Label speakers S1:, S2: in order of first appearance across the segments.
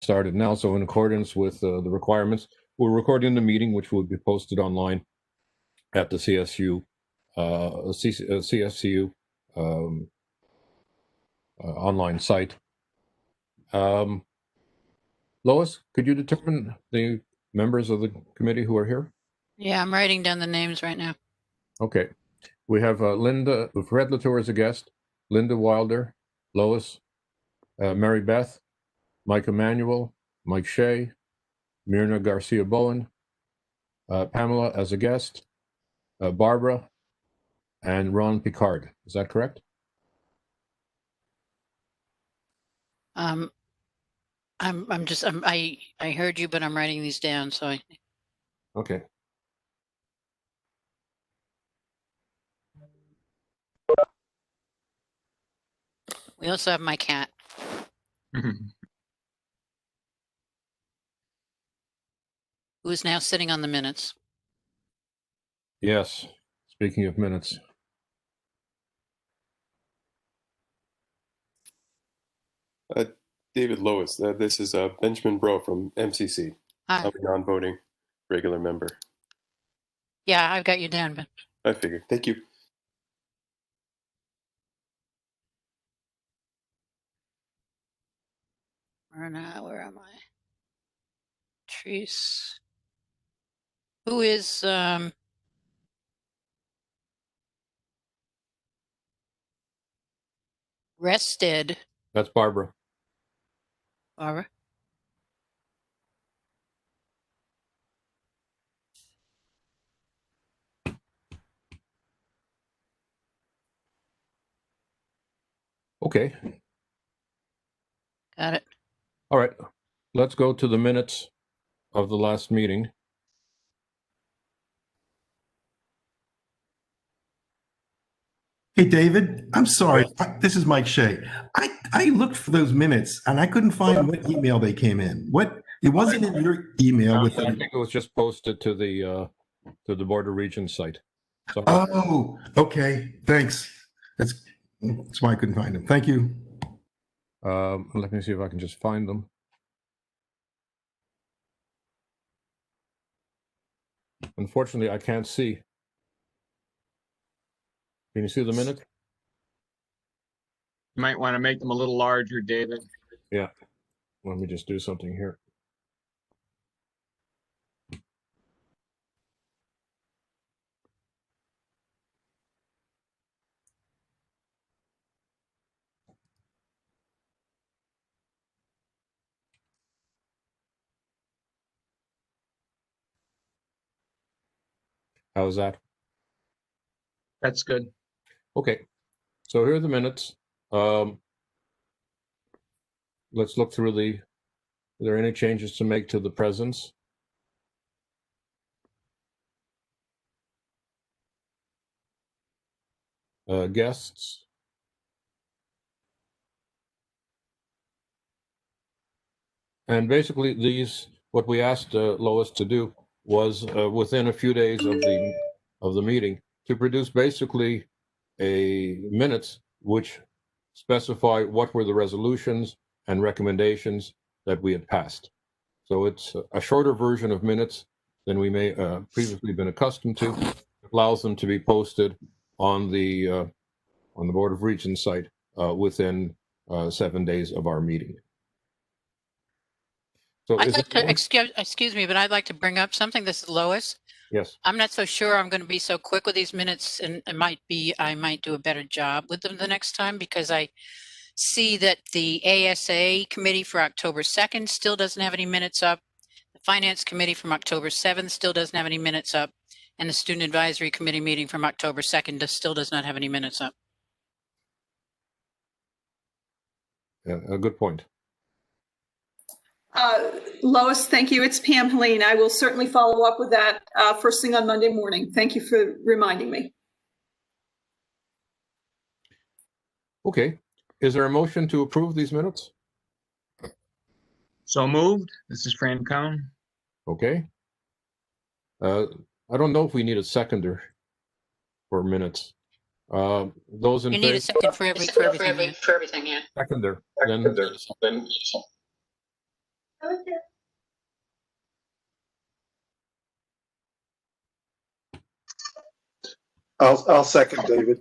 S1: started now. So in accordance with the requirements, we're recording the meeting, which will be posted online at the CSU online site. Lois, could you determine the members of the committee who are here?
S2: Yeah, I'm writing down the names right now.
S1: Okay. We have Fred Latour as a guest, Linda Wilder, Lois, Mary Beth, Mike Emanuel, Mike Shea, Myrna Garcia Bowen, Pamela as a guest, Barbara, and Ron Picard. Is that correct?
S2: I heard you, but I'm writing these down. So
S1: Okay.
S2: We also have my cat. Who is now sitting on the minutes.
S1: Yes. Speaking of minutes.
S3: David, Lois, this is Benjamin Bro from MCC.
S2: Hi.
S3: I'm a non-voting regular member.
S2: Yeah, I've got you down, Ben.
S3: I figured. Thank you.
S2: Where am I? Trees. Who is rested?
S1: That's Barbara.
S2: Barbara.
S1: Okay.
S2: Got it.
S1: All right. Let's go to the minutes of the last meeting.
S4: Hey, David, I'm sorry. This is Mike Shea. I looked for those minutes and I couldn't find what email they came in. It wasn't in your email with
S1: I think it was just posted to the Board of Regents site. So
S4: oh, okay. Thanks. That's why I couldn't find them. Thank you.
S1: let me see if I can just find them. Unfortunately, I can't see. Can you see the minute?
S5: You might want to make them a little larger, David.
S1: Yeah. Let me just do something here. How's that?
S5: That's good.
S1: Okay. So here are the minutes. Let's look through are there any changes to make to the presence? Guests? And basically what we asked Lois to do was within a few days of the meeting to produce basically a minutes which specify what were the resolutions and recommendations that we had passed. So it's a shorter version of minutes than we may previously been accustomed to. It allows them to be posted on the Board of Regents site within 7 days of our meeting. So
S2: I'd like to excuse me, but I'd like to bring up something. This is Lois.
S1: Yes.
S2: I'm not so sure I'm going to be so quick with these minutes, and I might do a better job with them the next time, because I see that the ASA committee for October 2nd still doesn't have any minutes up. The Finance Committee from October 7th still doesn't have any minutes up. And the Student Advisory Committee meeting from October 2nd still does not have any minutes up.
S1: Yeah, a good point.
S6: Lois, thank you. It's Pam Helene. I will certainly follow up with that first thing on Monday morning. Thank you for reminding me.
S1: Okay. Is there a motion to approve these minutes?
S5: So moved. This is Fran Cohn.
S1: Okay. I don't know if we need a seconder for minutes. Those in
S2: You
S1: favor?
S2: need a second for everything.
S1: Seconder. Then
S7: I'll second, David.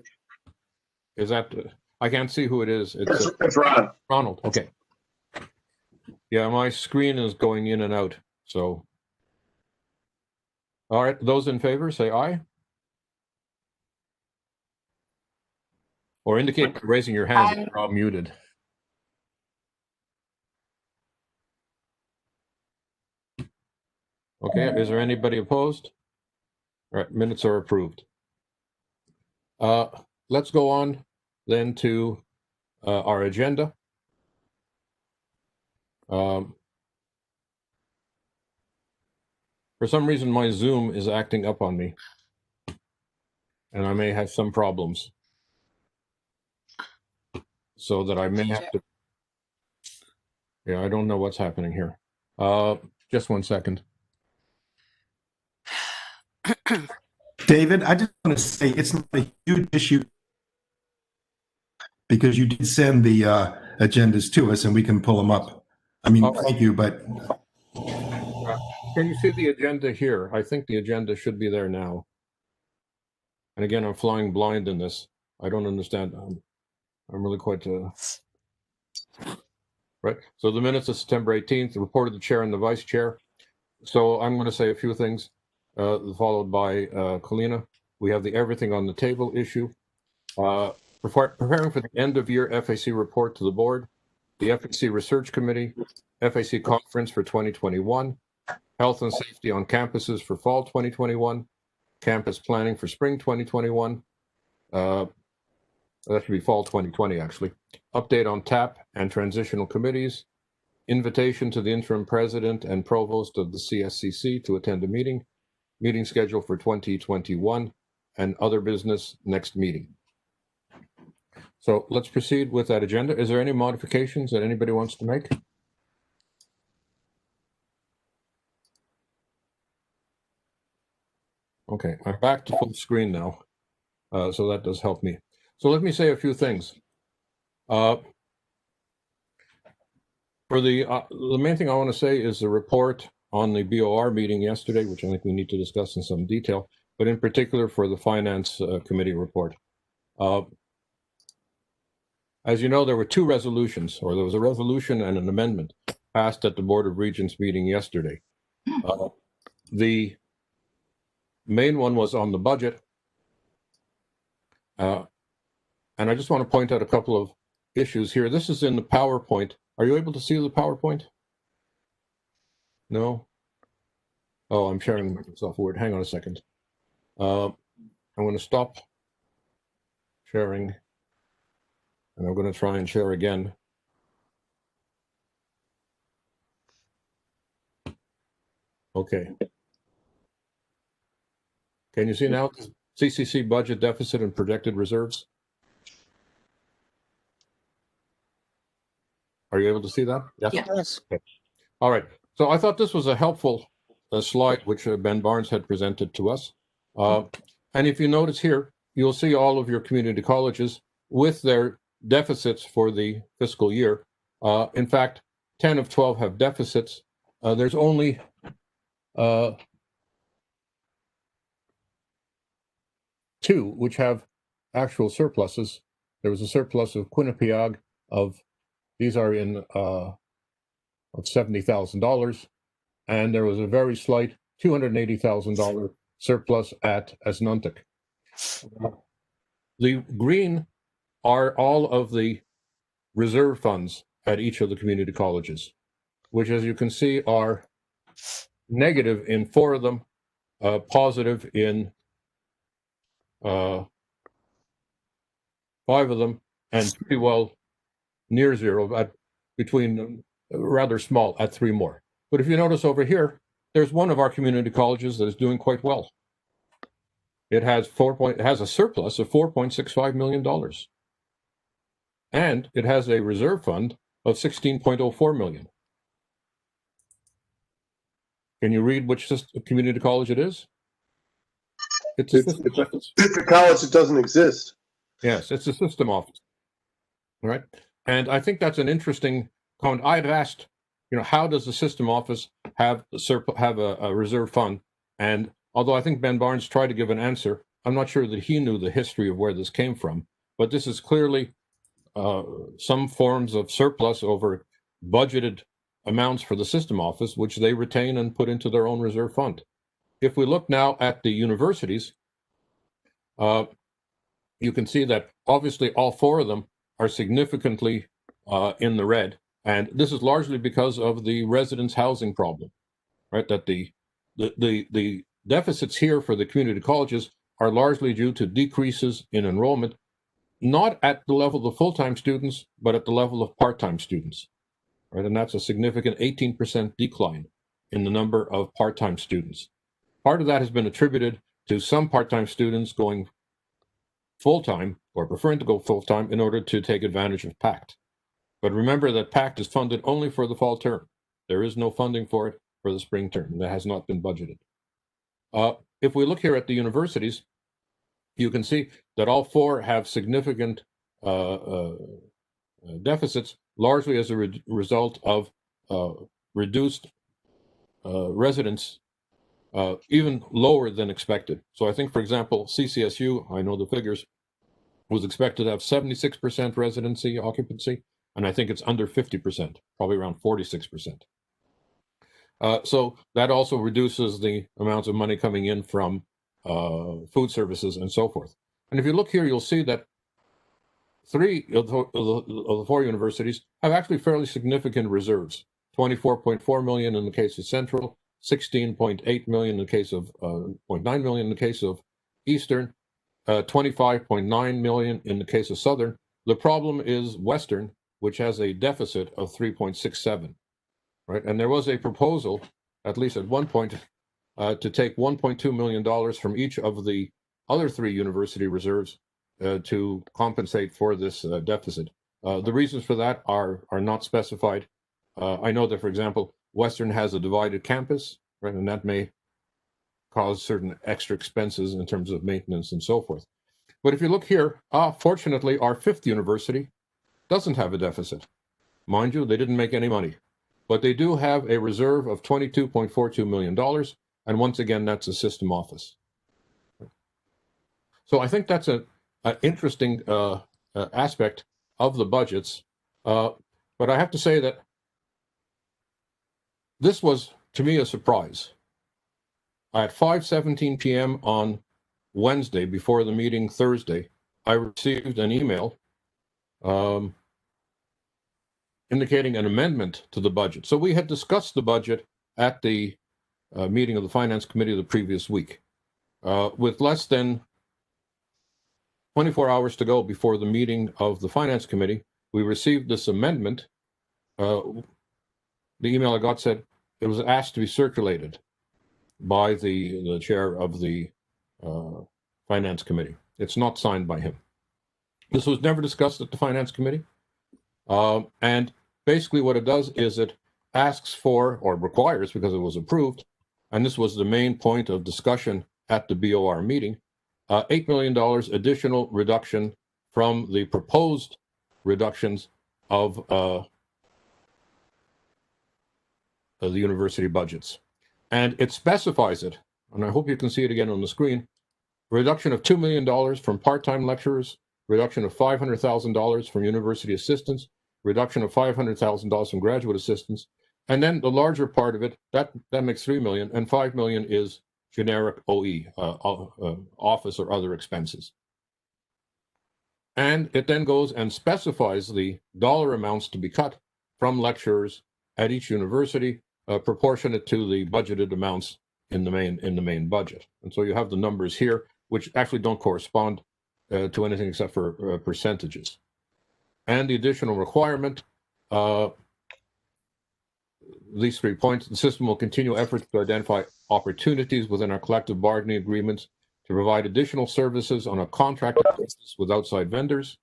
S1: Is that, I can't see who it is. It's
S7: It's Ron.
S1: Ronald. Okay. Yeah, my screen is going in and out. So, all right, those in favor, say aye. Or indicate by raising your hands if you're all muted. Okay, is there anybody opposed? All right, minutes are approved. Let's go on then to our agenda. For some reason, my Zoom is acting up on me, and I may have some problems. So that I may have to. Yeah, I don't know what's happening here. Just 1 second.
S4: David, I just want to say it's not a huge issue because you did send the agendas to us and we can pull them up. I mean,
S1: All right.
S4: thank you, but
S1: Can you see the agenda here? I think the agenda should be there now. And again, I'm flying blind in this. I don't understand. I'm really quite right. So the minutes of September 18th, the report of the chair and the vice chair. So I'm going to say a few things, followed by Kalina. We have the everything on the table issue. Preparing for the end of year FAC report to the board, the FAC research committee, FAC conference for 2021, health and safety on campuses for fall 2021, campus planning for spring 2021. That should be fall 2020, actually. Update on TAP and transitional committees, invitation to the interim president and provost of the CSCC to attend a meeting schedule for 2021, and other business next meeting. So let's proceed with that agenda. Is there any modifications that anybody wants to make? Okay, I'm back to full screen now, so that does help me. So let me say a few things. For the main thing I want to say is the report on the BOR meeting yesterday, which I think we need to discuss in some detail, but in particular for the Finance Committee report. As you know, there were two resolutions, or there was a resolution and an amendment passed at the Board of Regents meeting yesterday. The main one was on the budget. And I just want to point out a couple of issues here. This is in the PowerPoint. Are you able to see the PowerPoint? No? Oh, I'm sharing Microsoft Word. Hang on a second. I'm going to stop sharing. And I'm going to try and share again. Okay. Can you see now CCC budget deficit and projected reserves? Are you able to see that? Yes.
S2: Yes.
S1: Okay. All right. So I thought this was a helpful slide which Ben Barnes had presented to us. And if you notice here, you'll see all of your community colleges with their deficits for the fiscal year. In fact, 10 of 12 have deficits. There's only 2 which have actual surpluses. There was a surplus of Quinnipiac of, these are in of $70,000, and there was a very slight $280,000 surplus at Asnuntic. The green are all of the reserve funds at each of the community colleges, which, as you can see, are negative in 4 of them, positive in 5 of them, and pretty well near zero, at between rather small at 3 more. But if you notice over here, there's one of our community colleges that is doing quite well. It has it has a surplus of $4.65 million. And it has a reserve fund of $16.04 million. Can you read which community college it is? It's a
S7: college that doesn't exist.
S1: Yes, it's a system office. All right. And I think that's an interesting comment. I had asked how does the system office have a reserve fund? And although I think Ben Barnes tried to give an answer, I'm not sure that he knew the history of where this came from. But this is clearly some forms of surplus over budgeted amounts for the system office, which they retain and put into their own reserve fund. If we look now at the universities, you can see that obviously all four of them are significantly in the red. And this is largely because of the residence housing problem, right? That the deficits here for the community colleges are largely due to decreases in enrollment, not at the level of full-time students, but at the level of part-time students, right? And that's a significant 18% decline in the number of part-time students. Part of that has been attributed to some part-time students going full-time or preferring to go full-time in order to take advantage of PACT. But remember that PACT is funded only for the fall term. There is no funding for it for the spring term. That has not been budgeted. If we look here at the universities, you can see that all four have significant deficits, largely as a result of reduced residents, even lower than expected. So I think, for example, CCSU, I know the figures, was expected to have 76% residency occupancy, and I think it's under 50%, probably around 46%. So that also reduces the amounts of money coming in from food services and so forth. And if you look here, you'll see that three of the four universities have actually fairly significant reserves. 24.4 million in the case of Central, 16.8 million in the case of 0.9 million in the case of Eastern, 25.9 million in the case of Southern. The problem is Western, which has a deficit of 3.67, right? And there was a proposal, at least at one point, to take $1.2 million from each of the other three university reserves to compensate for this deficit. The reasons for that are not specified. I know that, for example, Western has a divided campus, right, and that may cause certain extra expenses in terms of maintenance and so forth. But if you look here, fortunately, our fifth university doesn't have a deficit. Mind you, they didn't make any money, but they do have a reserve of $22.42 million. And once again, that's a system office. So I think that's an interesting aspect of the budgets. But I have to say that this was, to me, a surprise. At 5:17 p.m. on Wednesday, before the meeting Thursday, I received an email indicating an amendment to the budget. So we had discussed the budget at the meeting of the Finance Committee the previous week. With less than 24 hours to go before the meeting of the Finance Committee, we received this amendment. The email I got said it was asked to be circulated by the chair of the Finance Committee. It's not signed by him. This was never discussed at the Finance Committee. And basically what it does is it asks for, or requires, because it was approved, and this was the main point of discussion at the BOR meeting, $8 million additional reduction from the proposed reductions of the university budgets. And it specifies it, and I hope you can see it again on the screen, reduction of $2 million from part-time lecturers, reduction of $500,000 from university assistants, reduction of $500,000 from graduate assistants, and then the larger part of it, that makes $3 million, and $5 million is generic OE, office or other expenses. And it then goes and specifies the dollar amounts to be cut from lecturers at each university, proportionate to the budgeted amounts in the main budget. And so you have the numbers here, which actually don't correspond to anything except for percentages. And the additional requirement, these 3 points: the system will continue efforts to identify opportunities within our collective bargaining agreements to provide additional services on a contracted basis with outside vendors,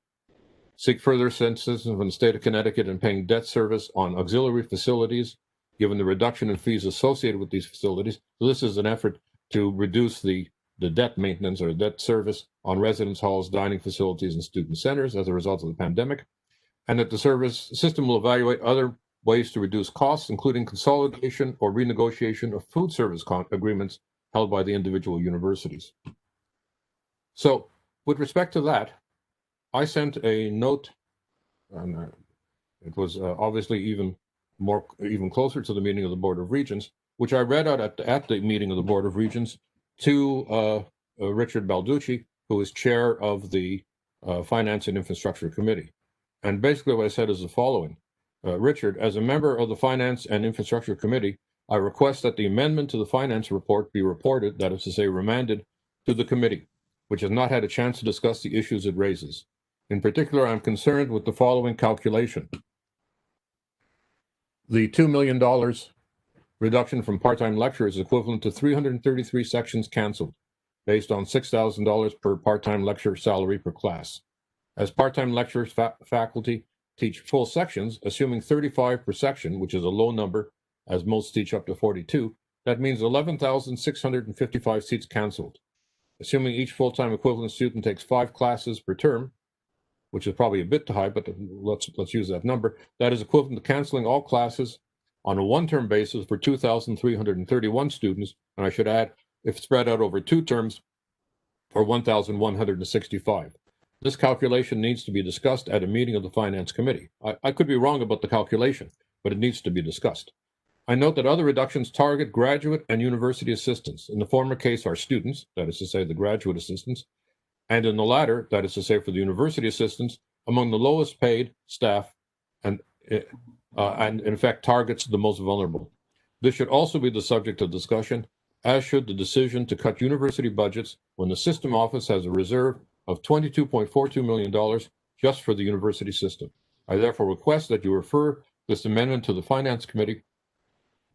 S1: seek further assistance from the state of Connecticut in paying debt service on auxiliary facilities, given the reduction in fees associated with these facilities. So this is an effort to reduce the debt maintenance or debt service on residence halls, dining facilities, and student centers as a result of the pandemic, and that the service system will evaluate other ways to reduce costs, including consolidation or renegotiation of food service agreements held by the individual universities. So, with respect to that, I sent a note, and it was obviously even closer to the meeting of the Board of Regents, which I read out at the meeting of the Board of Regents to Richard Balducci, who is chair of the Finance and Infrastructure Committee. And basically what I said is the following. Richard, as a member of the Finance and Infrastructure Committee, I request that the amendment to the finance report be reported, that is to say remanded, to the committee, which has not had a chance to discuss the issues it raises. In particular, I'm concerned with the following calculation. The $2 million reduction from part-time lecturers is equivalent to 333 sections canceled, based on $6,000 per part-time lecturer salary per class. As part-time lecturers, faculty teach full sections, assuming 35 per section, which is a low number, as most teach up to 42, that means 11,655 seats canceled. Assuming each full-time equivalent student takes 5 classes per term, which is probably a bit too high, but let's use that number, that is equivalent to canceling all classes on a one-term basis for 2,331 students, and I should add, if spread out over 2 terms, for 1,165. This calculation needs to be discussed at a meeting of the Finance Committee. I could be wrong about the calculation, but it needs to be discussed. I note that other reductions target graduate and university assistants. In the former case, are students, that is to say the graduate assistants, and in the latter, that is to say for the university assistants, among the lowest paid staff and in fact targets the most vulnerable. This should also be the subject of discussion, as should the decision to cut university budgets when the system office has a reserve of $22.42 million just for the university system. I therefore request that you refer this amendment to the Finance Committee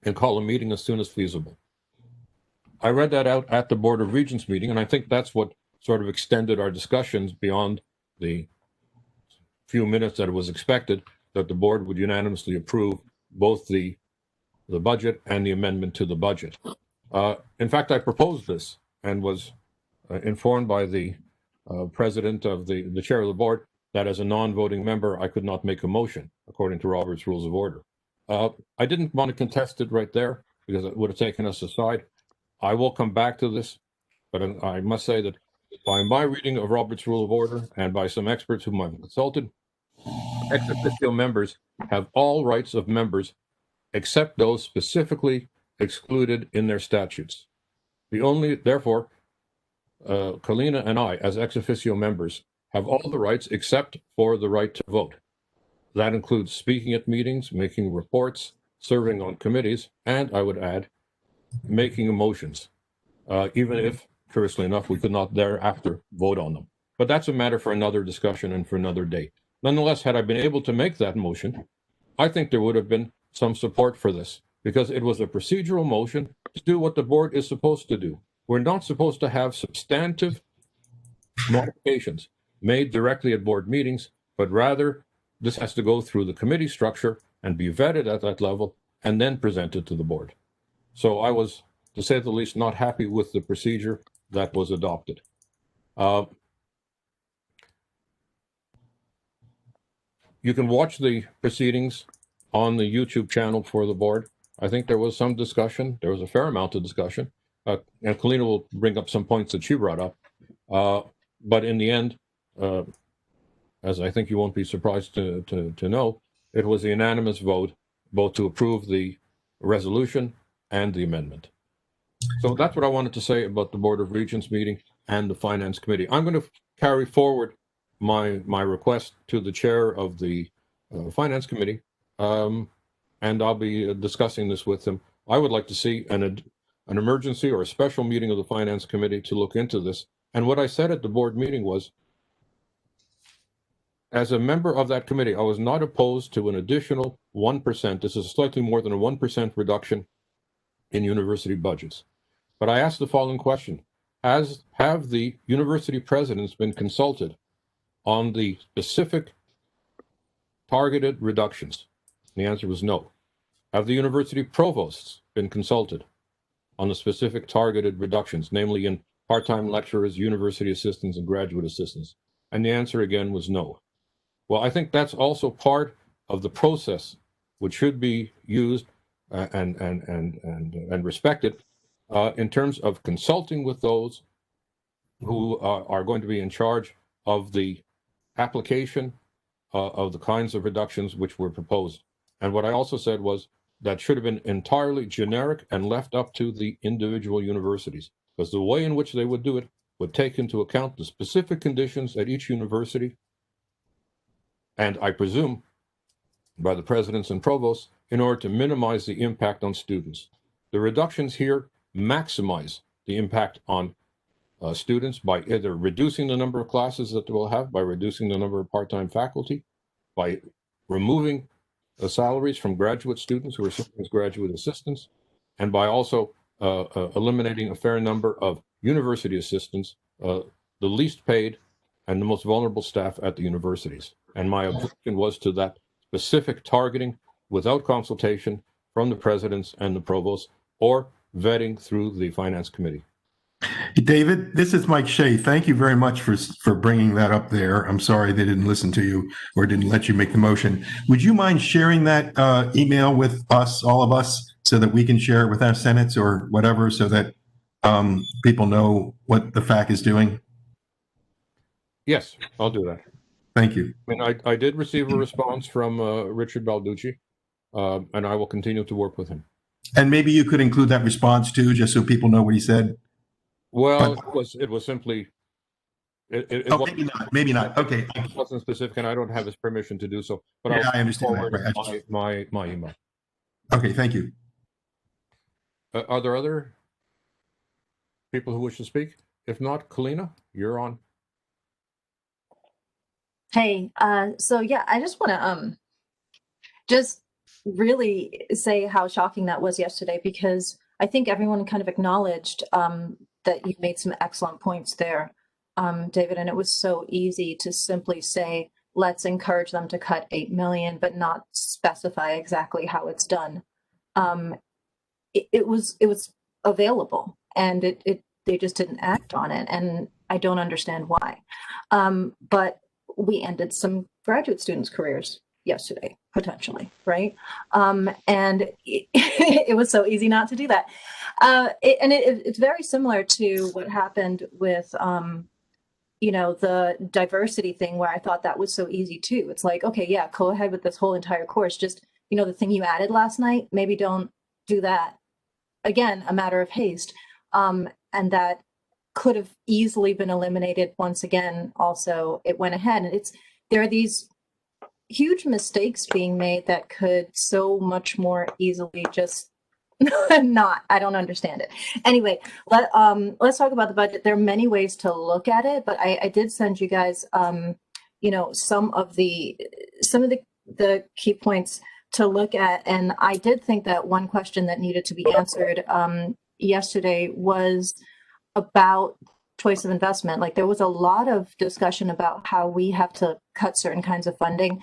S1: and call a meeting as soon as feasible. I read that out at the Board of Regents meeting, and I think that's what sort of extended our discussions beyond the few minutes that it was expected that the board would unanimously approve both the budget and the amendment to the budget. In fact, I proposed this and was informed by the president of the chair of the board that as a non-voting member, I could not make a motion according to Robert's Rules of Order. I didn't want to contest it right there because it would have taken us aside. I will come back to this, but I must say that by my reading of Robert's Rule of Order and by some experts whom I've consulted, ex officio members have all rights of members except those specifically excluded in their statutes. Therefore, Kalina and I, as ex officio members, have all the rights except for the right to vote. That includes speaking at meetings, making reports, serving on committees, and I would add, making motions, even if, curiously enough, we could not thereafter vote on them. But that's a matter for another discussion and for another day. Nonetheless, had I been able to make that motion, I think there would have been some support for this because it was a procedural motion to do what the board is supposed to do. We're not supposed to have substantive modifications made directly at board meetings, but rather this has to go through the committee structure and be vetted at that level and then presented to the board. So I was, to say the least, not happy with the procedure that was adopted. You can watch the proceedings on the YouTube channel for the board. I think there was some discussion. There was a fair amount of discussion. And Kalina will bring up some points that she brought up. But in the end, as I think you won't be surprised to know, it was a unanimous vote both to approve the resolution and the amendment. So that's what I wanted to say about the Board of Regents meeting and the Finance Committee. I'm going to carry forward my request to the chair of the Finance Committee, and I'll be discussing this with him. I would like to see an emergency or a special meeting of the Finance Committee to look into this. And what I said at the board meeting was, as a member of that committee, I was not opposed to an additional 1%. This is slightly more than a 1% reduction in university budgets. But I asked the following question. Have the university presidents been consulted on the specific targeted reductions? And the answer was no. Have the university provosts been consulted on the specific targeted reductions, namely in part-time lecturers, university assistants, and graduate assistants? And the answer again was no. Well, I think that's also part of the process which should be used and respected in terms of consulting with those who are going to be in charge of the application of the kinds of reductions which were proposed. And what I also said was that should have been entirely generic and left up to the individual universities, because the way in which they would do it would take into account the specific conditions at each university, and I presume by the presidents and provosts, in order to minimize the impact on students. The reductions here maximize the impact on students by either reducing the number of classes that they will have, by reducing the number of part-time faculty, by removing the salaries from graduate students who are serving as graduate assistants, and by also eliminating a fair number of university assistants, the least paid and the most vulnerable staff at the universities. And my objection was to that specific targeting without consultation from the presidents and the provosts or vetting through the finance committee.
S4: David, this is Mike Shea. Thank you very much for bringing that up there. I'm sorry they didn't listen to you or didn't let you make the motion. Would you mind sharing that email with us, all of us, so that we can share it with our senates or whatever, so that people know what the FAC is doing?
S1: Yes, I'll do that.
S4: Thank you.
S1: I mean, I did receive a response from Richard Balducci, and I will continue to work with him.
S4: And maybe you could include that response too, just so people know what he said.
S1: Well, it was simply.
S4: Oh, maybe not. Okay.
S1: It wasn't specific, and I don't have his permission to do so. But
S4: Yeah,
S1: I'll
S4: I understand
S1: forward
S4: that. Right.
S1: my email.
S4: Okay, thank you.
S1: Are there other people who wish to speak? If not, Kalina, you're on.
S8: Hey, so yeah, I just want to just really say how shocking that was yesterday, because I think everyone kind of acknowledged that you made some excellent points there, David, and it was so easy to simply say, let's encourage them to cut 8 million, but not specify exactly how it's done. It was available, and they just didn't act on it, and I don't understand why. But we ended some graduate students' careers yesterday, potentially, right? And it was so easy not to do that. It's very similar to what happened with, the diversity thing, where I thought that was so easy too. It's like, okay, yeah, go ahead with this whole entire course. Just, the thing you added last night, maybe don't do that again, a matter of haste. And that could have easily been eliminated once again. Also, it went ahead, and there are these huge mistakes being made that could so much more easily just not. I don't understand it. Anyway, let's talk about the budget. There are many ways to look at it, but I did send you guys, some of the key points to look at, and I did think that one question that needed to be answered yesterday was about choice of investment. Like, there was a lot of discussion about how we have to cut certain kinds of funding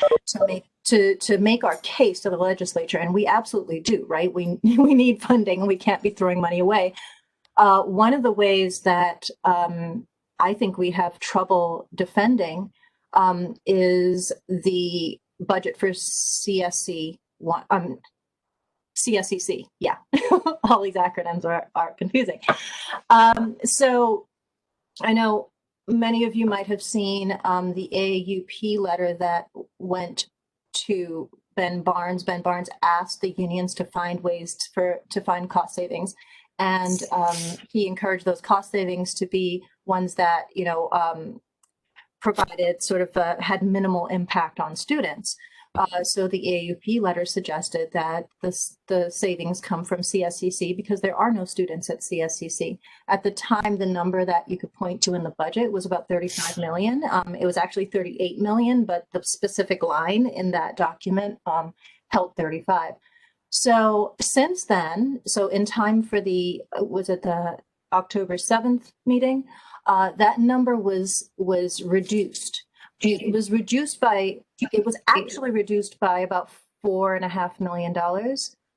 S8: to make our case to the legislature, and we absolutely do, right? We need funding, and we can't be throwing money away. One of the ways that I think we have trouble defending is the budget for CSC. CSCC, yeah. All these acronyms are confusing. So I know many of you might have seen the AAUP letter that went to Ben Barnes. Ben Barnes asked the unions to find ways to find cost savings, and he encouraged those cost savings to be ones that provided sort of had minimal impact on students. So the AAUP letter suggested that the savings come from CSCC because there are no students at CSCC. At the time, the number that you could point to in the budget was about 35 million. It was actually 38 million, but the specific line in that document held 35. So since then, so in time for the October 7th meeting, that number was reduced. It was actually reduced by about $4.5 million,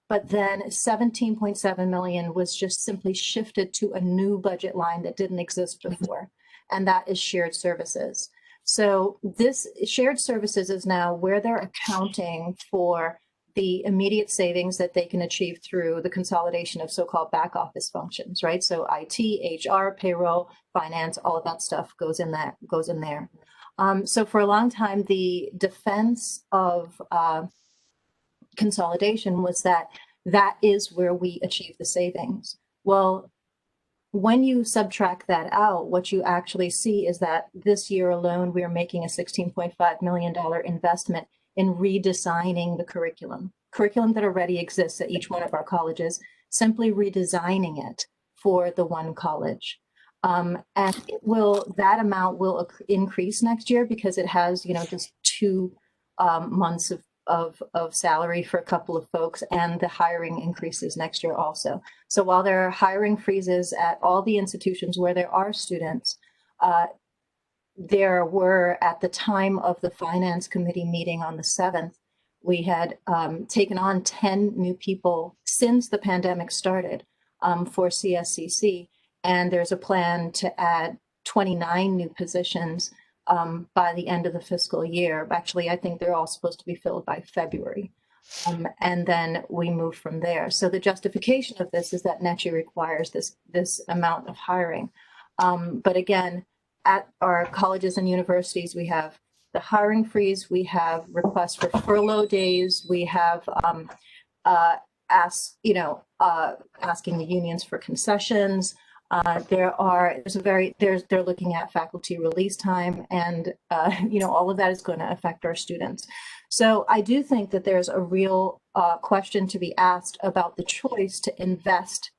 S8: but then 17.7 million was just simply shifted to a new budget line that didn't exist before, and that is shared services. So this shared services is now where they're accounting for the immediate savings that they can achieve through the consolidation of so-called back office functions, right? So IT, HR, payroll, finance, all of that stuff goes in there. So for a long time, the defense of consolidation was that is where we achieve the savings. Well, when you subtract that out, what you actually see is that this year alone, we are making a $16.5 million investment in redesigning the curriculum that already exists at each one of our colleges, simply redesigning it for the one college. And that amount will increase next year because it has, just 2 months of salary for a couple of folks, and the hiring increases next year also. So while there are hiring freezes at all the institutions where there are students, there were, at the time of the finance committee meeting on the 7th, we had taken on 10 new people since the pandemic started for CSCC, and there's a plan to add 29 new positions by the end of the fiscal year. Actually, I think they're all supposed to be filled by February. And then we move from there. So the justification of this is that NECHI requires this amount of hiring. But again, at our colleges and universities, we have the hiring freeze, we have requests for furlough days, we have asking the unions for concessions. They're looking at faculty release time, and all of that is going to affect our students. So I do think that there's a real question to be asked about the choice to invest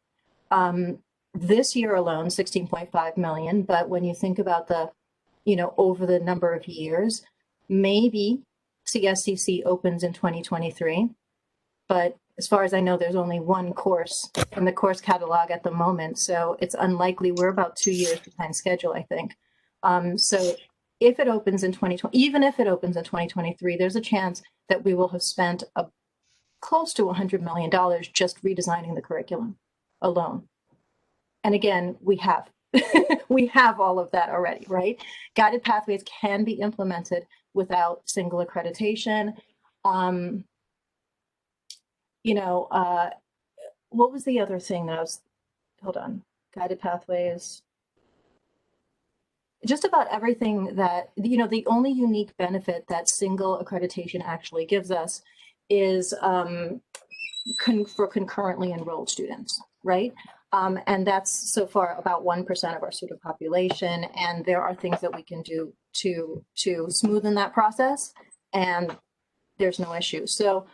S8: this year alone, 16.5 million. But when you think about over the number of years, maybe CSCC opens in 2023, but as far as I know, there's only one course in the course catalog at the moment. So it's unlikely. We're about 2 years behind schedule, I think. So if it opens in 2020, even if it opens in 2023, there's a chance that we will have spent close to $100 million just redesigning the curriculum alone. And again, we have, we have all of that already, right? Guided pathways can be implemented without single accreditation. What was the other thing that hold on, guided pathways. Just about everything that, the only unique benefit that single accreditation actually gives us is for concurrently enrolled students, right? And that's so far about 1% of our student population. And there are things that we can do to smoothen that process, and there's no issue. So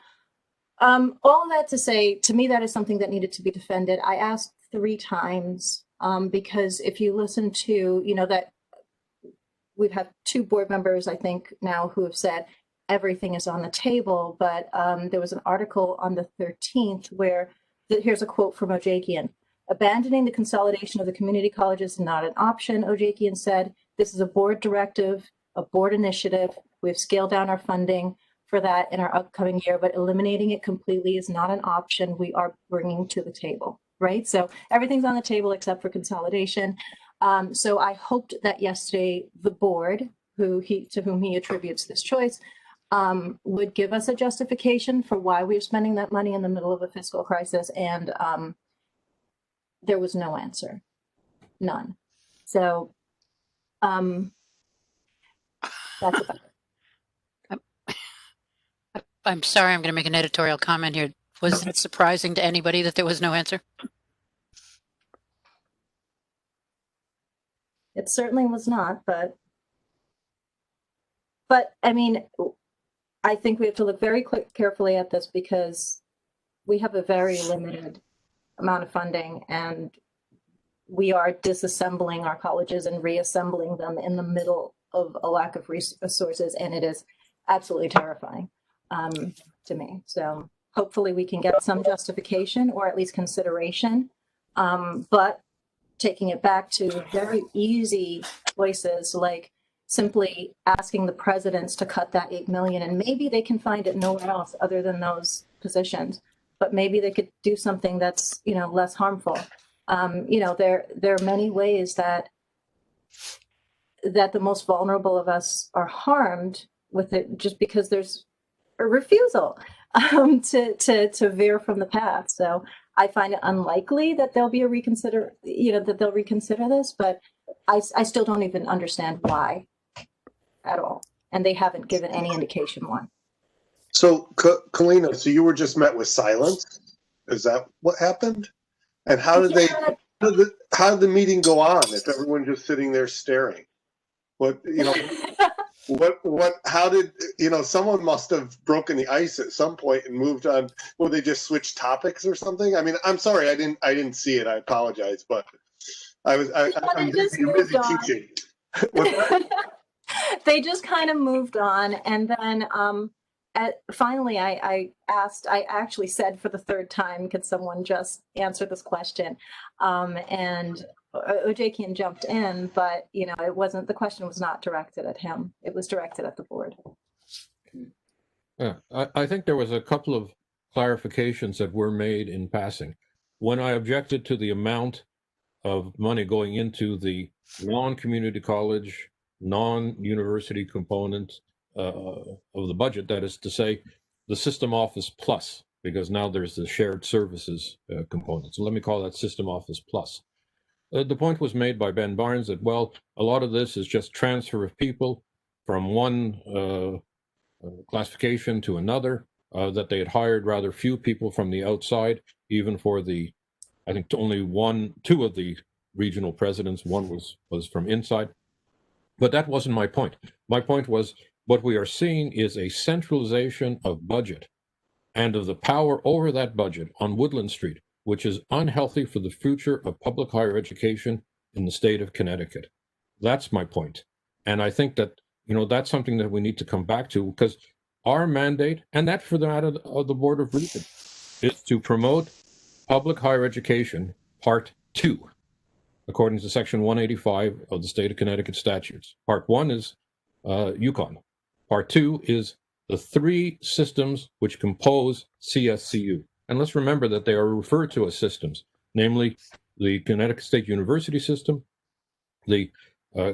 S8: all of that to say, to me, that is something that needed to be defended. I asked 3 times because if you listen to, that we've had 2 board members, I think now, who have said everything is on the table. But there was an article on the 13th where, here's a quote from Ojakian: "Abandoning the consolidation of the community colleges is not an option," Ojakian said. "This is a board directive, a board initiative. We've scaled down our funding for that in our upcoming year, but eliminating it completely is not an option we are bringing to the table," right? So everything's on the table except for consolidation. So I hoped that yesterday the board, to whom he attributes this choice, would give us a justification for why we're spending that money in the middle of a fiscal crisis, and there was no answer, none. So that's about it.
S2: I'm sorry, I'm going to make an editorial comment here. Was it surprising to anybody that there was no answer?
S8: It certainly was not, but I mean, I think we have to look very carefully at this because we have a very limited amount of funding, and we are disassembling our colleges and reassembling them in the middle of a lack of resources, and it is absolutely terrifying to me. So hopefully we can get some justification or at least consideration, but taking it back to very easy choices, like simply asking the presidents to cut that 8 million, and maybe they can find it nowhere else other than those positions, but maybe they could do something that's, less harmful. There are many ways that the most vulnerable of us are harmed with it, just because there's a refusal. to veer from the path. So I find it unlikely that there'll be a that they'll reconsider this, but I still don't even understand why at all. And they haven't given any indication why.
S7: So, Kalina, so you were just met with silence? Is that what happened? And how did
S8: Yeah.
S7: how did the meeting go on if everyone just sitting there staring? What, how did, someone must have broken the ice at some point and moved on, or they just switched topics or something? I mean, I'm sorry, I didn't see it. I apologize, but I'm
S8: They just
S7: you're busy
S8: moved on.
S7: teaching. What's that?
S8: They just kind of moved on, and then finally I actually said for the third time, could someone just answer this question? And Ojakian jumped in, but the question was not directed at him. It was directed at the board.
S1: Yeah, I think there was a couple of clarifications that were made in passing. When I objected to the amount of money going into the non-community college, non-university component of the budget, that is to say, the System Office Plus, because now there's the shared services component. So let me call that System Office Plus. The point was made by Ben Barnes that, well, a lot of this is just transfer of people from one classification to another, that they had hired rather few people from the outside, even for the, I think only two of the regional presidents, one was from inside. But that wasn't my point. My point was what we are seeing is a centralization of budget and of the power over that budget on Woodland Street, which is unhealthy for the future of public higher education in the state of Connecticut. That's my point. And I think that, that's something that we need to come back to, because our mandate, and that for the matter of the Board of Regents, is to promote public higher education, Part 2, according to Section 185 of the State of Connecticut statutes. Part 1 is UConn. Part 2 is the three systems which compose CSCU. And let's remember that they are referred to as systems, namely the Connecticut State University system, the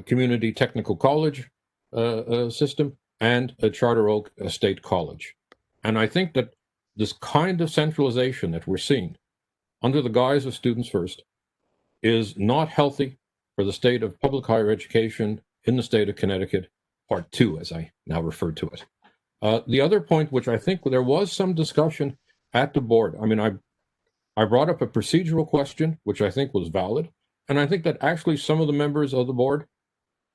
S1: Community Technical College system, and a Charter Oak State College. And I think that this kind of centralization that we're seeing under the guise of Students First is not healthy for the state of public higher education in the state of Connecticut, Part 2, as I now refer to it. The other point, which I think there was some discussion at the board, I mean, I brought up a procedural question, which I think was valid, and I think that actually some of the members of the board,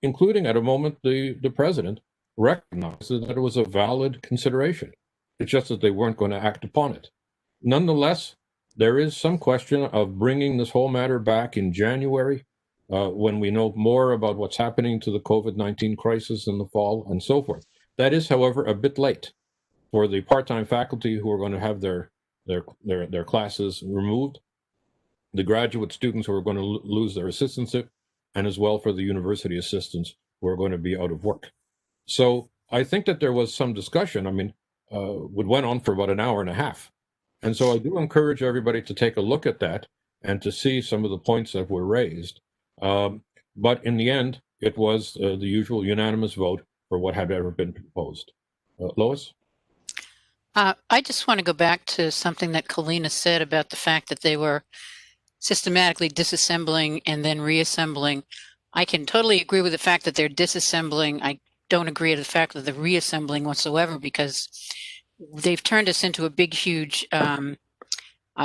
S1: including at a moment the president, recognized that it was a valid consideration. It's just that they weren't going to act upon it. Nonetheless, there is some question of bringing this whole matter back in January, when we know more about what's happening to the COVID-19 crisis in the fall and so forth. That is, however, a bit late for the part-time faculty who are going to have their classes removed, the graduate students who are going to lose their assistantship, and as well for the university assistants who are going to be out of work. So I think that there was some discussion. I mean, it went on for about an hour and a half. And so I do encourage everybody to take a look at that and to see some of the points that were raised. But in the end, it was the usual unanimous vote for what had ever been proposed. Lois?
S2: I just want to go back to something that Kalina said about the fact that they were systematically disassembling and then reassembling. I can totally agree with the fact that they're disassembling. I don't agree with the fact that they're reassembling whatsoever, because they've turned us into a big, huge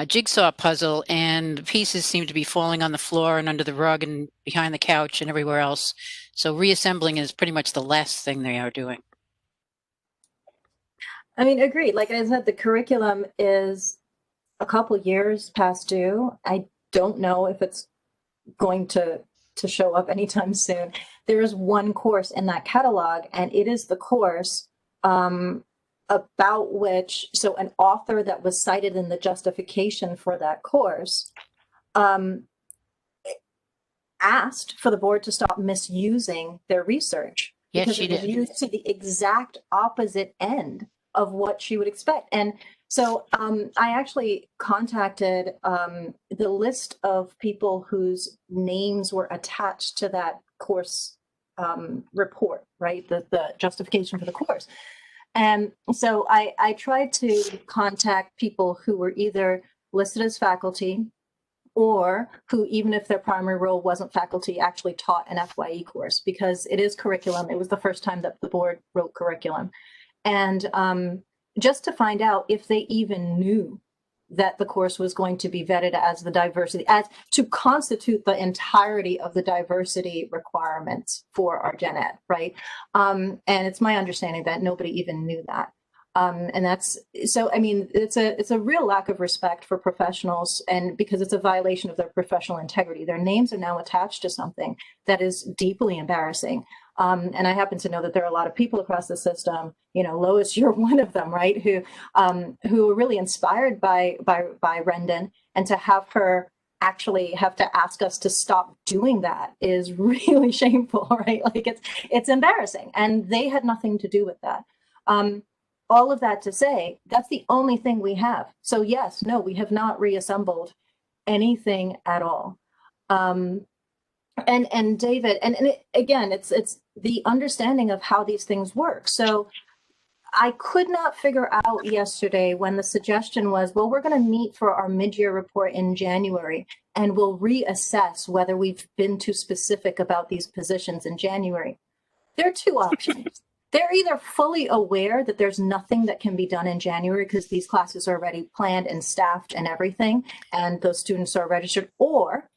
S2: jigsaw puzzle, and the pieces seem to be falling on the floor and under the rug and behind the couch and everywhere else. So reassembling is pretty much the last thing they are doing.
S8: I mean, agreed. Like I said, the curriculum is a couple years past due. I don't know if it's going to show up anytime soon. There is one course in that catalog, and it is the course about which, so an author that was cited in the justification for that course asked for the board to stop misusing their research.
S2: Yes,
S8: because
S2: she
S8: it was
S2: did.
S8: used to the exact opposite end of what she would expect. And so I actually contacted the list of people whose names were attached to that course report, right? The justification for the course. And so I tried to contact people who were either listed as faculty or who, even if their primary role wasn't faculty, actually taught an FYE course, because it is curriculum. It was the first time that the board wrote curriculum. And just to find out if they even knew that the course was going to be vetted as the diversity, as to constitute the entirety of the diversity requirements for our gen ed, right? And it's my understanding that nobody even knew that. And that's, so, I mean, it's a real lack of respect for professionals, and because it's a violation of their professional integrity. Their names are now attached to something that is deeply embarrassing. And I happen to know that there are a lot of people across the system, you know, Lois, you're one of them, right? Who were really inspired by Rendon, and to have her actually have to ask us to stop doing that is really shameful, right? Like it's embarrassing, and they had nothing to do with that. All of that to say, that's the only thing we have. So yes, no, we have not reassembled anything at all. And David, again, it's the understanding of how these things work. So I could not figure out yesterday when the suggestion was, well, we're going to meet for our mid-year report in January, and we'll reassess whether we've been too specific about these positions in January. There are two options. They're either fully aware that there's nothing that can be done in January because these classes are already planned and staffed and everything, and those students are registered, or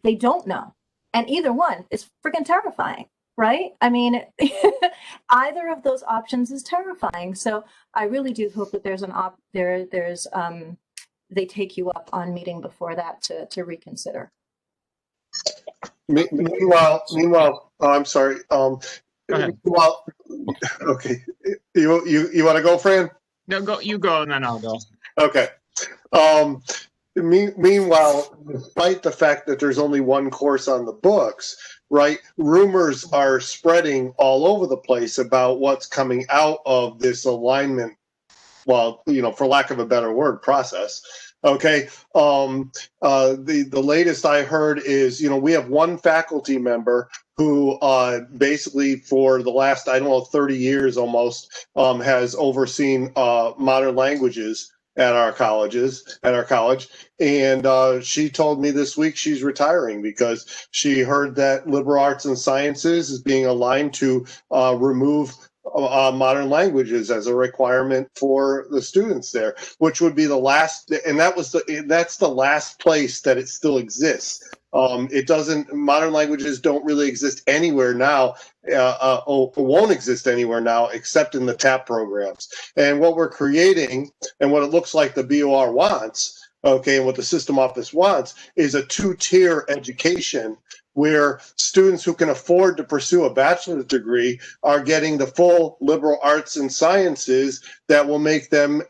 S8: they don't know. And either one is freaking terrifying, right? I mean, either of those options is terrifying. So I really do hope that there's they take you up on meeting before that to reconsider.
S7: Meanwhile, oh, I'm sorry.
S5: Go ahead.
S7: Well, okay. You want to go, Fran?
S5: No, go. You go, and then I'll go.
S7: Okay. Meanwhile, despite the fact that there's only one course on the books, right? Rumors are spreading all over the place about what's coming out of this alignment. Well, you know, for lack of a better word, process. Okay. The latest I heard is, you know, we have one faculty member who basically for the last, 30 years almost, has overseen modern languages at our college. And she told me this week she's retiring because she heard that liberal arts and sciences is being aligned to remove modern languages as a requirement for the students there, which would be the last, and that's the last place that it still exists. Modern languages don't really exist anywhere now, or won't exist anywhere now except in the TAP programs. And what we're creating, and what it looks like the BOR wants, okay, and what the system office wants, is a two-tier education where students who can afford to pursue a bachelor's degree are getting the full liberal arts and sciences that will make them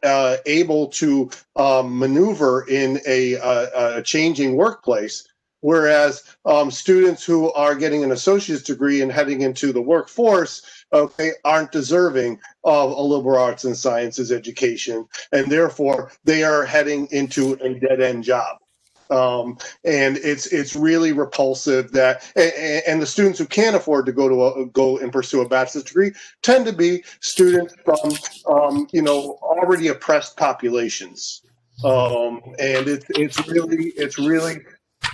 S7: able to maneuver in a changing workplace. Whereas students who are getting an associate's degree and heading into the workforce, okay, aren't deserving of a liberal arts and sciences education, and therefore they are heading into a dead-end job. And it's really repulsive that, and the students who can't afford to go and pursue a bachelor's degree tend to be students from already oppressed populations, and it's really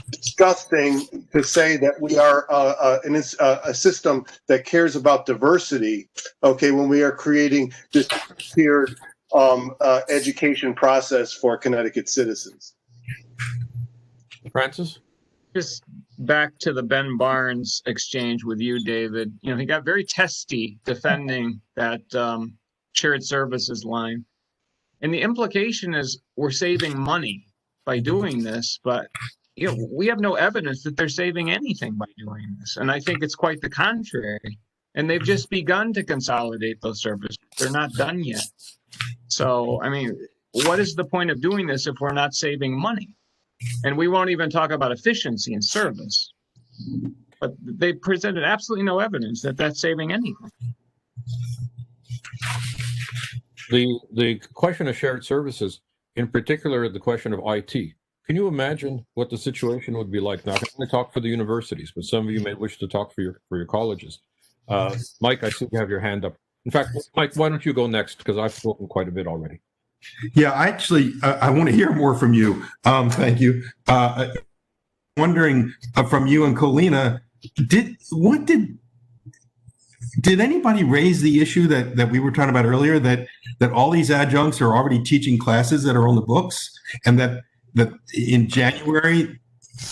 S7: disgusting to say that we are a system that cares about diversity, okay, when we are creating this tiered education process for Connecticut citizens.
S1: Francis?
S5: Just back to the Ben Barnes exchange with you, David. You know, he got very testy defending that shared services line. And the implication is we're saving money by doing this, but you know, we have no evidence that they're saving anything by doing this. And I think it's quite the contrary. And they've just begun to consolidate those services. They're not done yet. So, I mean, what is the point of doing this if we're not saving money? And we won't even talk about efficiency and service. But they presented absolutely no evidence that that's saving anything.
S1: The question of shared services, in particular, the question of IT. Can you imagine what the situation would be like? Now, I can only talk for the universities, but some of you may wish to talk for your colleges. Mike, I see you have your hand up. In fact, Mike, why don't you go next? Because I've spoken quite a bit already.
S4: Yeah, I want to hear more from you. Thank you. Wondering from you and Colina, did anybody raise the issue that we were talking about earlier, that all these adjuncts are already teaching classes that are on the books, and that in January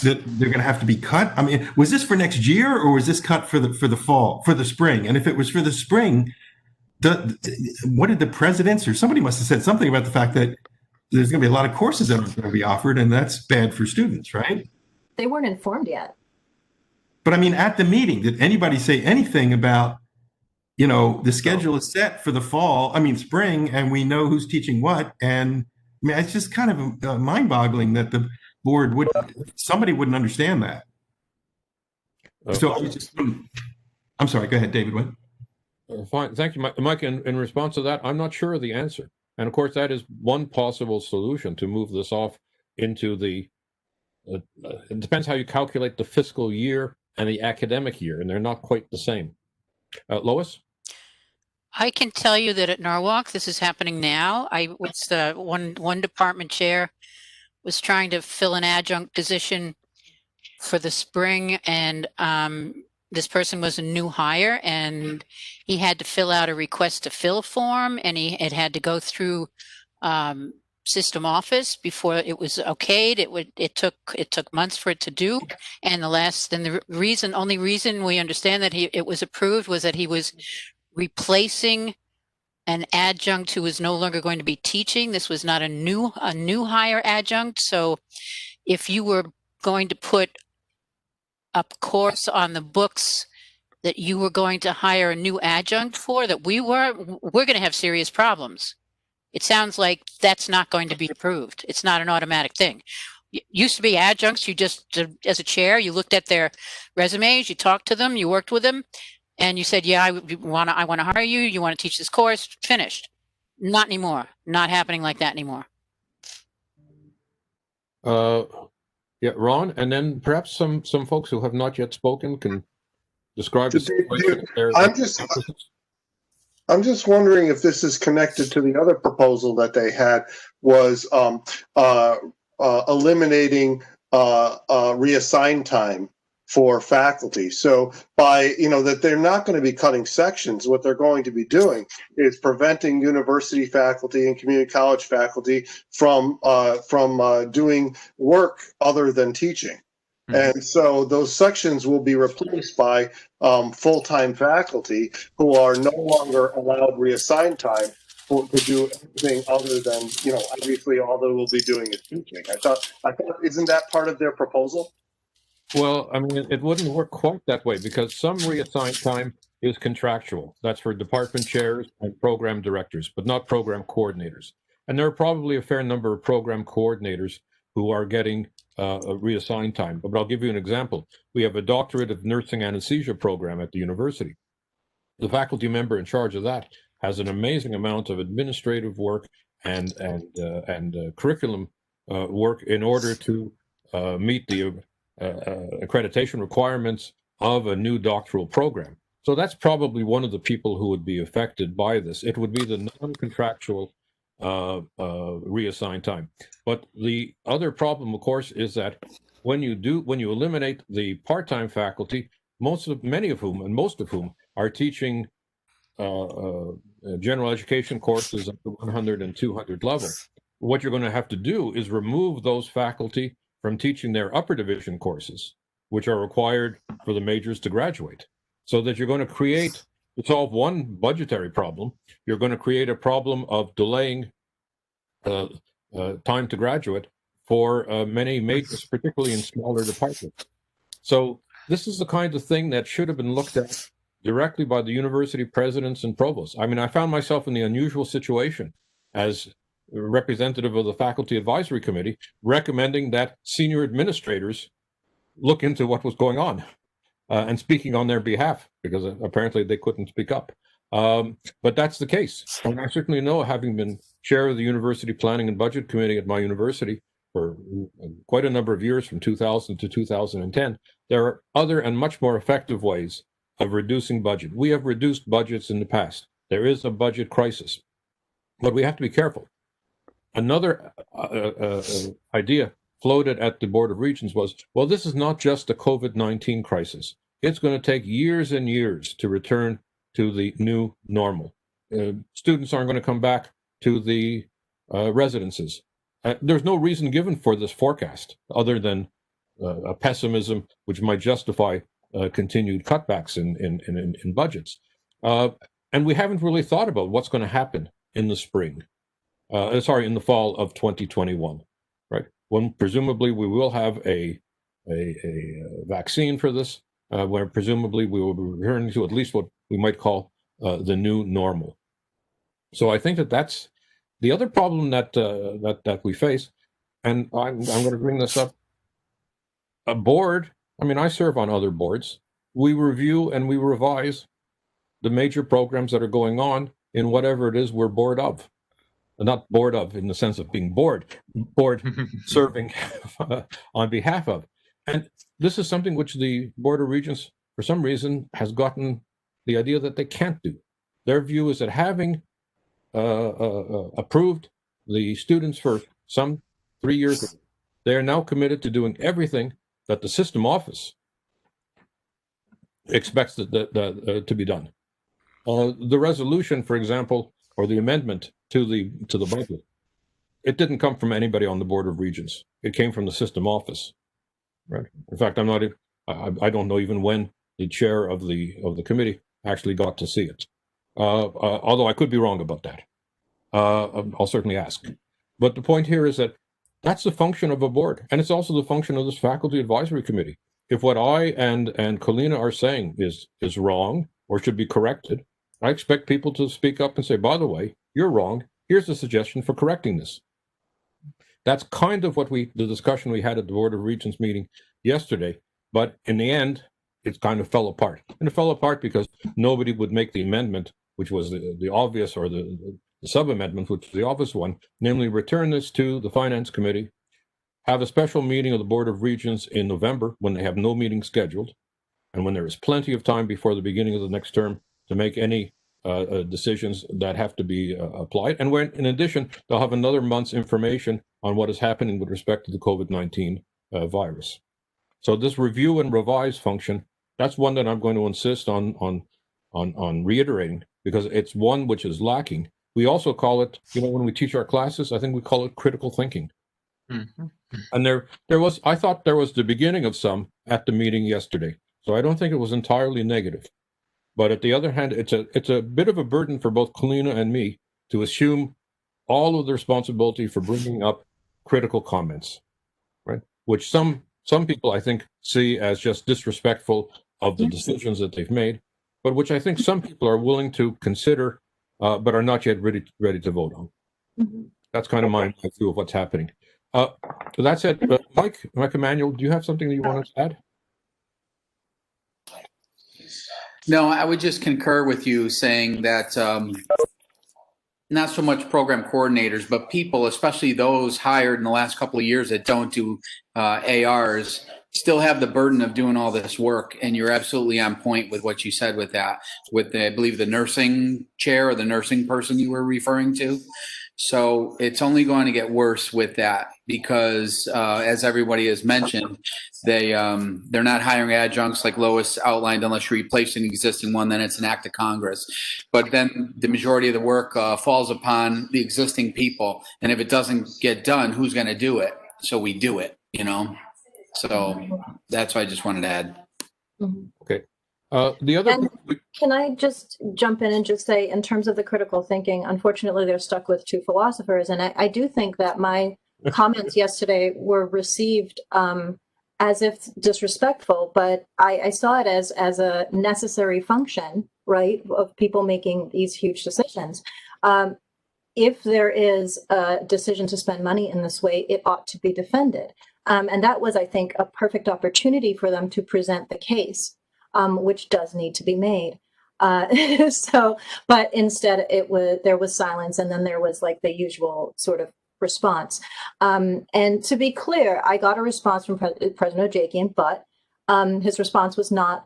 S4: that they're going to have to be cut? I mean, was this for next year, or was this cut for the fall, for the spring? And if it was for the spring, what did the presidents or somebody must have said something about the fact that there's going to be a lot of courses that are going to be offered, and that's bad for students, right?
S8: They weren't informed yet.
S4: But I mean, at the meeting, did anybody say anything about, the schedule is set for the fall, spring, and we know who's teaching what? And I mean, it's just kind of mind boggling that the board somebody wouldn't understand that. So I'm sorry, go ahead, David. What?
S1: Fine. Thank you, Mike. In response to that, I'm not sure of the answer. And of course, that is one possible solution to move this off into the, it depends how you calculate the fiscal year and the academic year, and they're not quite the same. Lois?
S2: I can tell you that at Norwalk, this is happening now. I was the one department chair was trying to fill an adjunct position for the spring, and this person was a new hire, and he had to fill out a request to fill form, and it had to go through system office before it was okayed. It took months for it to do, and the only reason we understand that it was approved was that he was replacing an adjunct who was no longer going to be teaching. This was not a new hire adjunct. So if you were going to put a course on the books that you were going to hire a new adjunct for, we're going to have serious problems. It sounds like that's not going to be approved. It's not an automatic thing. It used to be adjuncts. You just, as a chair, you looked at their resumes, you talked to them, you worked with them, and you said, yeah, I want to hire you. You want to teach this course? Finished. Not anymore. Not happening like that anymore.
S1: Yeah, Ron, and then perhaps some folks who have not yet spoken can describe the situation.
S7: I'm just wondering if this is connected to the other proposal that they had, was eliminating reassign time for faculty. So by, that they're not going to be cutting sections, what they're going to be doing is preventing university faculty and community college faculty from doing work other than teaching. And so those sections will be replaced by full-time faculty who are no longer allowed reassigned time to do anything other than, obviously all they will be doing is teaching. I thought, isn't that part of their proposal?
S1: Well, I mean, it wouldn't work quite that way, because some reassigned time is contractual. That's for department chairs and program directors, but not program coordinators. And there are probably a fair number of program coordinators who are getting a reassigned time. But I'll give you an example. We have a doctorate of nursing anesthesia program at the university. The faculty member in charge of that has an amazing amount of administrative work and curriculum work in order to meet the accreditation requirements of a new doctoral program. So that's probably one of the people who would be affected by this. It would be the non-contractual reassigned time. But the other problem, of course, is that when you eliminate the part-time faculty, most of whom are teaching general education courses at the 100 and 200 level, what you're going to have to do is remove those faculty from teaching their upper division courses, which are required for the majors to graduate. So that you're going to solve one budgetary problem, you're going to create a problem of delaying time to graduate for many majors, particularly in smaller departments. So this is the kind of thing that should have been looked at directly by the university presidents and provosts. I mean, I found myself in the unusual situation as representative of the Faculty Advisory Committee recommending that senior administrators look into what was going on and speaking on their behalf, because apparently they couldn't speak up. But that's the case. And I certainly know, having been chair of the University Planning and Budget Committee at my university for quite a number of years, from 2000 to 2010, there are other and much more effective ways of reducing budget. We have reduced budgets in the past. There is a budget crisis, but we have to be careful. Another idea floated at the Board of Regents was, well, this is not just a COVID-19 crisis. It's going to take years and years to return to the new normal. Students aren't going to come back to the residences. There's no reason given for this forecast other than a pessimism which might justify continued cutbacks in budgets. And we haven't really thought about what's going to happen in the spring. In the fall of 2021, right? When presumably we will have a vaccine for this, where presumably we will be returning to at least what we might call the new normal. So I think that's the other problem that we face, and I'm going to bring this up. A board, I mean, I serve on other boards. We review and we revise the major programs that are going on in whatever it is we're bored of. Not bored of in the sense of being bored serving on behalf of. And this is something which the Board of Regents, for some reason, has gotten the idea that they can't do. Their view is that having approved the students for some 3 years, they are now committed to doing everything that the system office expects to be done. The resolution, for example, or the amendment to the budget, it didn't come from anybody on the Board of Regents. It came from the system office, right? In fact, I don't know even when the chair of the committee actually got to see it. Although I could be wrong about that. I'll certainly ask. But the point here is that that's the function of a board, and it's also the function of this faculty advisory committee. If what I and Colina are saying is wrong or should be corrected, I expect people to speak up and say, by the way, you're wrong. Here's a suggestion for correcting this. That's kind of the discussion we had at the Board of Regents meeting yesterday. But in the end, it kind of fell apart. And it fell apart because nobody would make the amendment, which was the obvious, or the sub-amendment, which was the obvious one, namely return this to the Finance Committee, have a special meeting of the Board of Regents in November when they have no meeting scheduled, and when there is plenty of time before the beginning of the next term to make any decisions that have to be applied. And when, in addition, they'll have another month's information on what is happening with respect to the COVID-19 virus. So this review and revise function, that's one that I'm going to insist on reiterating, because it's one which is lacking. We also call it, when we teach our classes, I think we call it critical thinking. Mm-hmm. And I thought there was the beginning of some at the meeting yesterday. So I don't think it was entirely negative. But at the other hand, it's a bit of a burden for both Colina and me to assume all of the responsibility for bringing up critical comments, right? Which some people, I think, see as just disrespectful of the decisions that they've made, but which I think some people are willing to consider, but are not yet ready to vote on. Mm-hmm. That's kind of my view of what's happening. So that's it. Mike Emanuel, do you have something that you want to add?
S9: No, I would just concur with you saying that not so much program coordinators, but people, especially those hired in the last couple of years that don't do ARs, still have the burden of doing all this work. And you're absolutely on point with what you said with that, with I believe the nursing chair or the nursing person you were referring to. So it's only going to get worse with that because, as everybody has mentioned, they're not hiring adjuncts like Lois outlined unless you replace an existing one, then it's an act of Congress. But then the majority of the work falls upon the existing people. And if it doesn't get done, who's going to do it? So we do it, So that's what I just wanted to add.
S1: Okay. The other.
S8: Can I just jump in and just say, in terms of the critical thinking, unfortunately, they're stuck with two philosophers. And I do think that my comments yesterday were received as if disrespectful, but I saw it as a necessary function, right, of people making these huge decisions. If there is a decision to spend money in this way, it ought to be defended. And that was, I think, a perfect opportunity for them to present the case, which does need to be made. But instead there was silence, and then there was like the usual sort of response. And to be clear, I got a response from President Ojakian, but his response was not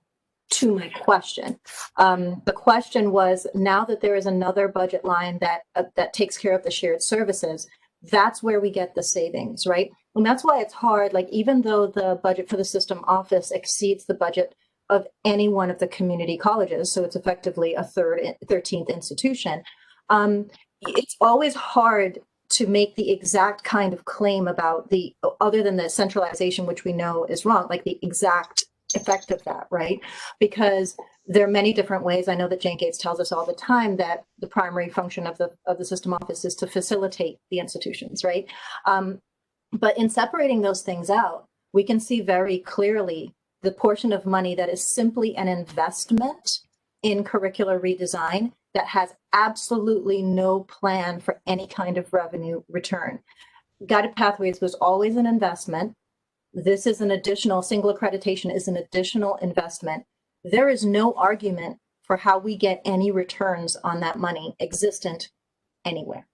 S8: to my question. The question was, now that there is another budget line that takes care of the shared services, that's where we get the savings, right? And that's why it's hard, like, even though the budget for the system office exceeds the budget of any one of the community colleges, so it's effectively a 13th institution, it's always hard to make the exact kind of claim about other than the centralization, which we know is wrong, like the exact effect of that, right? Because there are many different ways. I know that Jane Gates tells us all the time that the primary function of the system office is to facilitate the institutions, right? But in separating those things out, we can see very clearly the portion of money that is simply an investment in curricular redesign that has absolutely no plan for any kind of revenue return. Guided Pathways was always an investment. This is an additional, single accreditation is an additional investment. There is no argument for how we get any returns on that money existent anywhere.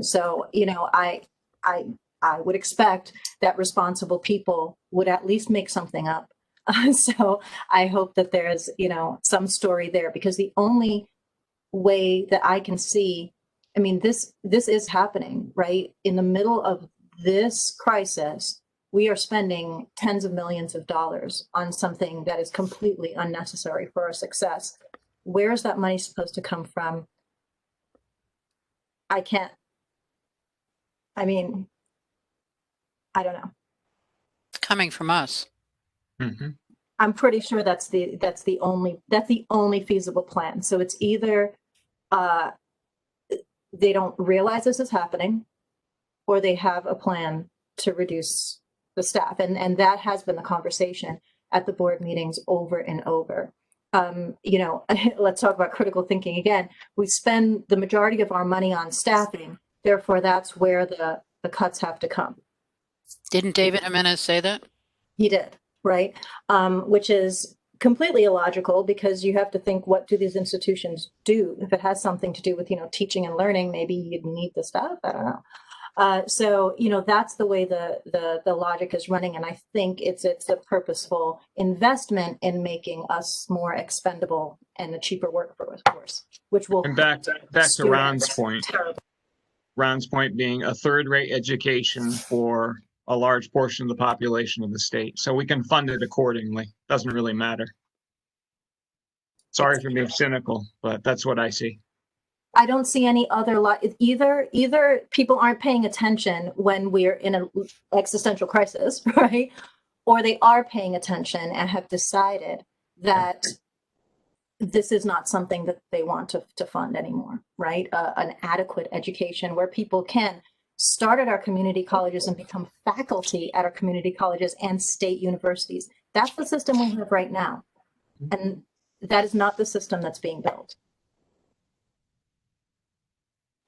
S8: So, you know, I would expect that responsible people would at least make something up. So I hope that there's, you know, some story there, because the only way that I can see, I mean, this is happening, right? In the middle of this crisis, we are spending tens of millions of dollars on something that is completely unnecessary for our success. Where is that money supposed to come from? I don't know.
S2: It's coming from us.
S5: Mhm.
S8: I'm pretty sure that's the only feasible plan. So it's either they don't realize this is happening, or they have a plan to reduce the staff, and that has been the conversation at the board meetings over and over. You know, let's talk about critical thinking again. We spend the majority of our money on staffing, therefore that's where the cuts have to come.
S2: Didn't David Jimenez say that?
S8: He did, right? Which is completely illogical, because you have to think, what do these institutions do? If it has something to do with, you know, teaching and learning, maybe you'd need the staff. I don't know. So, you know, that's the way the logic is running. And I think it's a purposeful investment in making us more expendable and a cheaper workforce, which will.
S5: And back to Ron's point. Ron's point being a third-rate education for a large portion of the population of the state. So we can fund it accordingly. Doesn't really matter. Sorry for being cynical, but that's what I see.
S8: I don't see any other either people aren't paying attention when we're in an existential crisis, right? Or they are paying attention and have decided that this is not something that they want to fund anymore, right? An adequate education where people can start at our community colleges and become faculty at our community colleges and state universities. That's the system we have right now. And that is not the system that's being built.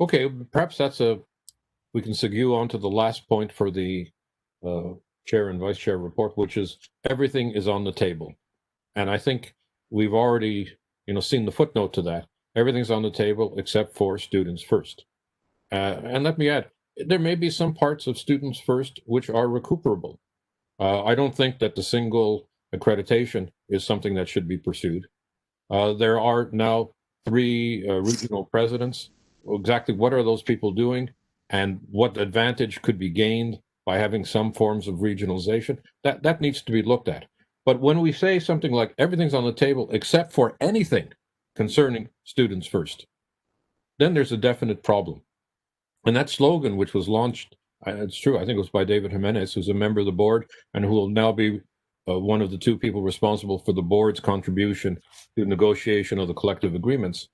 S1: Okay, perhaps we can segue on to the last point for the chair and vice chair report, which is everything is on the table. And I think we've already, you know, seen the footnote to that. Everything's on the table except for students first. And let me add, there may be some parts of students first which are recuperable. I don't think that the single accreditation is something that should be pursued. There are now 3 regional presidents. Exactly what are those people doing, and what advantage could be gained by having some forms of regionalization? That needs to be looked at. But when we say something like everything's on the table except for anything concerning students first, then there's a definite problem. And that slogan, which was launched, it's true, I think it was by David Jimenez, who's a member of the board and who will now be one of the 2 people responsible for the board's contribution to negotiation of the collective agreements.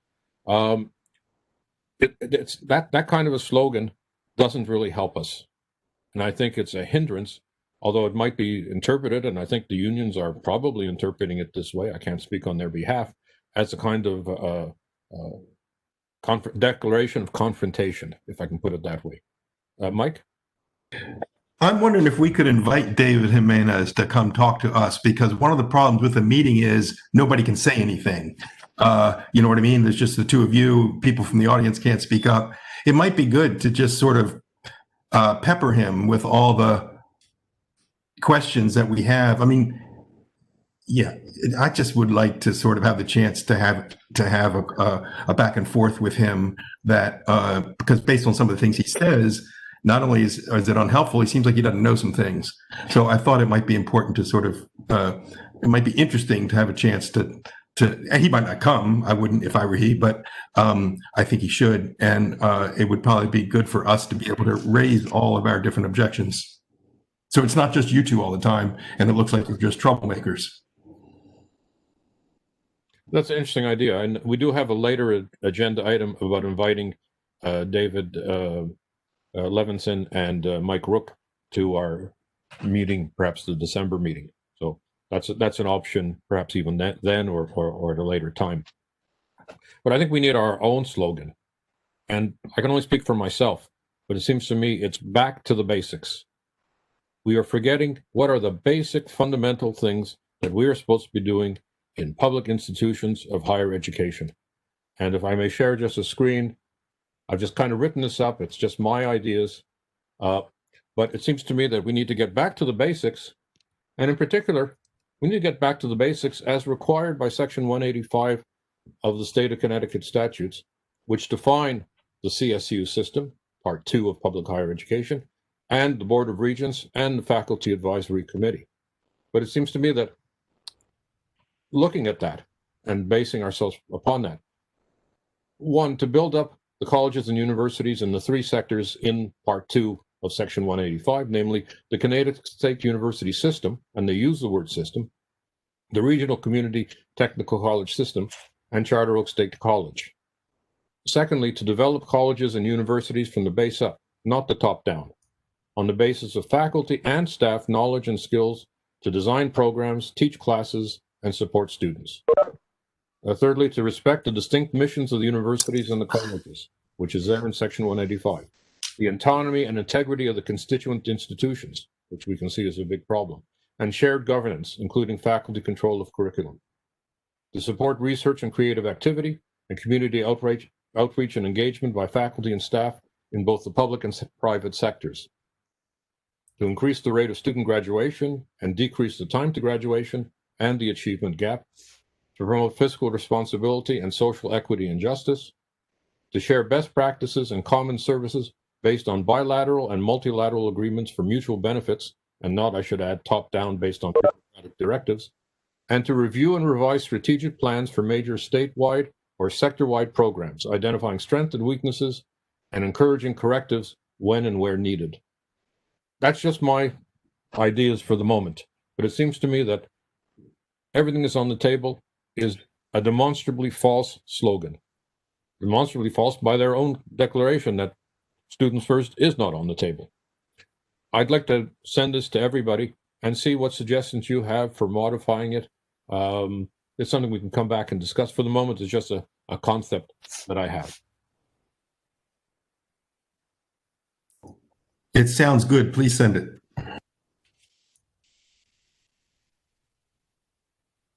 S1: It's that kind of a slogan doesn't really help us. And I think it's a hindrance, although it might be interpreted, and I think the unions are probably interpreting it this way, I can't speak on their behalf, as a kind of declaration of confrontation, if I can put it that way. Mike?
S4: I'm wondering if we could invite David Jimenez to come talk to us, because one of the problems with the meeting is nobody can say anything. You know what I mean? There's just the 2 of you, people from the audience can't speak up. It might be good to just sort of pepper him with all the questions that we have. I mean, Yeah, I just would like to sort of have the chance to have a back and forth with him that because based on some of the things he says, not only is it unhelpful, he seems like he doesn't know some things. So I thought it might be important to sort of it might be interesting to have a chance to and he might not come. I wouldn't if I were he, but I think he should, and it would probably be good for us to be able to raise all of our different objections. So it's not just you two all the time, and it looks like we're just troublemakers.
S1: That's an interesting idea. And we do have a later agenda item about inviting David Levinson and Mike Rook to our meeting, perhaps the December meeting. So that's an option, perhaps even then or at a later time. But I think we need our own slogan. And I can only speak for myself, but it seems to me it's back to the basics. We are forgetting what are the basic fundamental things that we are supposed to be doing in public institutions of higher education. And if I may share just a screen, I've just kind of written this up. It's just my ideas. But it seems to me that we need to get back to the basics. And in particular, we need to get back to the basics as required by Section 185 of the State of Connecticut statutes, which define the CSU system, Part 2 of Public Higher Education, and the Board of Regents and the Faculty Advisory Committee. But it seems to me that looking at that and basing ourselves upon that, one, to build up the colleges and universities in the three sectors in Part 2 of Section 185, namely the Connecticut State University system, and they use the word system, the Regional Community Technical College system, and Charter Oak State College. Secondly, to develop colleges and universities from the base up, not the top down, on the basis of faculty and staff knowledge and skills to design programs, teach classes, and support students. Thirdly, to respect the distinct missions of the universities and the colleges, which is there in Section 185. The autonomy and integrity of the constituent institutions, which we can see is a big problem, and shared governance, including faculty control of curriculum. To support research and creative activity and community outreach and engagement by faculty and staff in both the public and private sectors. To increase the rate of student graduation and decrease the time to graduation and the achievement gap, to promote fiscal responsibility and social equity and justice, to share best practices and common services based on bilateral and multilateral agreements for mutual benefits, and not, I should add, top-down based on directives, and to review and revise strategic plans for major statewide or sector-wide programs, identifying strengths and weaknesses and encouraging correctives when and where needed. That's just my ideas for the moment, but it seems to me that everything is on the table is a demonstrably false slogan. Demonstrably false by their own declaration that Students First is not on the table. I'd like to send this to everybody and see what suggestions you have for modifying it. It's something we can come back and discuss. For the moment, it's just a concept that I have.
S4: It sounds good. Please send it.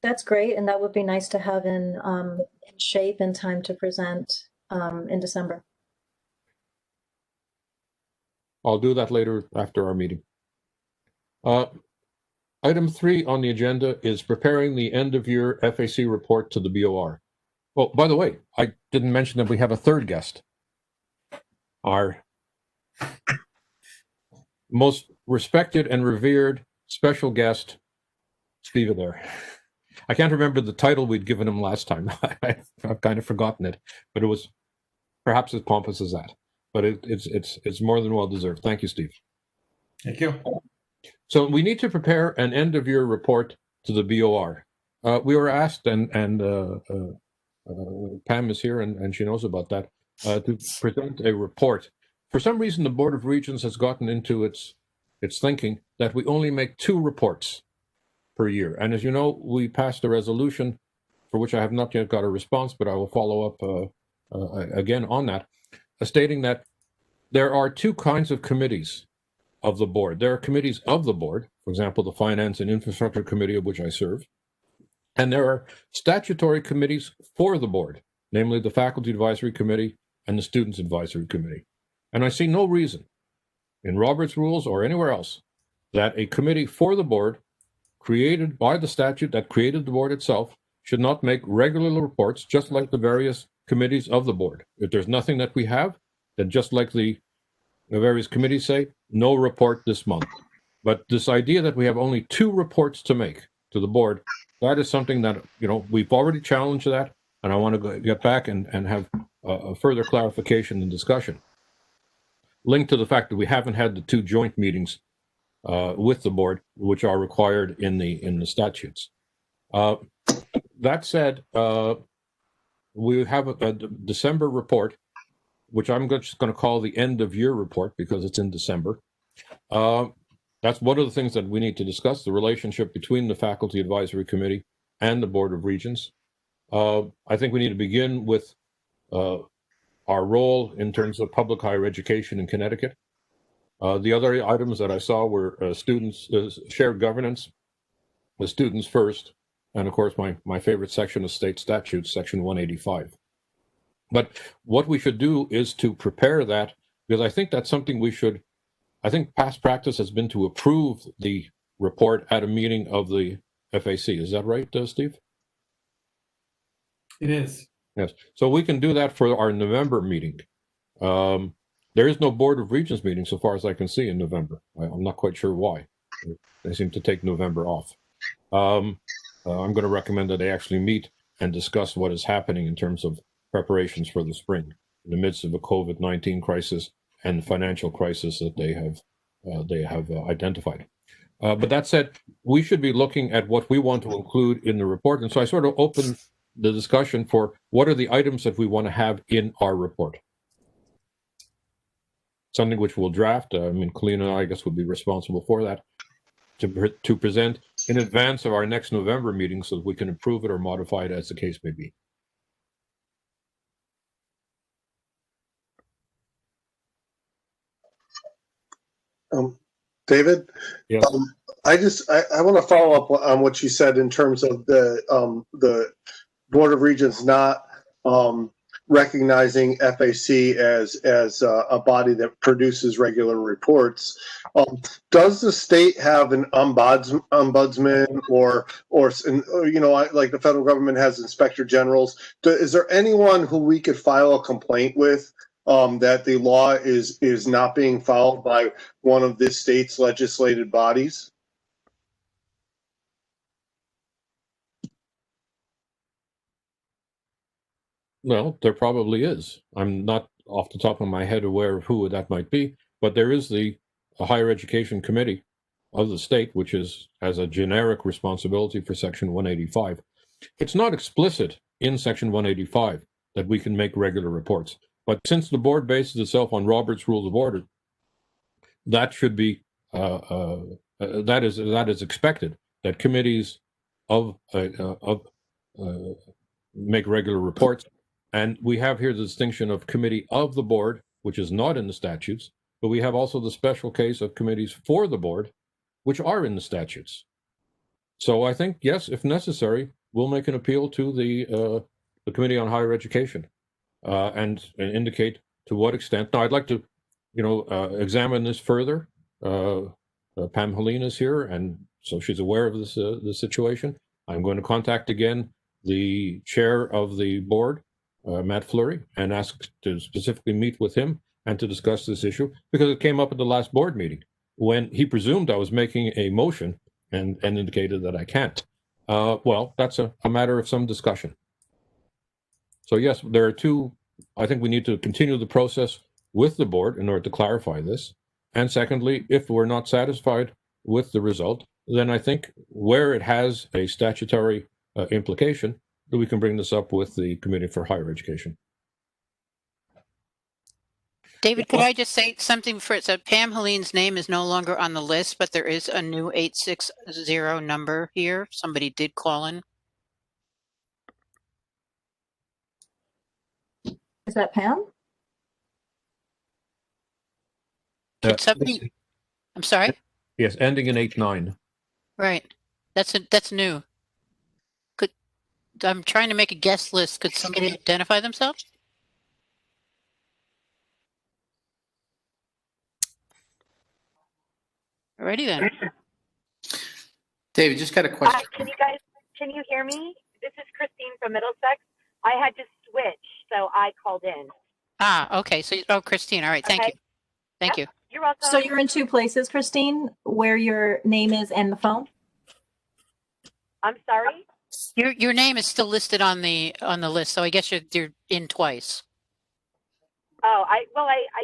S8: That's great, and that would be nice to have in shape in time to present in December.
S1: I'll do that later after our meeting. Item 3 on the agenda is preparing the end-of-year FAC report to the BOR. Oh, by the way, I didn't mention that we have a third guest. Our most respected and revered special guest, Steve Adair. I can't remember the title we'd given him last time. I've kind of forgotten it, but it was perhaps as pompous as that. But it's more than well deserved. Thank you, Steve.
S4: Thank you.
S1: So we need to prepare an end-of-year report to the BOR. We were asked, and Pam is here, and she knows about that, to present a report. For some reason, the Board of Regents has gotten into its thinking that we only make 2 reports per year. And as you know, we passed a resolution for which I have not yet got a response, but I will follow up again on that, stating that there are 2 kinds of committees of the board. There are committees of the board, for example, the Finance and Infrastructure Committee, of which I serve, and there are statutory committees for the board, namely the Faculty Advisory Committee and the Students Advisory Committee. And I see no reason in Robert's rules or anywhere else that a committee for the board created by the statute that created the board itself should not make regular reports, just like the various committees of the board. If there's nothing that we have, then just like the various committees say, no report this month. But this idea that we have only 2 reports to make to the board, that is something that, we've already challenged that, and I want to get back and have a further clarification and discussion. Linked to the fact that we haven't had the 2 joint meetings with the board, which are required in the statutes. That said, we have a December report, which I'm just going to call the end of year report because it's in December. That's one of the things that we need to discuss, the relationship between the Faculty Advisory Committee and the Board of Regents. I think we need to begin with our role in terms of public higher education in Connecticut. The other items that I saw were students, shared governance, the students first, and of course my favorite section of state statutes, section 185. But what we should do is to prepare that, because I think that's something I think past practice has been to approve the report at a meeting of the FAC. Is that right, Steve?
S10: It is.
S1: Yes. So we can do that for our November meeting. There is no Board of Regents meeting so far as I can see in November. I'm not quite sure why. They seem to take November off. I'm going to recommend that they actually meet and discuss what is happening in terms of preparations for the spring in the midst of a COVID-19 crisis and the financial crisis that they have identified. But that said, we should be looking at what we want to include in the report. And so I sort of open the discussion for what are the items that we want to have in our report. Something which we'll draft. Colleen and I guess would be responsible for that to present in advance of our next November meeting so that we can improve it or modify it as the case may be.
S7: David,
S1: Yes.
S7: I want to follow up on what you said in terms of the Board of Regents not recognizing FAC as a body that produces regular reports. Does the state have an ombudsman or like the federal government has inspector generals? Is there anyone who we could file a complaint with that the law is not being followed by one of this state's legislated bodies?
S1: Well, there probably is. I'm not off the top of my head aware of who that might be, but there is the Higher Education Committee of the state, which has a generic responsibility for Section 185. It's not explicit in Section 185 that we can make regular reports, but since the board bases itself on Robert's Rules of Order, that should be that is expected, that committees make regular reports. And we have here the distinction of committee of the board, which is not in the statutes, but we have also the special case of committees for the board, which are in the statutes. So I think, yes, if necessary, we'll make an appeal to the Committee on Higher Education and indicate to what extent. Now, I'd like to, examine this further. Pam Helene is here, and so she's aware of this situation. I'm going to contact again the chair of the board, Matt Fleury, and ask to specifically meet with him and to discuss this issue because it came up at the last board meeting when he presumed I was making a motion and indicated that I can't. Well, that's a matter of some discussion. So yes, there are two. I think we need to continue the process with the board in order to clarify this. And secondly, if we're not satisfied with the result, then I think where it has a statutory implication, that we can bring this up with the Committee for Higher Education.
S2: David, could I just say something for it? So Pam Helene's name is no longer on the list, but there is a new 860 number here. Somebody did call in.
S8: Is that Pam?
S2: Could somebody, I'm sorry?
S1: Yes, ending in 89.
S2: Right. That's new. I'm trying to make a guest list. Could somebody identify themselves? Alrighty then.
S9: David, just got a question.
S10: Can you hear me? This is Christine from Middlesex. I had to switch, so I called in.
S2: Ah, okay. So, oh, Christine. All right. Thank you. Thank you.
S10: You're welcome.
S8: So you're in two places, Christine, where your name is and the phone?
S10: I'm sorry.
S2: Your name is still listed on the list, so I guess you're in twice.
S10: Oh, I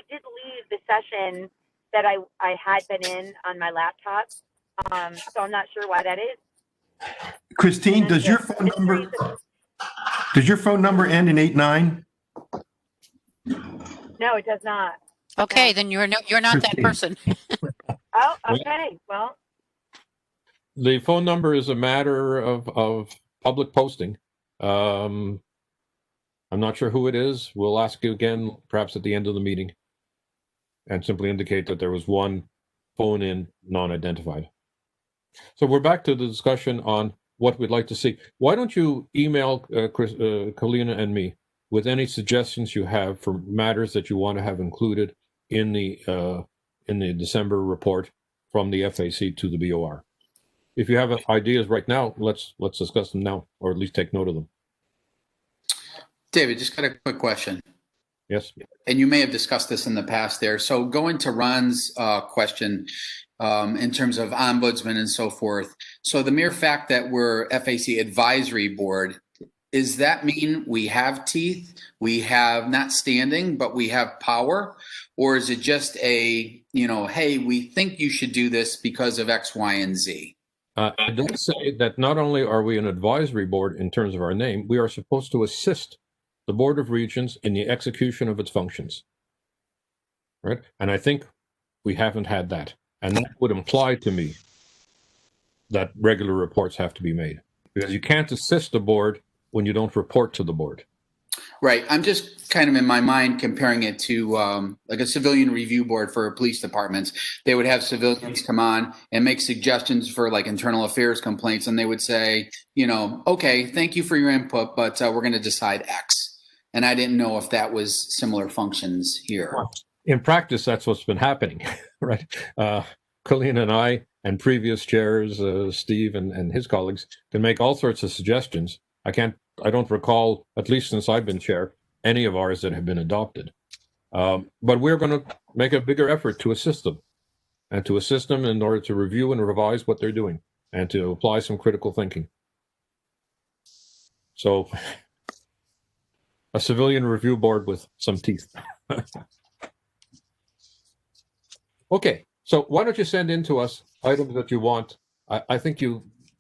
S10: did leave the session that I had been in on my laptop. So I'm not sure why that is.
S4: Christine, does your phone number end in 89?
S10: No, it does not.
S2: Okay,
S10: No.
S2: then you're not that person.
S10: Oh, okay. Well,
S1: The phone number is a matter of public posting. I'm not sure who it is. We'll ask you again, perhaps at the end of the meeting, and simply indicate that there was one phone in non-identified. So we're back to the discussion on what we'd like to see. Why don't you email Colina and me with any suggestions you have for matters that you want to have included in the December report from the FAC to the BOR. If you have ideas right now, let's discuss them now, or at least take note of them.
S9: David, just got a quick question.
S1: Yes.
S9: And you may have discussed this in the past there. So going to Ron's question in terms of ombudsman and so forth. So the mere fact that we're FAC advisory board, does that mean we have teeth? We have not standing, but we have power? Or is it just a, hey, we think you should do this because of X, Y, and Z?
S1: It does say that not only are we an advisory board in terms of our name, we are supposed to assist the Board of Regents in the execution of its functions. Right? And I think we haven't had that. And that would imply to me that regular reports have to be made. Because you can't assist the board when you don't report to the board.
S9: Right. I'm just kind of in my mind comparing it to like a civilian review board for police departments. They would have civilians come on and make suggestions for like internal affairs complaints. And they would say, okay, thank you for your input, but we're going to decide X. And I didn't know if that was similar functions here.
S1: In practice, that's what's been happening, right? Colleen and I and previous chairs, Steve and his colleagues, can make all sorts of suggestions. I don't recall, at least since I've been chair, any of ours that have been adopted. But we're going to make a bigger effort to assist them in order to review and revise what they're doing and to apply some critical thinking. So a civilian review board with some teeth. Okay, so why don't you send in to us items that you want? I think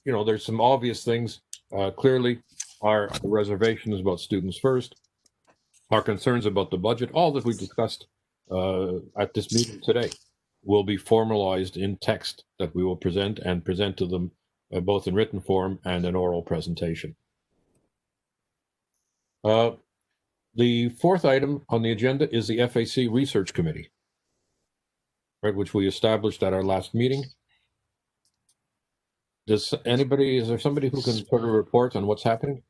S1: there's some obvious things. Clearly, our reservations about students first, our concerns about the budget, all that we discussed at this meeting today will be formalized in text that we will present to them both in written form and an oral presentation. The fourth item on the agenda is the FAC Research Committee, right, which we established at our last meeting. Is there somebody who can sort of report on what's happening?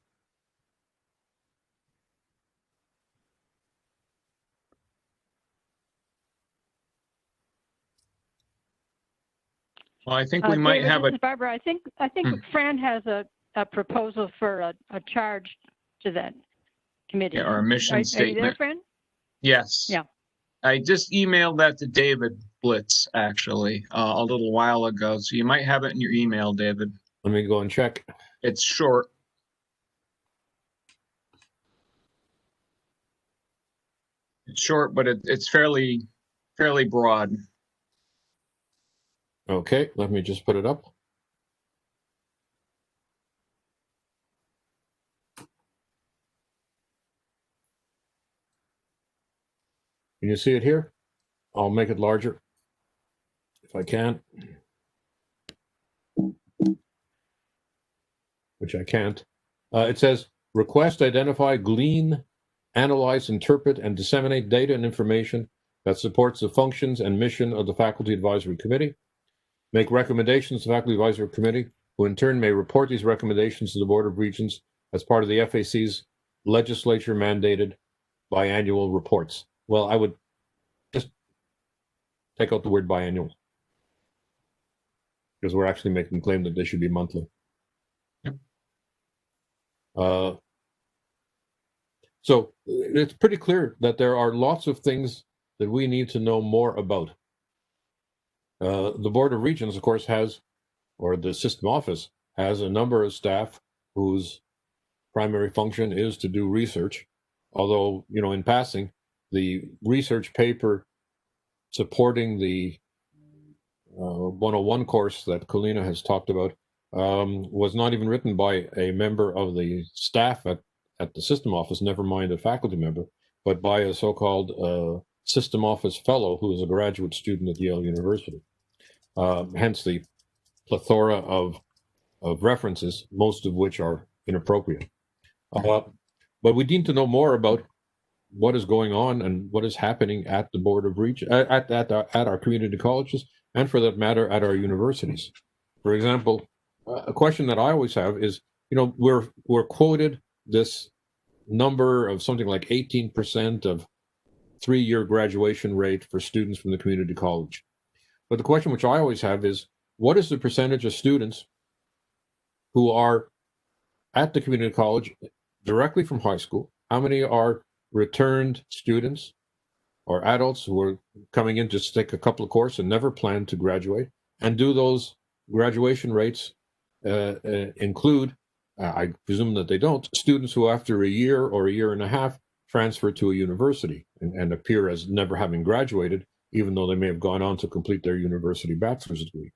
S5: Well, I think we might
S11: David,
S5: have
S11: this
S5: a.
S11: is Barbara. I think Fran has a proposal for a charge to that committee.
S5: Or a mission
S11: Are you
S5: statement.
S11: there, Fran?
S5: Yes.
S11: Yeah.
S5: I just emailed that to David Blitz, actually, a little while ago. So you might have it in your email, David.
S1: Let me go and check.
S5: It's short. It's short, but it's fairly broad.
S1: Okay, let me just put it up. Can you see it here? I'll make it larger if I can, which I can't. It says, request, identify, glean, analyze, interpret, and disseminate data and information that supports the functions and mission of the Faculty Advisory Committee. Make recommendations to the Faculty Advisory Committee, who in turn may report these recommendations to the Board of Regents as part of the FAC's legislature-mandated biannual reports. Well, I would just take out the word biannual. because we're actually making the claim that they should be monthly.
S5: Yep.
S1: So it's pretty clear that there are lots of things that we need to know more about. The Board of Regents, of course, has, or the system office has, a number of staff whose primary function is to do research. Although, in passing, the research paper supporting the 101 course that Colina has talked about was not even written by a member of the staff at the system office, never mind a faculty member, but by a so-called system office fellow who is a graduate student at Yale University. Hence the plethora of references, most of which are inappropriate. But we need to know more about what is going on and what is happening at the Board of Regents, at our community colleges, and for that matter, at our universities. For example, a question that I always have is, we're quoted this number of something like 18% of 3-year graduation rate for students from the community college. But the question which I always have is, what is the percentage of students who are at the community college directly from high school? How many are returned students or adults who are coming in just to take a couple of courses and never plan to graduate? And do those graduation rates include, I presume that they don't, students who after a year or a year and a half transfer to a university and appear as never having graduated, even though they may have gone on to complete their university bachelor's degree?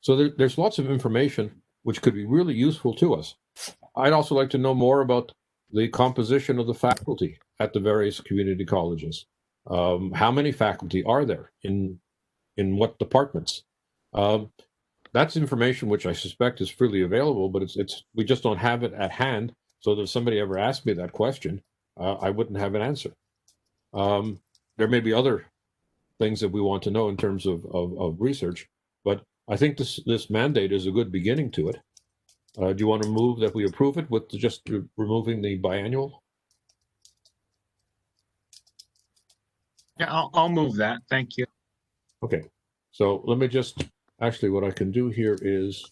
S1: So there's lots of information which could be really useful to us. I'd also like to know more about the composition of the faculty at the various community colleges. How many faculty are there in what departments? That's information which I suspect is freely available, but we just don't have it at hand. So that if somebody ever asked me that question, I wouldn't have an answer. There may be other things that we want to know in terms of research, but I think this mandate is a good beginning to it. Do you want to move that we approve it with just removing the biannual?
S5: Yeah, I'll move that. Thank you.
S1: Okay, so let me just, actually what I can do here is,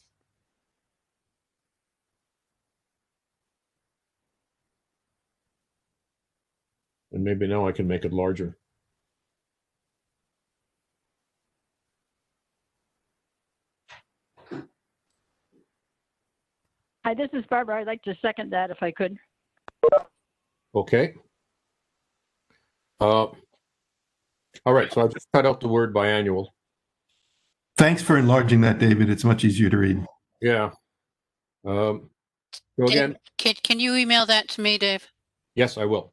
S1: and maybe now I can make it larger.
S11: Hi, this is Barbara. I'd like to second that if I could.
S1: Okay. All right, so I've just cut out the word biannual.
S4: Thanks for enlarging that, David. It's much easier to read.
S1: Yeah. So again,
S2: Can you email that to me, Dave?
S1: yes, I will.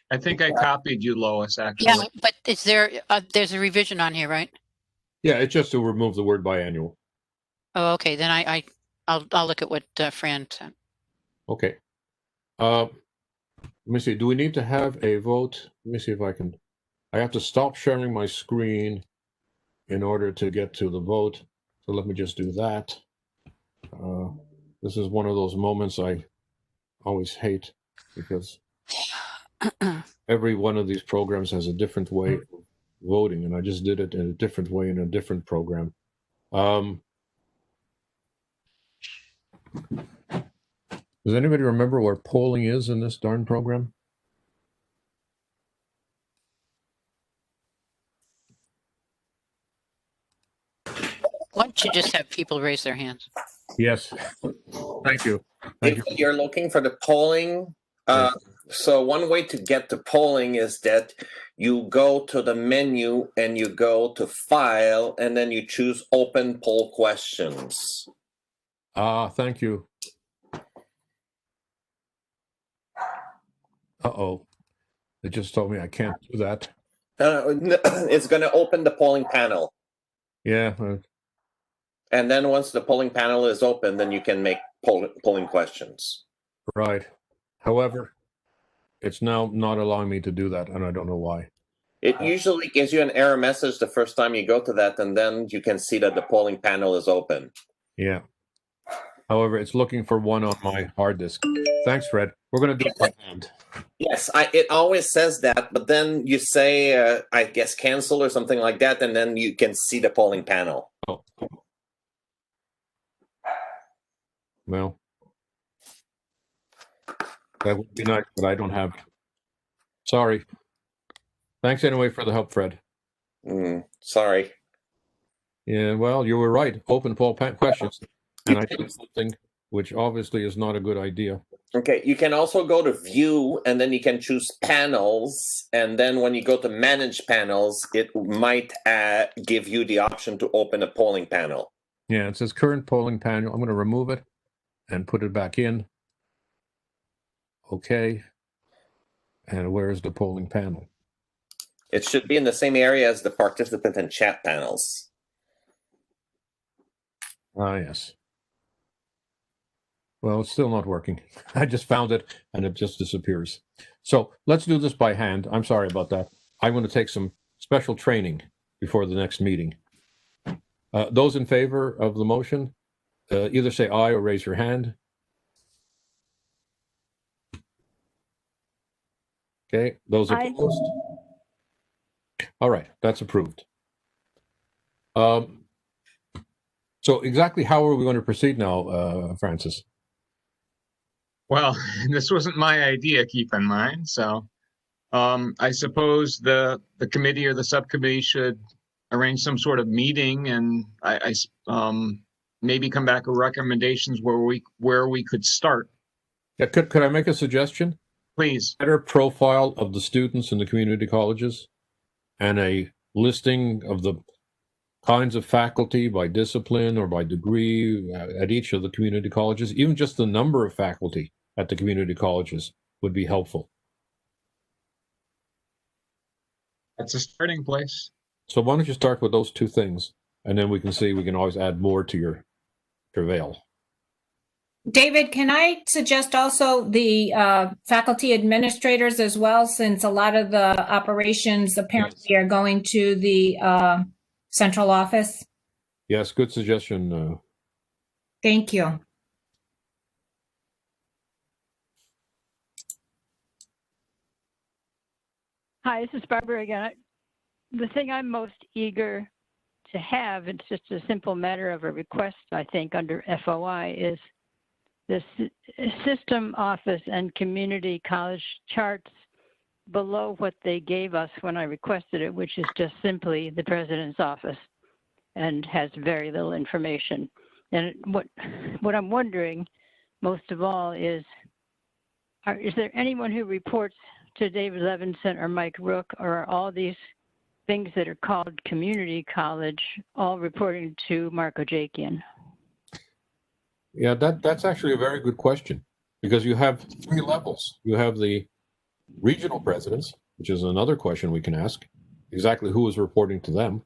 S5: I think I copied you, Lois, actually.
S2: Yeah, but is there, there's a revision on here, right?
S1: Yeah, it's just to remove the word biannual.
S2: Oh, okay, then I'll look at what Fran said.
S1: Okay. Let me see. Do we need to have a vote? Let me see if I can. I have to stop sharing my screen in order to get to the vote. So let me just do that. This is one of those moments I always hate because every one of these programs has a different way of voting, and I just did it in a different way in a different program. Does anybody remember where polling is in this darn program?
S2: Why don't you just have people raise their hands?
S1: Yes. Thank you. Thank you.
S12: If you're looking for the polling, so one way to get to polling is that you go to the menu and you go to file and then you choose open poll questions.
S1: Thank you. Uh-oh. It just told me I can't do that.
S12: It's going to open the polling panel.
S1: Yeah.
S12: And then once the polling panel is open, then you can make polling questions.
S1: Right. However, it's now not allowing me to do that, and I don't know why.
S12: It usually gives you an error message the first time you go to that, and then you can see that the polling panel is open.
S1: Yeah. However, it's looking for one on my hard disk. Thanks, Fred. We're going to do it by hand.
S12: Yes, it always says that, but then you say, I guess, cancel or something like that, and then you can see the polling panel.
S1: Oh. Well, that would be nice, but I don't have it. Sorry. Thanks anyway for the help, Fred.
S12: Sorry.
S1: Yeah, well, you were right. Open poll questions. And I did something which obviously is not a good idea.
S12: Okay, you can also go to view and then you can choose panels. And then when you go to manage panels, it might give you the option to open a polling panel.
S1: Yeah, it says current polling panel. I'm going to remove it and put it back in. Okay. And where's the polling panel?
S12: It should be in the same area as the participant and chat panels.
S1: Ah, yes. Well, it's still not working. I just found it and it just disappears. So let's do this by hand. I'm sorry about that. I'm going to take some special training before the next meeting. Those in favor of the motion, either say aye or raise your hand. Okay, those
S11: Aye.
S1: opposed? All right, that's approved. So exactly how are we going to proceed now, Francis?
S5: Well, this wasn't my idea, keep in mind. So I suppose the committee or the subcommittee should arrange some sort of meeting and I maybe come back with recommendations where we could start.
S1: Yeah, could I make a suggestion?
S5: Please.
S1: Better profile of the students in the community colleges and a listing of the kinds of faculty by discipline or by degree at each of the community colleges. Even just the number of faculty at the community colleges would be helpful.
S5: That's a starting place.
S1: So why don't you start with those two things, and then we can see, we can always add more to your travail.
S13: David, can I suggest also the faculty administrators as well, since a lot of the operations apparently are going to the central office?
S1: Yes, good suggestion.
S13: Thank you.
S11: Hi, this is Barbara again. The thing I'm most eager to have, it's just a simple matter of a request, I think, under FOI, is the system office and community college charts below what they gave us when I requested it, which is just simply the president's office and has very little information. And what I'm wondering most of all is there anyone who reports to David Levinson or Mike Rook, or are all these things that are called community college all reporting to Mark Ojakian?
S1: Yeah, that's actually a very good question, because you have three levels. You have the regional presidents, which is another question we can ask, exactly who is reporting to them.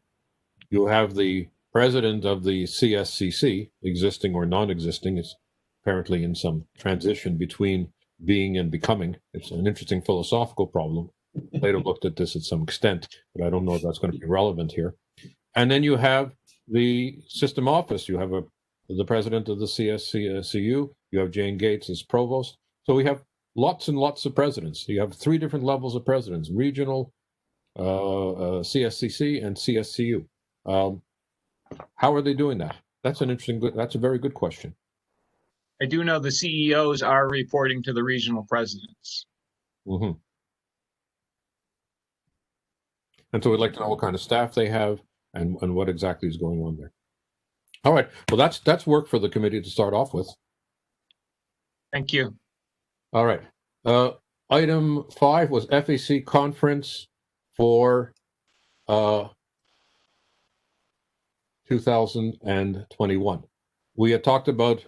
S1: You have the president of the CSCC, existing or non-existing. It's apparently in some transition between being and becoming. It's an interesting philosophical problem. Plato looked at this at some extent, but I don't know if that's going to be relevant here. And then you have the system office. You have the president of the CSCU. You have Jane Gates as provost. So we have lots and lots of presidents. You have three different levels of presidents: regional, CSCC, and CSCU. How are they doing that? That's that's a very good question.
S5: I do know the CEOs are reporting to the regional presidents.
S1: Mm-hmm. And so we'd like to know what kind of staff they have and what exactly is going on there. All right. Well, that's work for the committee to start off with.
S5: Thank you.
S1: All right. Item 5 was FAC conference for 2021. We had talked about,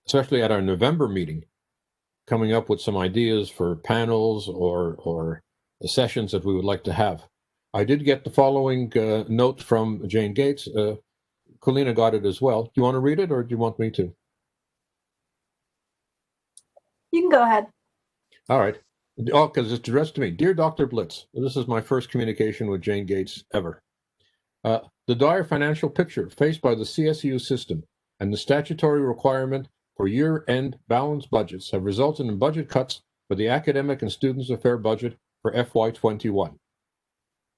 S1: especially at our November meeting, coming up with some ideas for panels or sessions that we would like to have. I did get the following note from Jane Gates. Colina got it as well. Do you want to read it, or do you want me to?
S8: You can go ahead.
S1: All right. Oh, because it's addressed to me. Dear Dr. Blitz, this is my first communication with Jane Gates ever. The dire financial picture faced by the CSU system and the statutory requirement for year-end balanced budgets have resulted in budget cuts for the academic and students' affairs budget for FY21.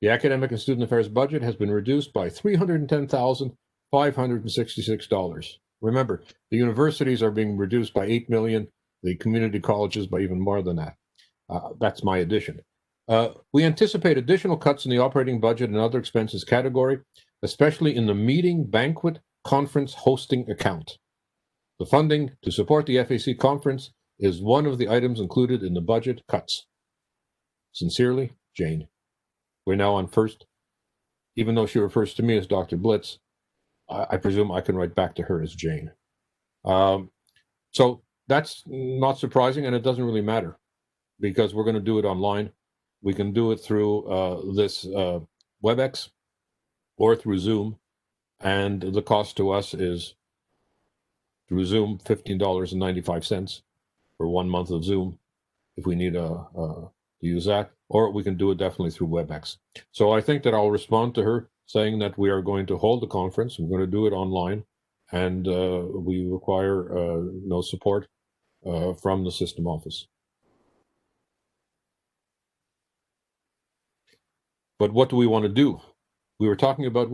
S1: The academic and student affairs budget has been reduced by $310,566. Remember, the universities are being reduced by 8 million, the community colleges by even more than that. That's my addition. We anticipate additional cuts in the operating budget and other expenses category, especially in the meeting, banquet, conference hosting account. The funding to support the FAC conference is one of the items included in the budget cuts. Sincerely, Jane. We're now on first. Even though she refers to me as Dr. Blitz, I presume I can write back to her as Jane. So that's not surprising, and it doesn't really matter because we're going to do it online. We can do it through this WebEx or through Zoom, and the cost to us is through Zoom $15.95 for 1 month of Zoom if we need to use that, or we can do it definitely through WebEx. So I think that I'll respond to her saying that we are going to hold the conference. We're going to do it online, and we require no support from the system office. But what do we want to do? We were talking about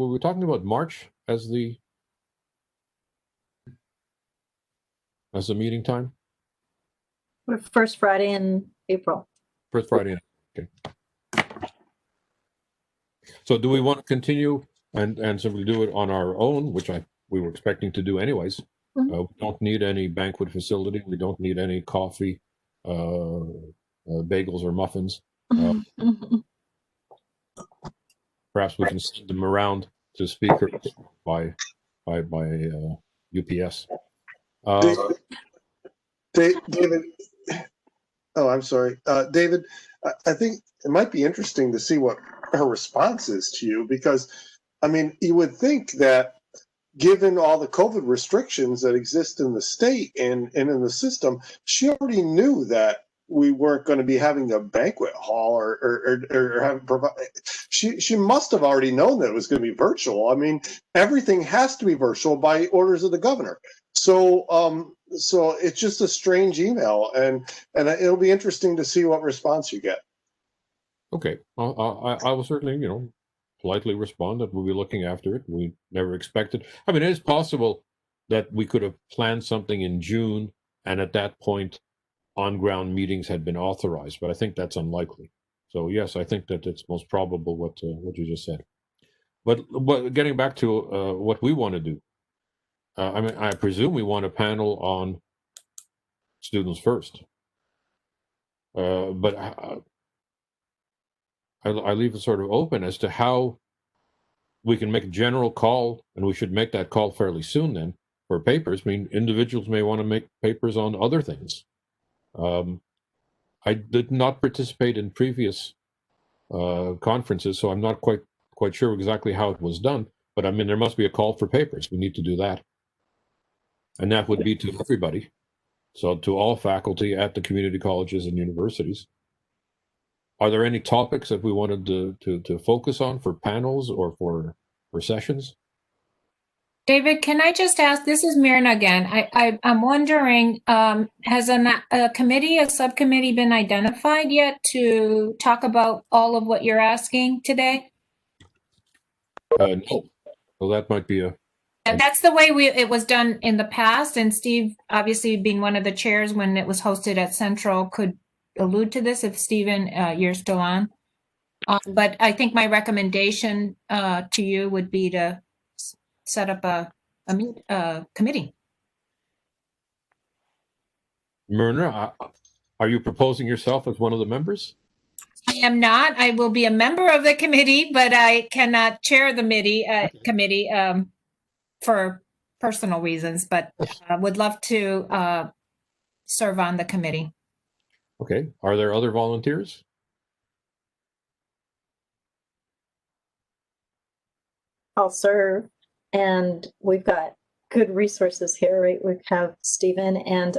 S1: March as the meeting time.
S8: First Friday in April.
S1: First Friday. Okay. So do we want to continue and simply do it on our own, which we were expecting to do anyways?
S8: Mm-hmm.
S1: We don't need any banquet facility. We don't need any coffee, bagels or muffins. Perhaps we can send them around to speakers by UPS.
S7: David, oh, I'm sorry. David, I think it might be interesting to see what her response is to you, because, I mean, you would think that given all the COVID restrictions that exist in the state and in the system, she already knew that we weren't going to be having a banquet hall or have she must have already known that it was going to be virtual. I mean, everything has to be virtual by orders of the governor. So so it's just a strange email, and it'll be interesting to see what response you get.
S1: Okay, I will certainly, politely respond that we'll be looking after it. We never expected. I mean, it is possible that we could have planned something in June, and at that point, on-ground meetings had been authorized, but I think that's unlikely. So yes, I think that it's most probable what you just said. But getting back to what we want to do, I mean, I presume we want a panel on students first, but I leave it sort of open as to how we can make a general call, and we should make that call fairly soon then for papers. I mean, individuals may want to make papers on other things. I did not participate in previous conferences, so I'm not quite sure exactly how it was done. But I mean, there must be a call for papers. We need to do that, and that would be to everybody, so to all faculty at the community colleges and universities. Are there any topics that we wanted to focus on for panels or for sessions?
S13: David, can I just ask, this is Myrna again. I'm wondering, has a committee, a subcommittee been identified yet to talk about all of what you're asking today?
S1: No. Well, that might be
S13: That's the way it was done in the past, and Steve, obviously being one of the chairs when it was hosted at Central, could allude to this if Stephen, you're still on. But I think my recommendation to you would be to set up a committee.
S1: Myrna, are you proposing yourself as one of the members?
S13: I am not. I will be a member of the committee, but I cannot chair the committee for personal reasons, but would love to serve on the committee.
S1: Okay. Are there other volunteers?
S8: I'll serve. And we've got good resources here, right? We have Stephen and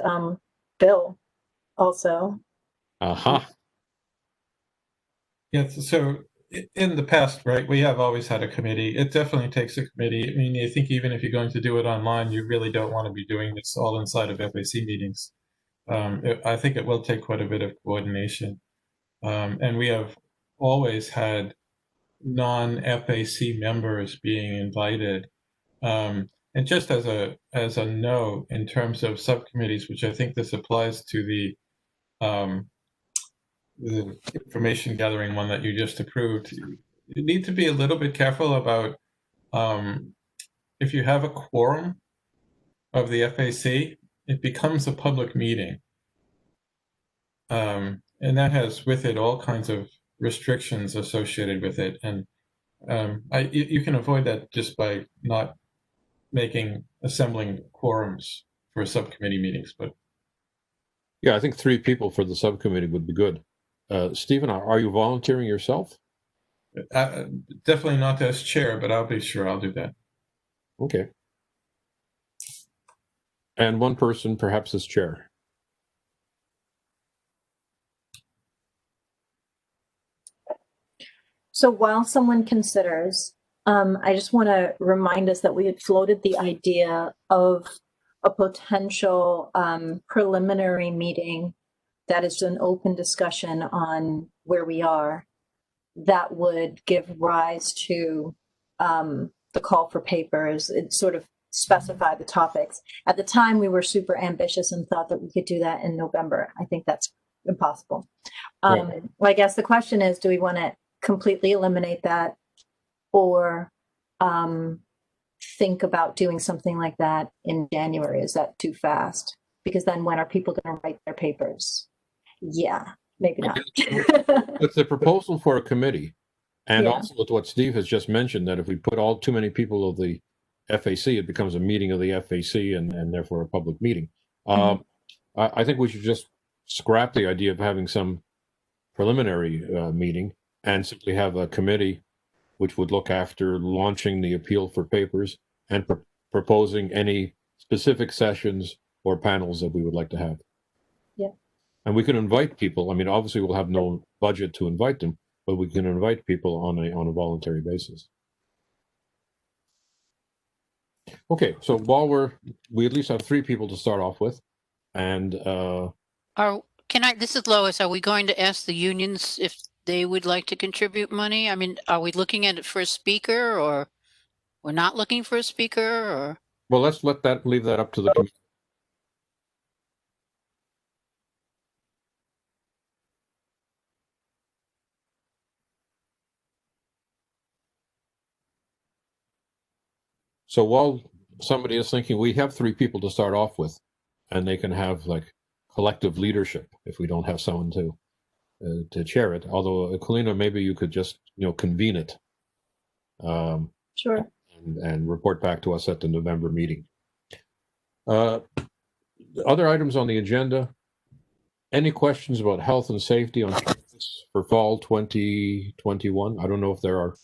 S8: Bill also.
S14: Yes, so in the past, right, we have always had a committee. It definitely takes a committee. I mean, I think even if you're going to do it online, you really don't want to be doing this all inside of FAC meetings. I think it will take quite a bit of coordination. And we have always had non-FAC members being invited. And just as a note in terms of subcommittees, which I think this applies to the information gathering one that you just approved, you need to be a little bit careful about if you have a quorum of the FAC, it becomes a public meeting. And that has with it all kinds of restrictions associated with it. And you can avoid that just by not assembling quorums for subcommittee meetings. But
S1: yeah, I think 3 people for the subcommittee would be good. Stephen, are you volunteering yourself?
S14: Definitely not as chair, but I'll be sure I'll do that.
S1: Okay. And 1 person perhaps as chair.
S8: So while someone considers, I just want to remind us that we had floated the idea of a potential preliminary meeting that is an open discussion on where we are that would give rise to the call for papers. It sort of specify the topics. At the time, we were super ambitious and thought that we could do that in November. I think that's impossible.
S1: Right.
S8: Well, I guess the question is, do we want to completely eliminate that or think about doing something like that in January? Is that too fast? Because then when are people going to write their papers? Yeah, maybe not.
S1: With the proposal for a committee, and
S8: Yeah.
S1: also with what Steve has just mentioned, that if we put too many people of the FAC, it becomes a meeting of the FAC and therefore a public meeting. I think we should just scrap the idea of having some preliminary meeting and simply have a committee which would look after launching the appeal for papers and proposing any specific sessions or panels that we would like to have.
S8: Yeah.
S1: And we can invite people. I mean, obviously we'll have no budget to invite them, but we can invite people on a voluntary basis. Okay, so while we at least have 3 people to start off with, and
S2: This is Lois. Are we going to ask the unions if they would like to contribute money? I mean, are we looking at it for a speaker, or we're not looking for a speaker, or?
S1: well, let's leave that up to the committee. So while somebody is thinking, we have 3 people to start off with, and they can have like collective leadership if we don't have someone to chair it. Although, Kalina, maybe you could just convene it.
S8: Sure.
S1: And report back to us at the November meeting. Other items on the agenda. Any questions about health and safety on campus for fall 2021? I don't know if there are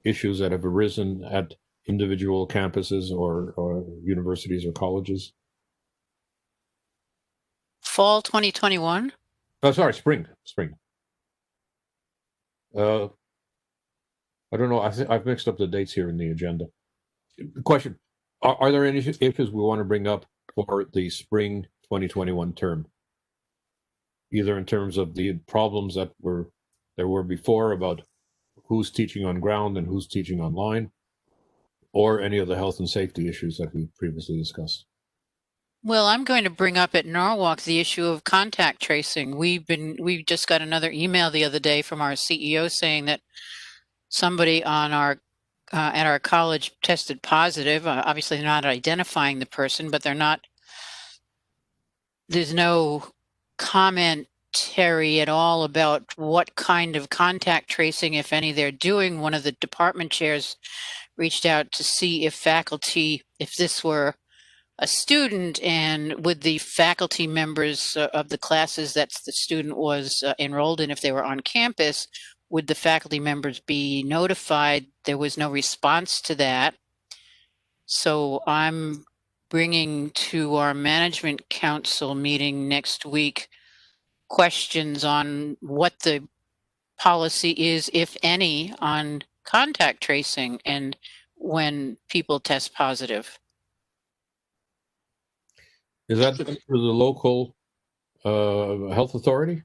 S1: issues that have arisen at individual campuses or universities or colleges.
S2: Fall 2021?
S1: Oh, sorry, spring. I don't know. I've mixed up the dates here in the agenda. Question: Are there any issues we want to bring up for the spring 2021 term? Either in terms of the problems that there were before about who's teaching on ground and who's teaching online, or any of the health and safety issues that we previously discussed.
S2: Well, I'm going to bring up at Norwalk the issue of contact tracing. We just got another email the other day from our CEO saying that somebody on our at our college tested positive. Obviously, they're not identifying the person, but there's no commentary at all about what kind of contact tracing, if any, they're doing. One of the department chairs reached out to see if this were a student, and with the faculty members of the classes that the student was enrolled in, if they were on campus, would the faculty members be notified? There was no response to that. So I'm bringing to our management council meeting next week questions on what the policy is, if any, on contact tracing and when people test positive.
S1: Is that through the local health authority?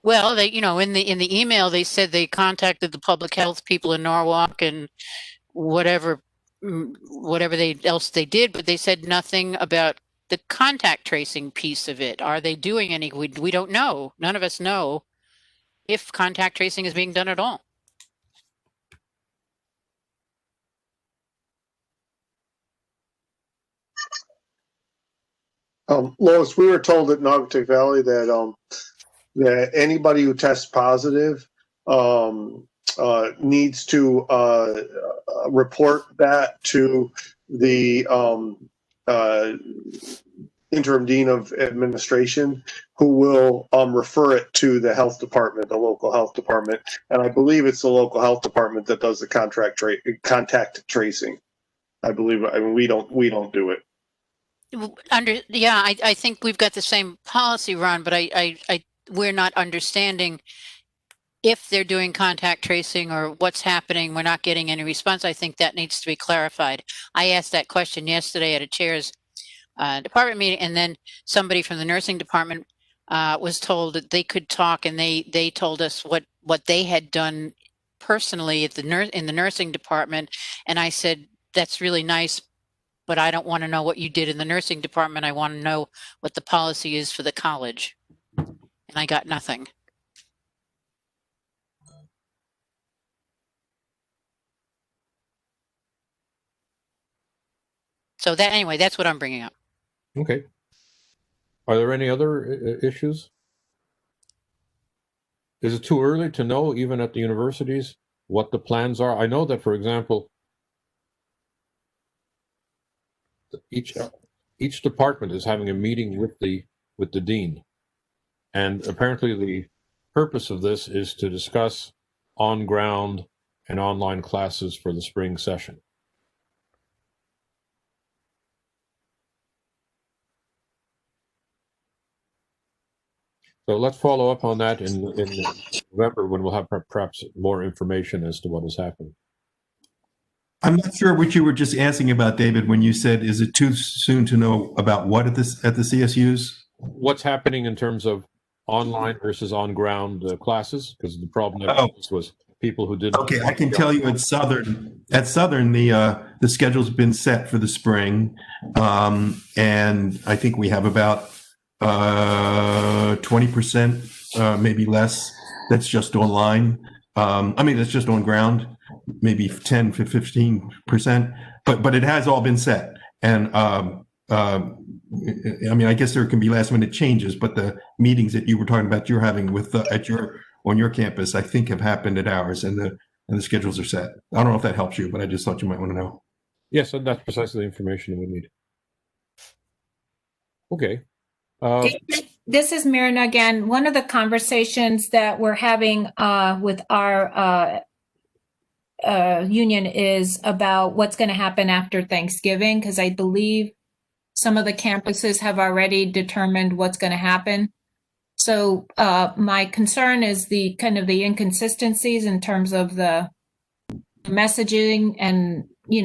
S2: Well, they, in the email, they said they contacted the public health people in Norwalk and whatever whatever else they did, but they said nothing about the contact tracing piece of it. Are they doing any? We don't know. None of us know if contact tracing is being done at all.
S7: Lois, we were told at Naugatuck Valley that that anybody who tests positive needs to report that to the interim dean of administration, who will refer it to the health department, the local health department, and I believe it's the local health department that does the contact tracing. I believe. I mean, we don't do it.
S2: I think we've got the same policy, Ron, but we're not understanding if they're doing contact tracing or what's happening. We're not getting any response. I think that needs to be clarified. I asked that question yesterday at a chair's department meeting, and then somebody from the nursing department was told that they could talk, and they told us what they had done personally at in the nursing department. And I said, that's really nice, but I don't want to know what you did in the nursing department. I want to know what the policy is for the college. And I got nothing. So anyway, that's what I'm bringing up.
S1: Okay. Are there any other issues? Is it too early to know, even at the universities, what the plans are? I know that, for example, each department is having a meeting with the dean, and apparently the purpose of this is to discuss on-ground and online classes for the spring session. So let's follow up on that in November, when we'll have perhaps more information as to what has happened.
S4: I'm not sure what you were just asking about, David, when you said, is it too soon to know about what at the CSUs?
S1: What's happening in terms of online versus on-ground classes? Because the problem that was people who didn't.
S4: Okay, I can tell you at Southern, the schedule's been set for the spring, and I think we have about 20%, maybe less. That's just online. That's just on ground. Maybe 10 to 15%, but it has all been set. And I guess there can be last minute changes, but the meetings that you were talking about, you're having with on your campus, I think have happened at ours, and the schedules are set. I don't know if that helps you, but I just thought you might want to know.
S1: Yes, and that's precisely the information we need. Okay.
S13: This is Mirna again. One of the conversations that we're having with our union is about what's going to happen after Thanksgiving, because I believe some of the campuses have already determined what's going to happen. So my concern is the kind of the inconsistencies in terms of the messaging, and we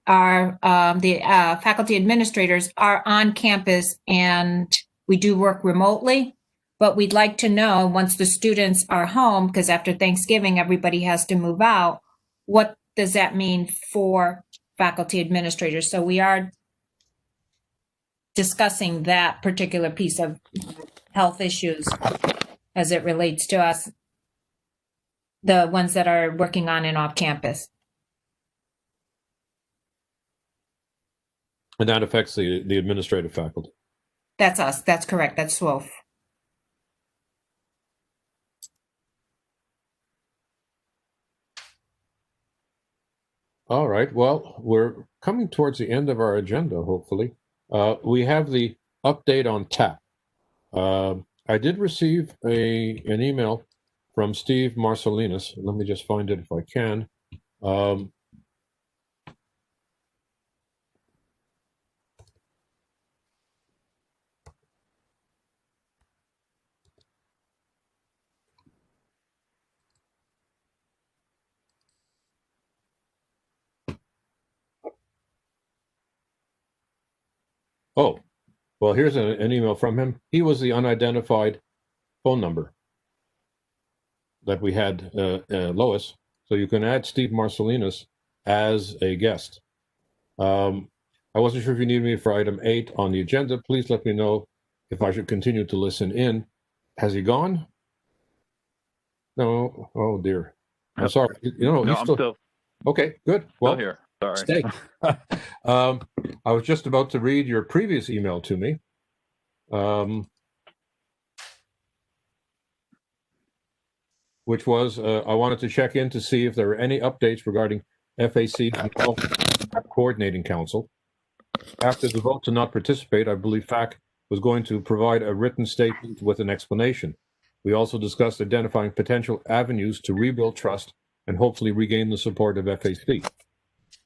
S13: are the faculty administrators are on campus and we do work remotely. But we'd like to know, once the students are home, because after Thanksgiving, everybody has to move out, what does that mean for faculty administrators? So we are discussing that particular piece of health issues as it relates to us, the ones that are working on and off campus.
S1: And that affects the administrative faculty.
S13: That's us. That's correct. That's SWOF.
S1: All right. Well, we're coming towards the end of our agenda, hopefully. We have the update on TAP. I did receive an email from Steve Marcellinus. Let me just find it if I can. Oh, well, here's an email from him. He was the unidentified phone number that we had, Lois. So you can add Steve Marcellinus as a guest. I wasn't sure if you need me for item 8 on the agenda. Please let me know if I should continue to listen in. Has he gone? No. Oh dear. I'm sorry.
S15: No,
S1: he's
S15: I'm
S1: still.
S15: still
S1: Okay, good. Well,
S15: here. Sorry.
S1: stay. I was just about to read your previous email to me. Which was, I wanted to check in to see if there were any updates regarding FAC's Coordinating Council. After the vote to not participate, I believe FAC was going to provide a written statement with an explanation. We also discussed identifying potential avenues to rebuild trust and hopefully regain the support of FAC.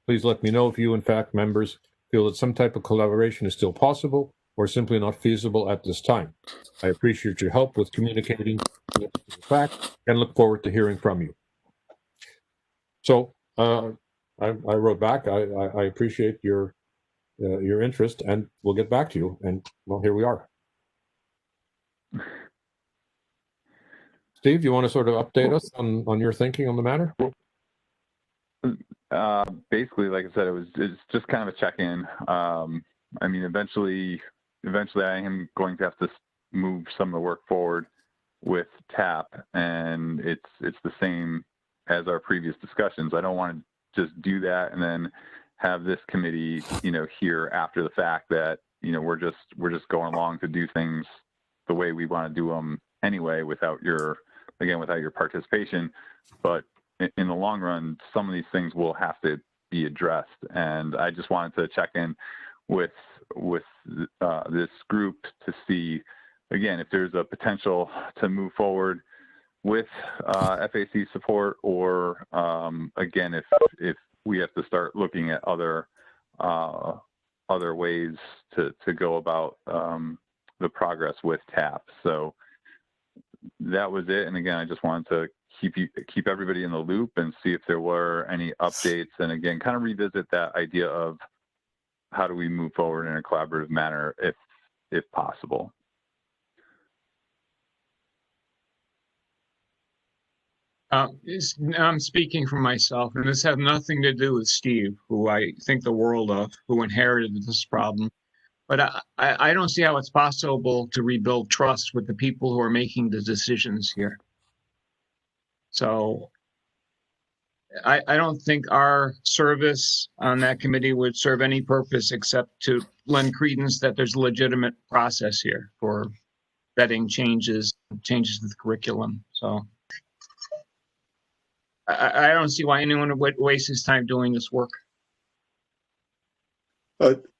S1: Please let me know if you and FAC members feel that some type of collaboration is still possible or simply not feasible at this time. I appreciate your help with communicating with FAC and look forward to hearing from you. So I wrote back. I appreciate your interest, and we'll get back to you. And well, here we are. Steve, you want to sort of update us on your thinking on the matter?
S15: Basically, like I said, it's just kind of a check-in. I mean, eventually I am going to have to move some of the work forward with TAP, and it's the same as our previous discussions. I don't want to just do that and then have this committee, here after the fact that, we're just going along to do things the way we want to do them anyway, without your participation. But in the long run, some of these things will have to be addressed. And I just wanted to check in with this group to see, again, if there's a potential to move forward with FAC support, or again, if we have to start looking at other ways to go about the progress with TAP. So that was it. And again, I just wanted to keep everybody in the loop and see if there were any updates, and again, kind of revisit that idea of how do we move forward in a collaborative manner if possible.
S5: I'm speaking for myself, and this has nothing to do with Steve, who I think the world of, who inherited this problem. But I don't see how it's possible to rebuild trust with the people who are making the decisions here. So I don't think our service on that committee would serve any purpose except to lend credence that there's a legitimate process here for vetting changes to the curriculum. So I don't see why anyone would waste his time doing this work.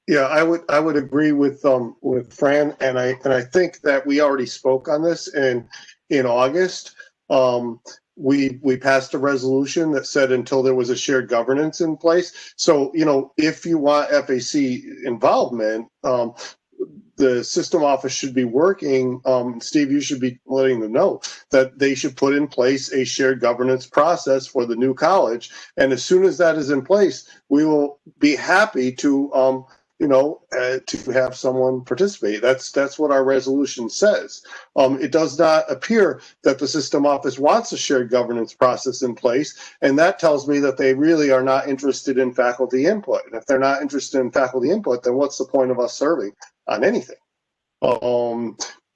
S7: Yeah, I would agree with Fran, and I think that we already spoke on this in August. We passed a resolution that said until there was a shared governance in place. So if you want FAC involvement, the system office should be working. Steve, you should be letting them know that they should put in place a shared governance process for the new college. And as soon as that is in place, we will be happy to to have someone participate. That's what our resolution says. It does not appear that the system office wants a shared governance process in place, and that tells me that they really are not interested in faculty input. And if they're not interested in faculty input, then what's the point of us serving on anything?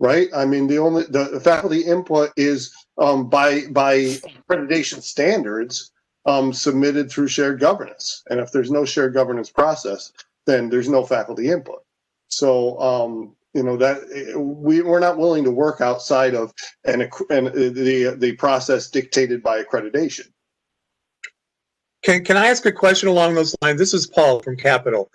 S7: Right? I mean, the faculty input is by accreditation standards submitted through shared governance, and if there's no shared governance process, then there's no faculty input. So that we're not willing to work outside of the process dictated by accreditation.
S16: Can I ask a question along those lines? This is Paul from Capital.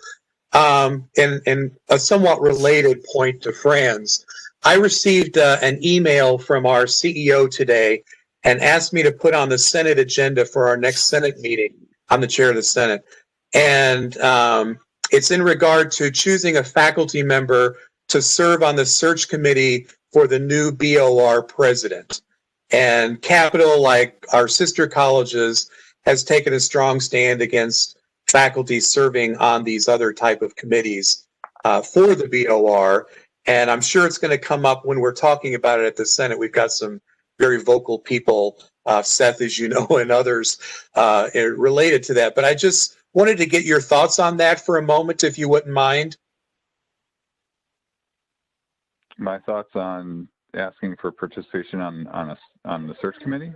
S16: And a somewhat related point to Fran's. I received an email from our CEO today and asked me to put on the Senate agenda for our next Senate meeting. I'm the chair of the Senate. And it's in regard to choosing a faculty member to serve on the search committee for the new BOR president. And Capital, like our sister colleges, has taken a strong stand against faculty serving on these other type of committees for the BOR. And I'm sure it's going to come up when we're talking about it at the Senate. We've got some very vocal people, Seth, as you know, and others related to that. But I just wanted to get your thoughts on that for a moment, if you wouldn't mind.
S15: My thoughts on asking for participation on the search committee.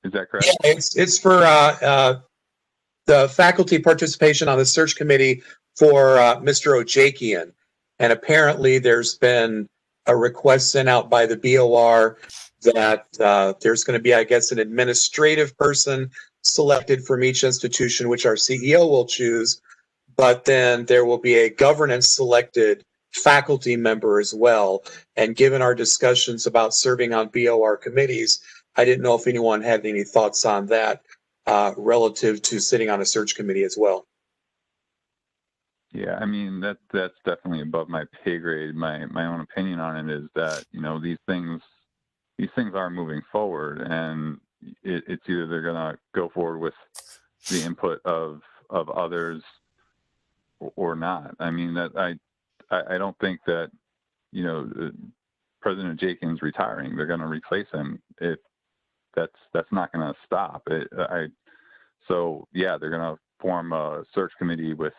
S15: Is that correct?
S16: Yeah, it's for the faculty participation on the search committee for Mr. Ojakian. And apparently there's been a request sent out by the BOR that there's going to be, I guess, an administrative person selected from each institution, which our CEO will choose. But then there will be a governance selected faculty member as well. And given our discussions about serving on BOR committees, I didn't know if anyone had any thoughts on that relative to sitting on a search committee as well.
S15: Yeah, I mean that's definitely above my pay grade. My own opinion on it is that these things are moving forward, and it's either they're going to go forward with the input of others or not. I mean that I don't think that President Jakin's retiring. They're going to replace him. That's not going to stop it. So yeah, they're going to form a search committee with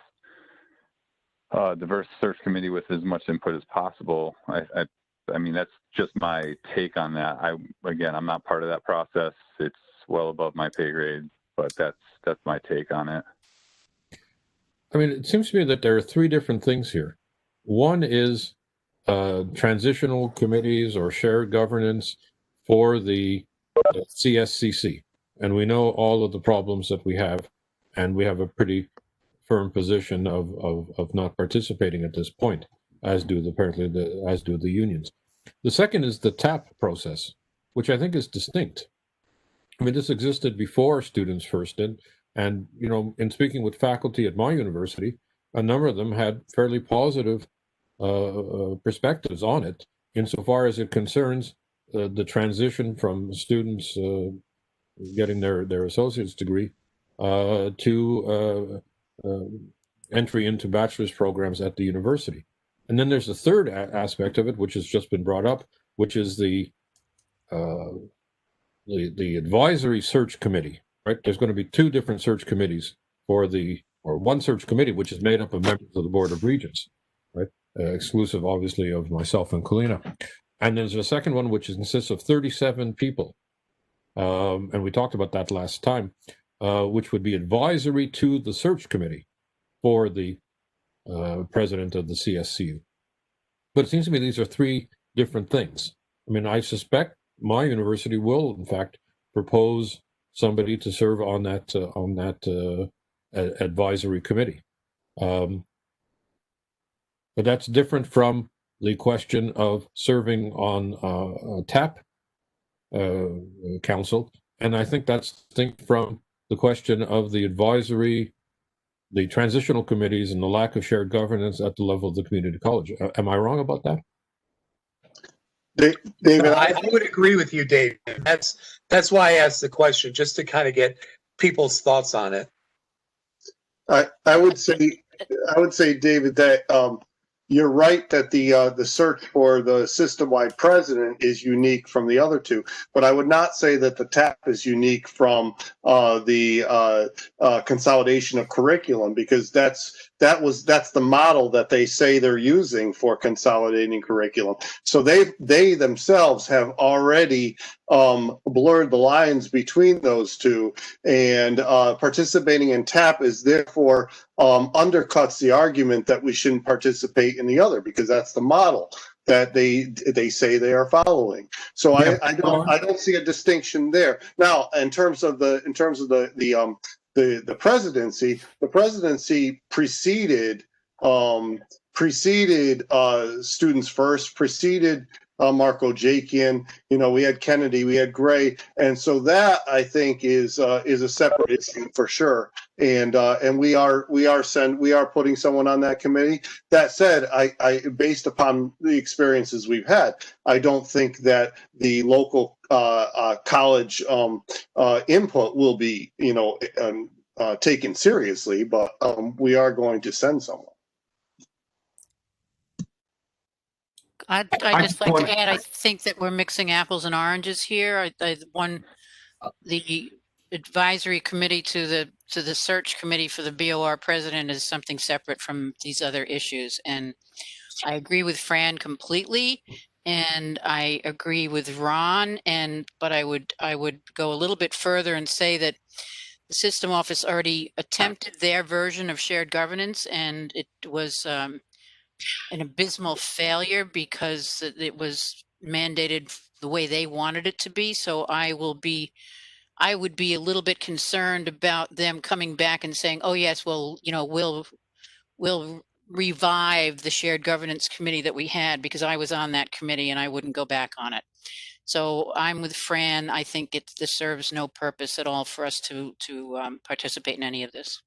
S15: diverse search committee with as much input as possible. I mean, that's just my take on that. I'm not part of that process. It's well above my pay grade, but that's my take on it.
S1: I mean, it seems to me that there are three different things here. One is transitional committees or shared governance for the CSCC. And we know all of the problems that we have, and we have a pretty firm position of not participating at this point, as do the unions. The second is the TAP process, which I think is distinct. I mean, this existed before students first did, and in speaking with faculty at my university, a number of them had fairly positive perspectives on it, insofar as it concerns the transition from students getting their associate's degree to entry into bachelor's programs at the university. And then there's a third aspect of it, which has just been brought up, which is the advisory search committee, right? There's going to be two different search committees or one search committee, which is made up of members of the Board of Regents, right? Exclusive, obviously, of myself and Kalina. And there's a second one, which consists of 37 people. And we talked about that last time, which would be advisory to the search committee for the president of the CSCU. But it seems to me these are three different things. I mean, I suspect my university will, in fact, propose somebody to serve on that advisory committee. But that's different from the question of serving on TAP council, and I think that's distinct from the question of the advisory, the transitional committees, and the lack of shared governance at the level of the community college. Am I wrong about that?
S16: David, I would agree with you, David. That's why I asked the question, just to kind of get people's thoughts on it.
S7: I would say, David, that you're right that the search for the system-wide president is unique from the other two, but I would not say that the TAP is unique from the consolidation of curriculum, because that's the model that they say they're using for consolidating curriculum. So they themselves have already blurred the lines between those two, and participating in TAP is therefore undercuts the argument that we shouldn't participate in the other, because that's the model that they say they are following. So yeah, I don't see a distinction there. Now, in terms of the presidency, the presidency preceded Students First, preceded Marco Jakian. We had Kennedy, we had Gray, and so that, I think, is a separate issue for sure. And we are putting someone on that committee. That said, I based upon the experiences we've had, I don't think that the local college input will be taken seriously, but we are going to send someone.
S2: I'd just like to add, I think that we're mixing apples and oranges here. The advisory committee to the search committee for the BOR president is something separate from these other issues. And I agree with Fran completely, and I agree with Ron. But I would go a little bit further and say that the system office already attempted their version of shared governance, and it was an abysmal failure because it was mandated the way they wanted it to be. So I would be a little bit concerned about them coming back and saying, "Oh yes, well, we'll revive the shared governance committee that we had," because I was on that committee and I wouldn't go back on it. So I'm with Fran. I think this serves no purpose at all for us to participate in any of this.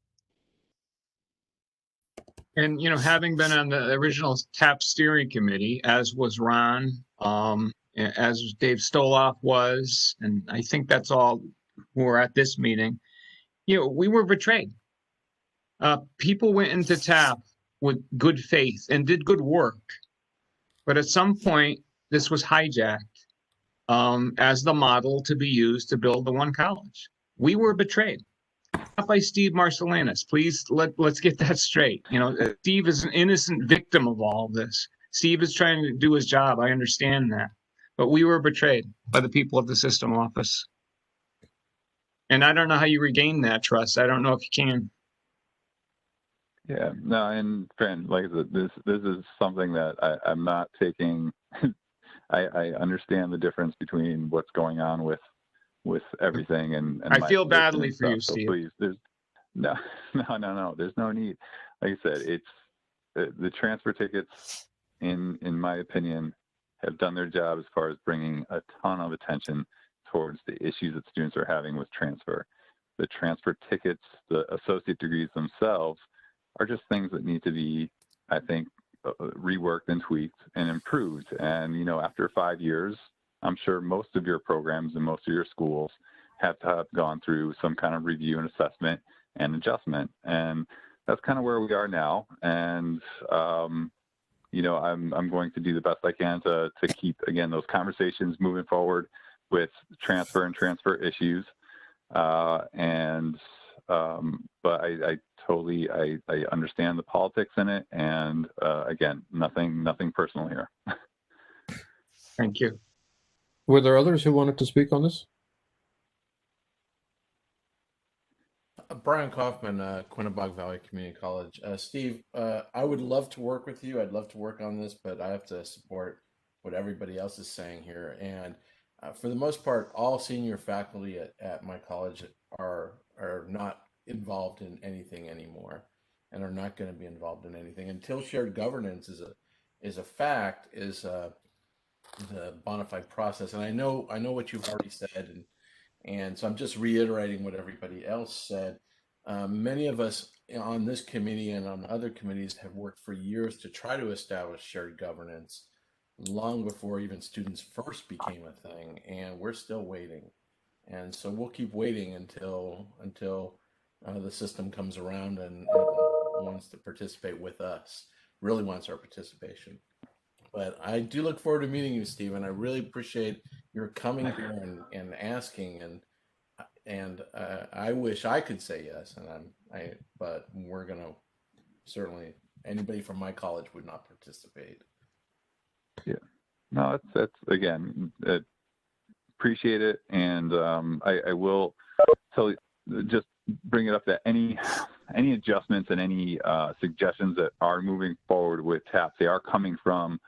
S5: And, having been on the original TAP steering committee, as was Ron, as Dave Stoloff was, and I think that's all who were at this meeting, we were betrayed. People went into TAP with good faith and did good work. But at some point, this was hijacked as the model to be used to build the one college. We were betrayed. Not by Steve Marcellanis. Please, let's get that straight. Steve is an innocent victim of all of this. Steve is trying to do his job. I understand that. But we were betrayed by the people of the system office. And I don't know how you regain that trust. I don't know if you can.
S15: Yeah, no, and Fran, like I said, this is something that I'm not taking. I understand the difference between what's going on with everything and
S5: I feel badly for you,
S15: so
S5: Steve.
S15: please, there's no, there's no need. Like I said, it's the transfer tickets, in my opinion, have done their job as far as bringing a ton of attention towards the issues that students are having with transfer. The transfer tickets, the associate degrees themselves, are just things that need to be, I think, reworked and tweaked and improved. And, after 5 years, I'm sure most of your programs and most of your schools have to have gone through some kind of review and assessment and adjustment. And that's kind of where we are now. And, I'm going to do the best I can to keep, again, those conversations moving forward with transfer and transfer issues. But I totally understand the politics in it, and again, nothing personal here.
S5: Thank you.
S1: Were there others who wanted to speak on this?
S17: Brian Kaufman, Quinnebog Valley Community College. Steve, I would love to work with you. I'd love to work on this, but I have to support what everybody else is saying here. And for the most part, all senior faculty at my college are not involved in anything anymore, and are not going to be involved in anything until shared governance is a fact, is a bona fide process. And I know what you've already said, and so I'm just reiterating what everybody else said. Many of us on this committee and on other committees have worked for years to try to establish shared governance, long before even students first became a thing, and we're still waiting. And so we'll keep waiting until the system comes around and wants to participate with us, really wants our participation. But I do look forward to meeting you, Steve, and I really appreciate your coming here and asking, and I wish I could say yes, but we're gonna certainly, anybody from my college would not participate.
S15: Yeah, no, that's again, appreciate it, and I will tell you, just bring it up that any adjustments and any suggestions that are moving forward with TAP, they are coming from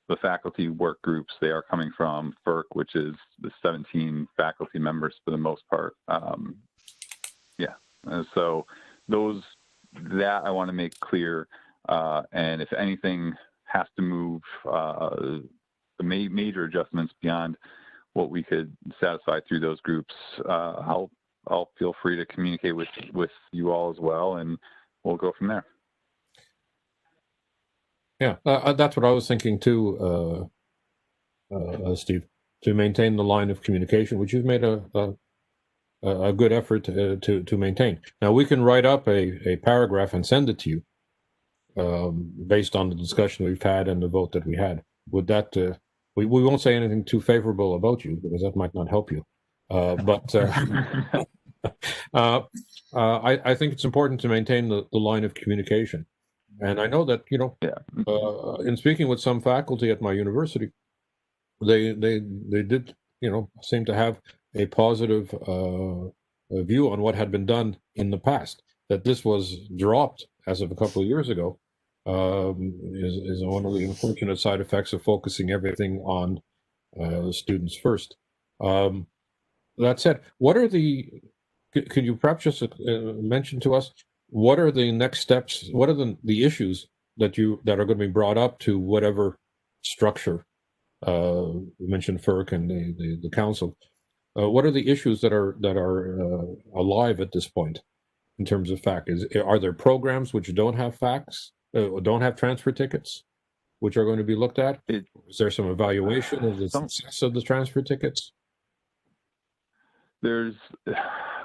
S15: the faculty work groups. They are coming from FERC, which is the 17 faculty members for the most part. And so that I want to make clear. And if anything has to move, the major adjustments beyond what we could satisfy through those groups, I'll feel free to communicate with you all as well, and we'll go from there.
S1: Yeah, that's what I was thinking too, Steve, to maintain the line of communication, which you've made a good effort to maintain. Now, we can write up a paragraph and send it to you based on the discussion we've had and the vote that we had. would that we won't say anything too favorable about you because that might not help you. But I think it's important to maintain the line of communication. And I know that, in speaking with some faculty at my university, they did, seem to have a positive view on what had been done in the past. That this was dropped as of a couple of years ago is one of the unfortunate side effects of focusing everything on the students first. That said, what are could you perhaps just mention to us what are the next steps? What are the issues that are going to be brought up to whatever structure? You mentioned FERC and the council. What are the issues that are alive at this point in terms of FAC? Are there programs which don't have FACs, don't have transfer tickets, which are going to be looked at? Is there some evaluation of the success of the transfer tickets?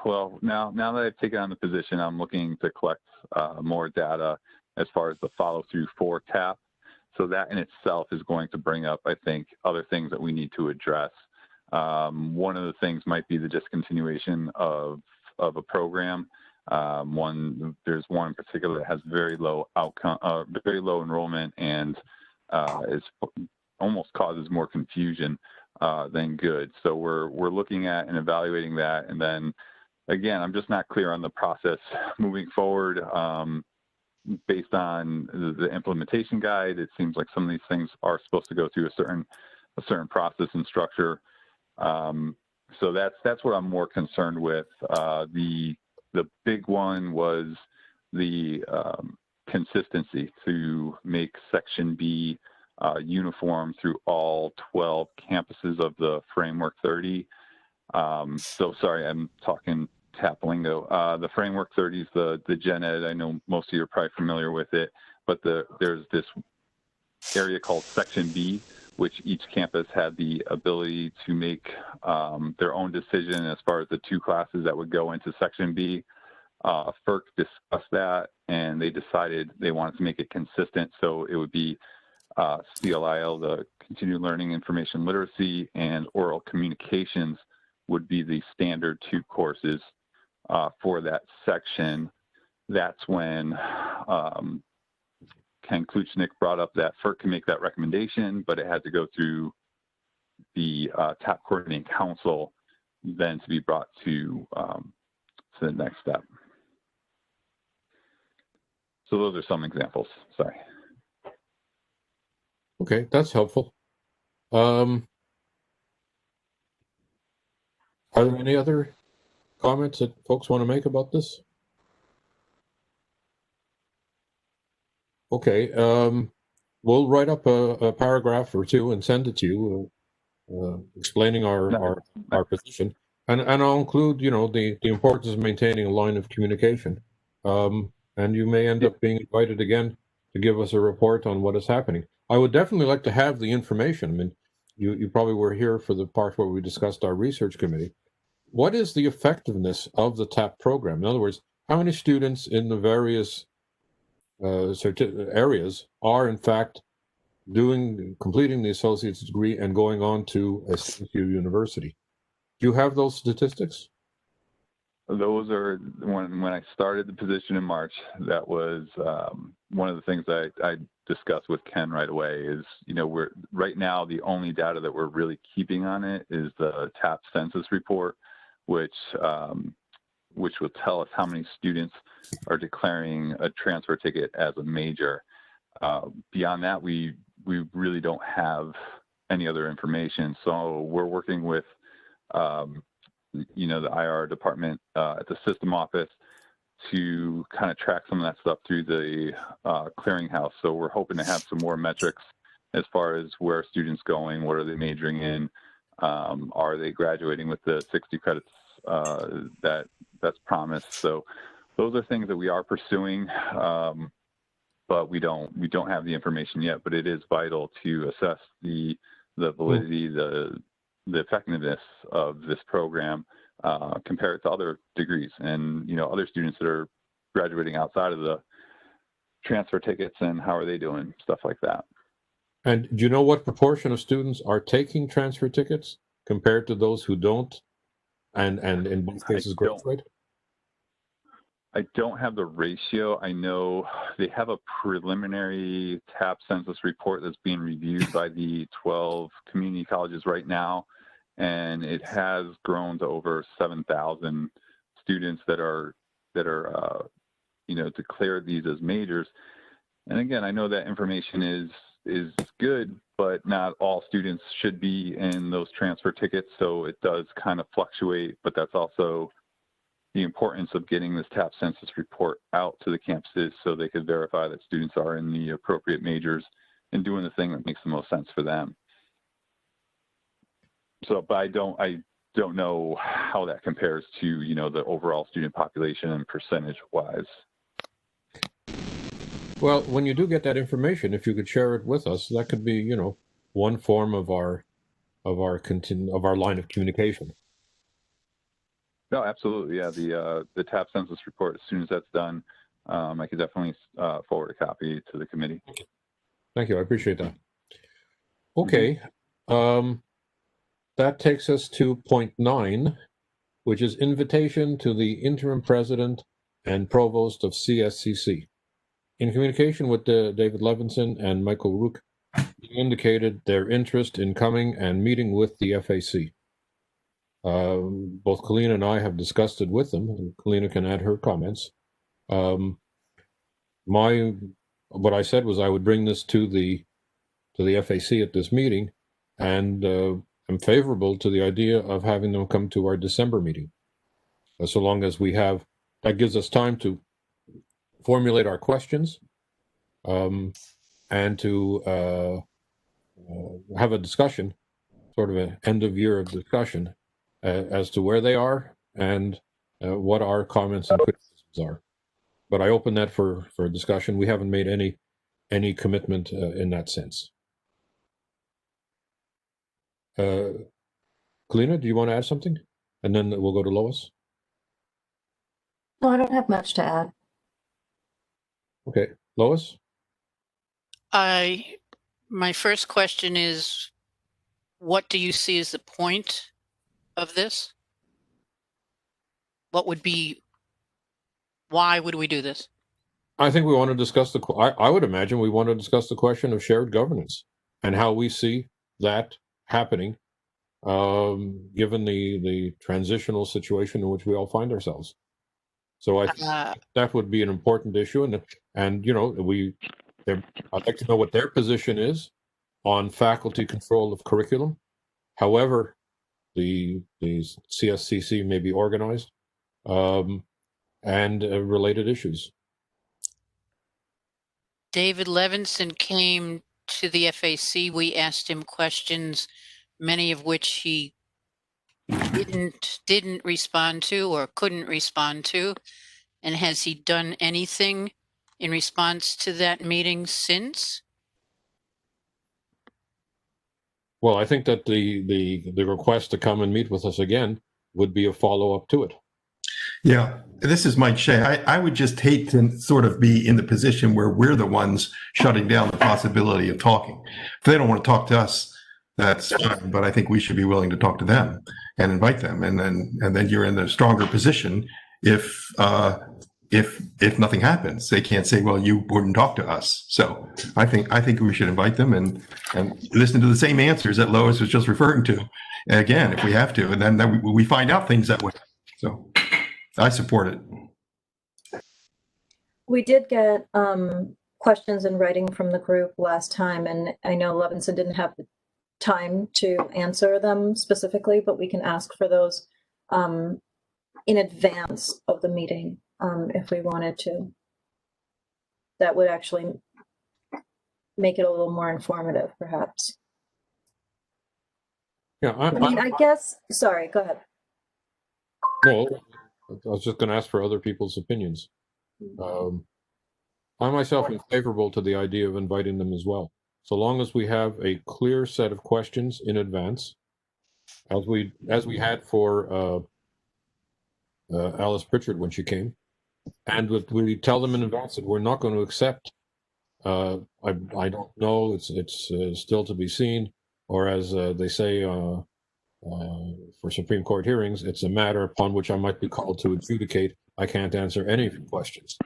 S15: Well, now that I've taken on the position, I'm looking to collect more data as far as the follow through for TAP. So that in itself is going to bring up, I think, other things that we need to address. One of the things might be the discontinuation of a program. There's one in particular that has very low outcome, very low enrollment, and is almost causes more confusion than good. So we're looking at and evaluating that, and then again, I'm just not clear on the process moving forward. Based on the implementation guide, it seems like some of these things are supposed to go through a certain process and structure. So that's what I'm more concerned with. The big one was the consistency to make Section B uniform through all 12 campuses of the Framework 30. So sorry, I'm talking TAP lingo. The Framework 30 is the Gen Ed. I know most of you are probably familiar with it, but there's this area called Section B, which each campus had the ability to make their own decision as far as the 2 classes that would go into Section B. FERC discussed that, and they decided they wanted to make it consistent, so it would be CLIL, the Continued Learning Information Literacy, and Oral Communications would be the standard 2 courses for that section. That's when Ken Kluchnik brought up that FERC can make that recommendation, but it had to go through the TAP Coordinating Council then to be brought to the next step. So those are some examples. Sorry.
S1: Okay, that's helpful. Are there any other comments that folks want to make about this? Okay, we'll write up a paragraph or 2 and send it to you, explaining our position, and I'll include, the importance of maintaining a line of communication. And you may end up being invited again to give us a report on what is happening. I would definitely like to have the information. I mean, you probably were here for the part where we discussed our research committee. What is the effectiveness of the TAP program? In other words, how many students in the various areas are in fact completing the associate's degree and going on to a CSU university? Do you have those statistics?
S15: Those are when I started the position in March. That was one of the things that I discussed with Ken right away. Is we're right now the only data that we're really keeping on it is the TAP census report, which will tell us how many students are declaring a transfer ticket as a major. Beyond that, we really don't have any other information. So we're working with the IR department at the system office to kind of track some of that stuff through the clearinghouse. So we're hoping to have some more metrics as far as where are students going, what are they majoring in, are they graduating with the 60 credits that's promised. So those are things that we are pursuing, but we don't have the information yet. But it is vital to assess the validity, the effectiveness of this program compared to other degrees and other students that are graduating outside of the transfer tickets, and how are they doing, stuff like that.
S1: And do you know what proportion of students are taking transfer tickets compared to those who don't? And in both cases, growth rate?
S15: I don't have the ratio. I know they have a preliminary TAP census report that's being reviewed by the 12 community colleges right now, and it has grown to over 7,000 students that are declared these as majors. And again, I know that information is good, but not all students should be in those transfer tickets, so it does kind of fluctuate. But that's also the importance of getting this TAP census report out to the campuses so they could verify that students are in the appropriate majors and doing the thing that makes the most sense for them. So, but I don't know how that compares to, the overall student population and percentage wise.
S1: Well, when you do get that information, if you could share it with us, that could be, one form of our line of communication.
S15: No, absolutely. Yeah, the TAP census report, as soon as that's done, I could definitely forward a copy to the committee.
S1: Thank you. I appreciate that. Okay. That takes us to point 9, which is invitation to the interim president and provost of CSCC. In communication with David Levinson and Michael Rook, they indicated their interest in coming and meeting with the FAC. Both Kalina and I have discussed it with them, and Kalina can add her comments. What I said was I would bring this to the FAC at this meeting, and I'm favorable to the idea of having them come to our December meeting. So long as that gives us time to formulate our questions, and to have a discussion, sort of an end of year discussion, as to where they are and what our comments and criticisms are. But I open that for discussion. We haven't made any commitment in that sense. Kalina, do you want to add something? And then we'll go to Lois.
S8: No, I don't have much to add.
S1: Okay, Lois?
S2: My first question is, what do you see as the point of this? Why would we do this?
S1: I think we want to discuss I would imagine we want to discuss the question of shared governance and how we see that happening, given the transitional situation in which we all find ourselves. So I think that would be an important issue, and I'd like to know what their position is on faculty control of curriculum, however the CSCC may be organized, and related issues.
S2: David Levinson came to the FAC. We asked him questions, many of which he didn't respond to or couldn't respond to. And has he done anything in response to that meeting since?
S1: Well, I think that the request to come and meet with us again would be a follow-up to it.
S4: Yeah, this is Mike Shea. I would just hate to sort of be in the position where we're the ones shutting down the possibility of talking. If they don't want to talk to us, that's fine, but I think we should be willing to talk to them and invite them. And then you're in a stronger position if nothing happens. They can't say, well, you wouldn't talk to us. So I think we should invite them and listen to the same answers that Lois was just referring to again, if we have to, and then we find out things that way. So I support it.
S8: We did get questions in writing from the group last time, and I know Levinson didn't have the time to answer them specifically, but we can ask for those in advance of the meeting if we wanted to. That would actually make it a little more informative, perhaps.
S1: Yeah,
S8: I guess, sorry, go ahead.
S1: No, I was just going to ask for other people's opinions. I myself am favorable to the idea of inviting them as well, so long as we have a clear set of questions in advance, as we had for Alice Pritchard when she came, and we tell them in advance that we're not going to accept I don't know. It's still to be seen. Or as they say for Supreme Court hearings, it's a matter upon which I might be called to adjudicate. I can't answer any of your questions.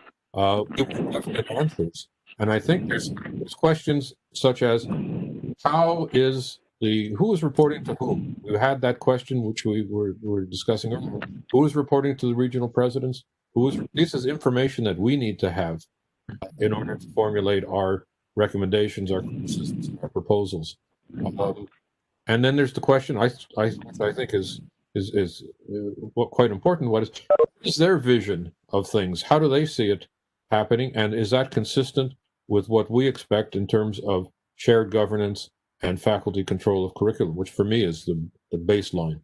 S1: Give definite answers. And I think there's questions such as who is reporting to whom? We had that question which we were discussing earlier. Who is reporting to the regional presidents? This is information that we need to have in order to formulate our recommendations, our criticisms, our proposals. And then there's the question I think is quite important. What is their vision of things? How do they see it happening? And is that consistent with what we expect in terms of shared governance and faculty control of curriculum, which for me is the baseline?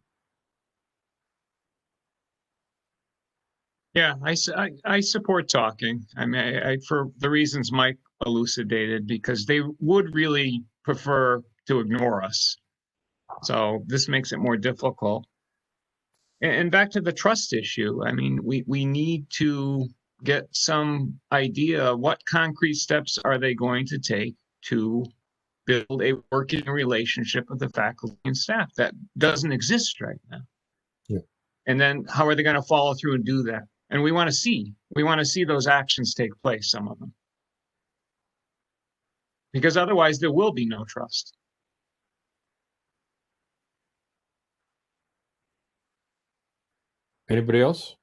S5: Yeah, I support talking. I mean, for the reasons Mike elucidated, because they would really prefer to ignore us. So this makes it more difficult. And back to the trust issue, I mean, we need to get some idea what concrete steps are they going to take to build a working relationship with the faculty and staff that doesn't exist right now.
S1: Yeah.
S5: And then how are they going to follow through and do that? And we want to see those actions take place, some of them. Because otherwise there will be no trust.
S1: Anybody else?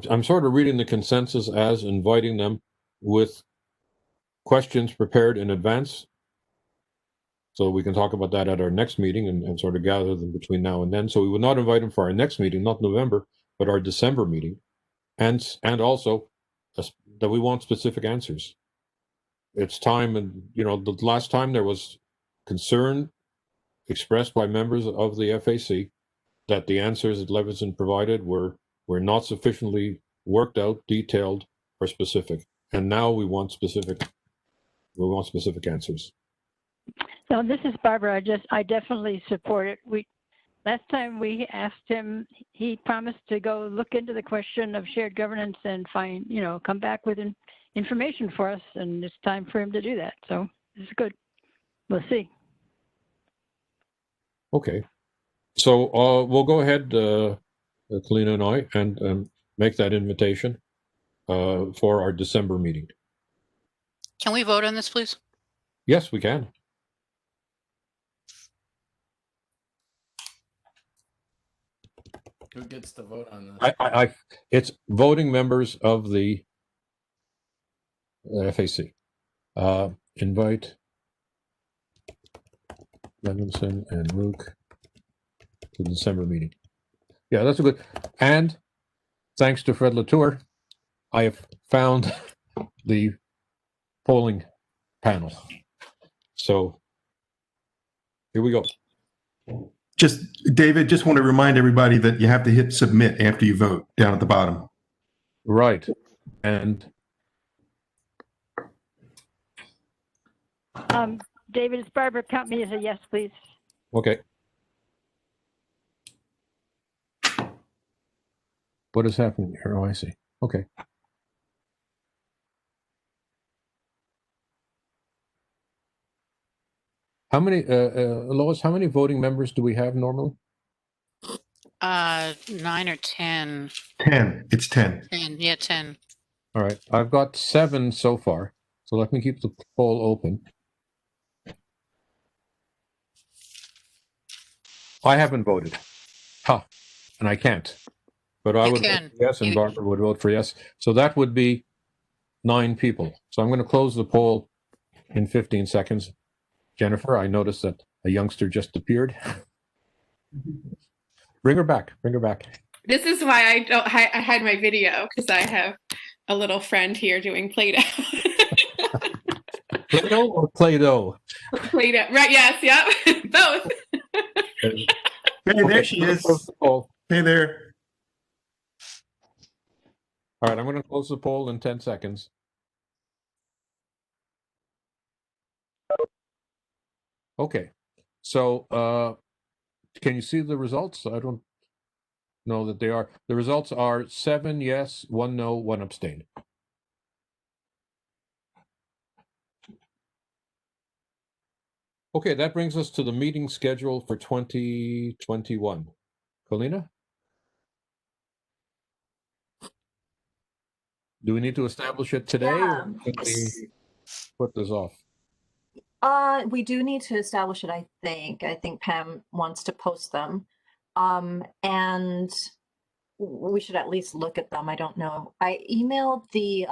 S1: I'm sort of reading the consensus as inviting them with questions prepared in advance, so we can talk about that at our next meeting and sort of gather them between now and then. So we would not invite them for our next meeting, not November, but our December meeting, and also that we want specific answers. It's time, and the last time there was concern expressed by members of the FAC that the answers that Levinson provided were not sufficiently worked out, detailed, or specific. And now we want specific answers.
S11: So this is Barbara. I definitely support it. Last time we asked him, he promised to go look into the question of shared governance and come back with information for us. And it's time for him to do that. So this is good. We'll see.
S1: Okay. So we'll go ahead, Kalina and I, and make that invitation for our December meeting.
S2: Can we vote on this, please?
S1: Yes, we can.
S17: Who gets to vote on this?
S1: It's voting members of the FAC. Invite Levinson and Rook to the December meeting. Yeah, that's a good. And thanks to Fred Latour, I have found the polling panel. So here we go.
S4: David, just want to remind everybody that you have to hit submit after you vote down at the bottom.
S1: Right. And
S11: David, it's Barbara. Count me as a yes, please.
S1: okay. What is happening here? Oh, I see. Okay. How many, Lois, how many voting members do we have normally?
S2: 9 or 10.
S4: 10. It's 10.
S2: 10. Yeah, 10.
S1: All right. I've got 7 so far. So let me keep the poll open. I haven't voted. And I can't. But I would vote yes, and Barbara would vote for yes. So that would be 9 people. So I'm going to close the poll in 15 seconds. Jennifer, I noticed that a youngster just appeared. Bring her back. Bring her back.
S18: This is why I hide my video, because I have a little friend here doing Play-Doh.
S1: Play-Doh or Play-Doh?
S18: Play-Doh, right? Yes, yep, both.
S4: Hey, there she is. Hey there.
S1: All right, I'm going to close the poll in 10 seconds. Okay, so can you see the results? I don't know that they are. The results are 7 yes, 1 no, 1 abstain. Okay, that brings us to the meeting schedule for 2021. Colina? Do we need to establish it today or can we put this off?
S8: We do need to establish it, I think. I think Pam wants to post them. And we should at least look at them. I don't know. I emailed the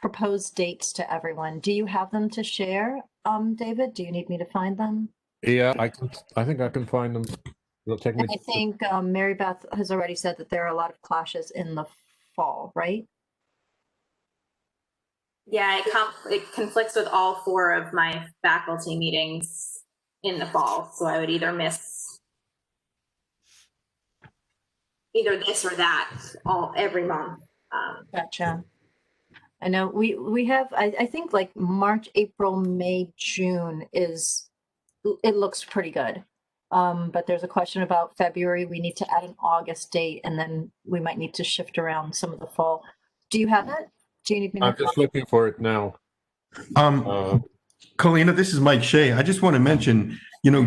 S8: proposed dates to everyone. Do you have them to share, David? Do you need me to find them?
S1: Yeah, I think I can find them. It'll take me.
S8: And I think Mary Beth has already said that there are a lot of clashes in the fall, right?
S19: Yeah, it conflicts with all 4 of my faculty meetings in the fall. So I would either miss either this or that every month.
S8: Gotcha. I know we have, I think like March, April, May, June it looks pretty good. But there's a question about February. We need to add an August date and then we might need to shift around some of the fall. Do you have it? Do you need me to?
S1: I'm just looking for it now.
S4: Colina, this is Mike Shea. I just want to mention,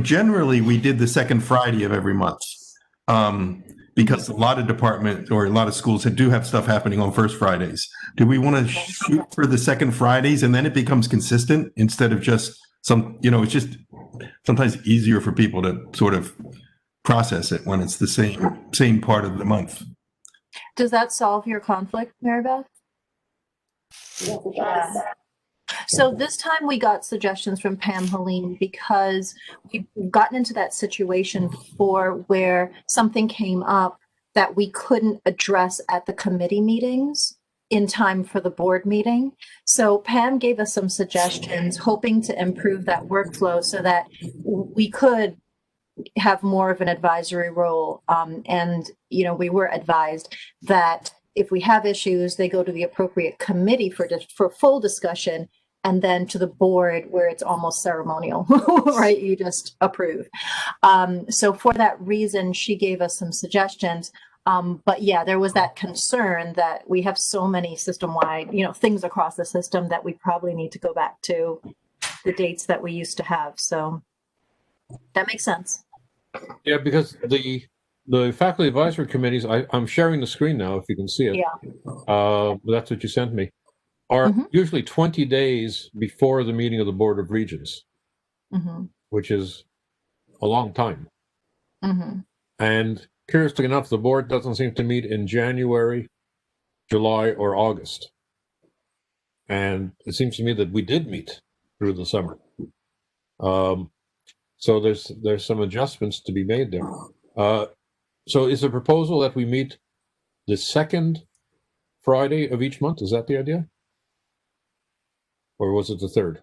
S4: generally we did the second Friday of every month. Because a lot of departments or a lot of schools do have stuff happening on first Fridays. Do we want to shoot for the second Fridays and then it becomes consistent instead of just it's just sometimes easier for people to sort of process it when it's the same part of the month.
S8: Does that solve your conflict, Mary Beth?
S19: Yes, it does.
S8: So this time we got suggestions from Pam Helene because we've gotten into that situation before where something came up that we couldn't address at the committee meetings in time for the board meeting. So Pam gave us some suggestions, hoping to improve that workflow so that we could have more of an advisory role. And, we were advised that if we have issues, they go to the appropriate committee for full discussion, and then to the board where it's almost ceremonial, right? You just approve. So for that reason, she gave us some suggestions. But yeah, there was that concern that we have so many system-wide, things across the system that we probably need to go back to the dates that we used to have. So that makes sense.
S1: Yeah, because the faculty advisory committees, I'm sharing the screen now if you can see it.
S8: Yeah.
S1: That's what you sent me. Are usually 20 days before the meeting of the Board of Regents, which is a long time. And curiously enough, the board doesn't seem to meet in January, July, or August. And it seems to me that we did meet through the summer. So there's some adjustments to be made there. So is the proposal that we meet the second Friday of each month? Is that the idea? Or was it the third?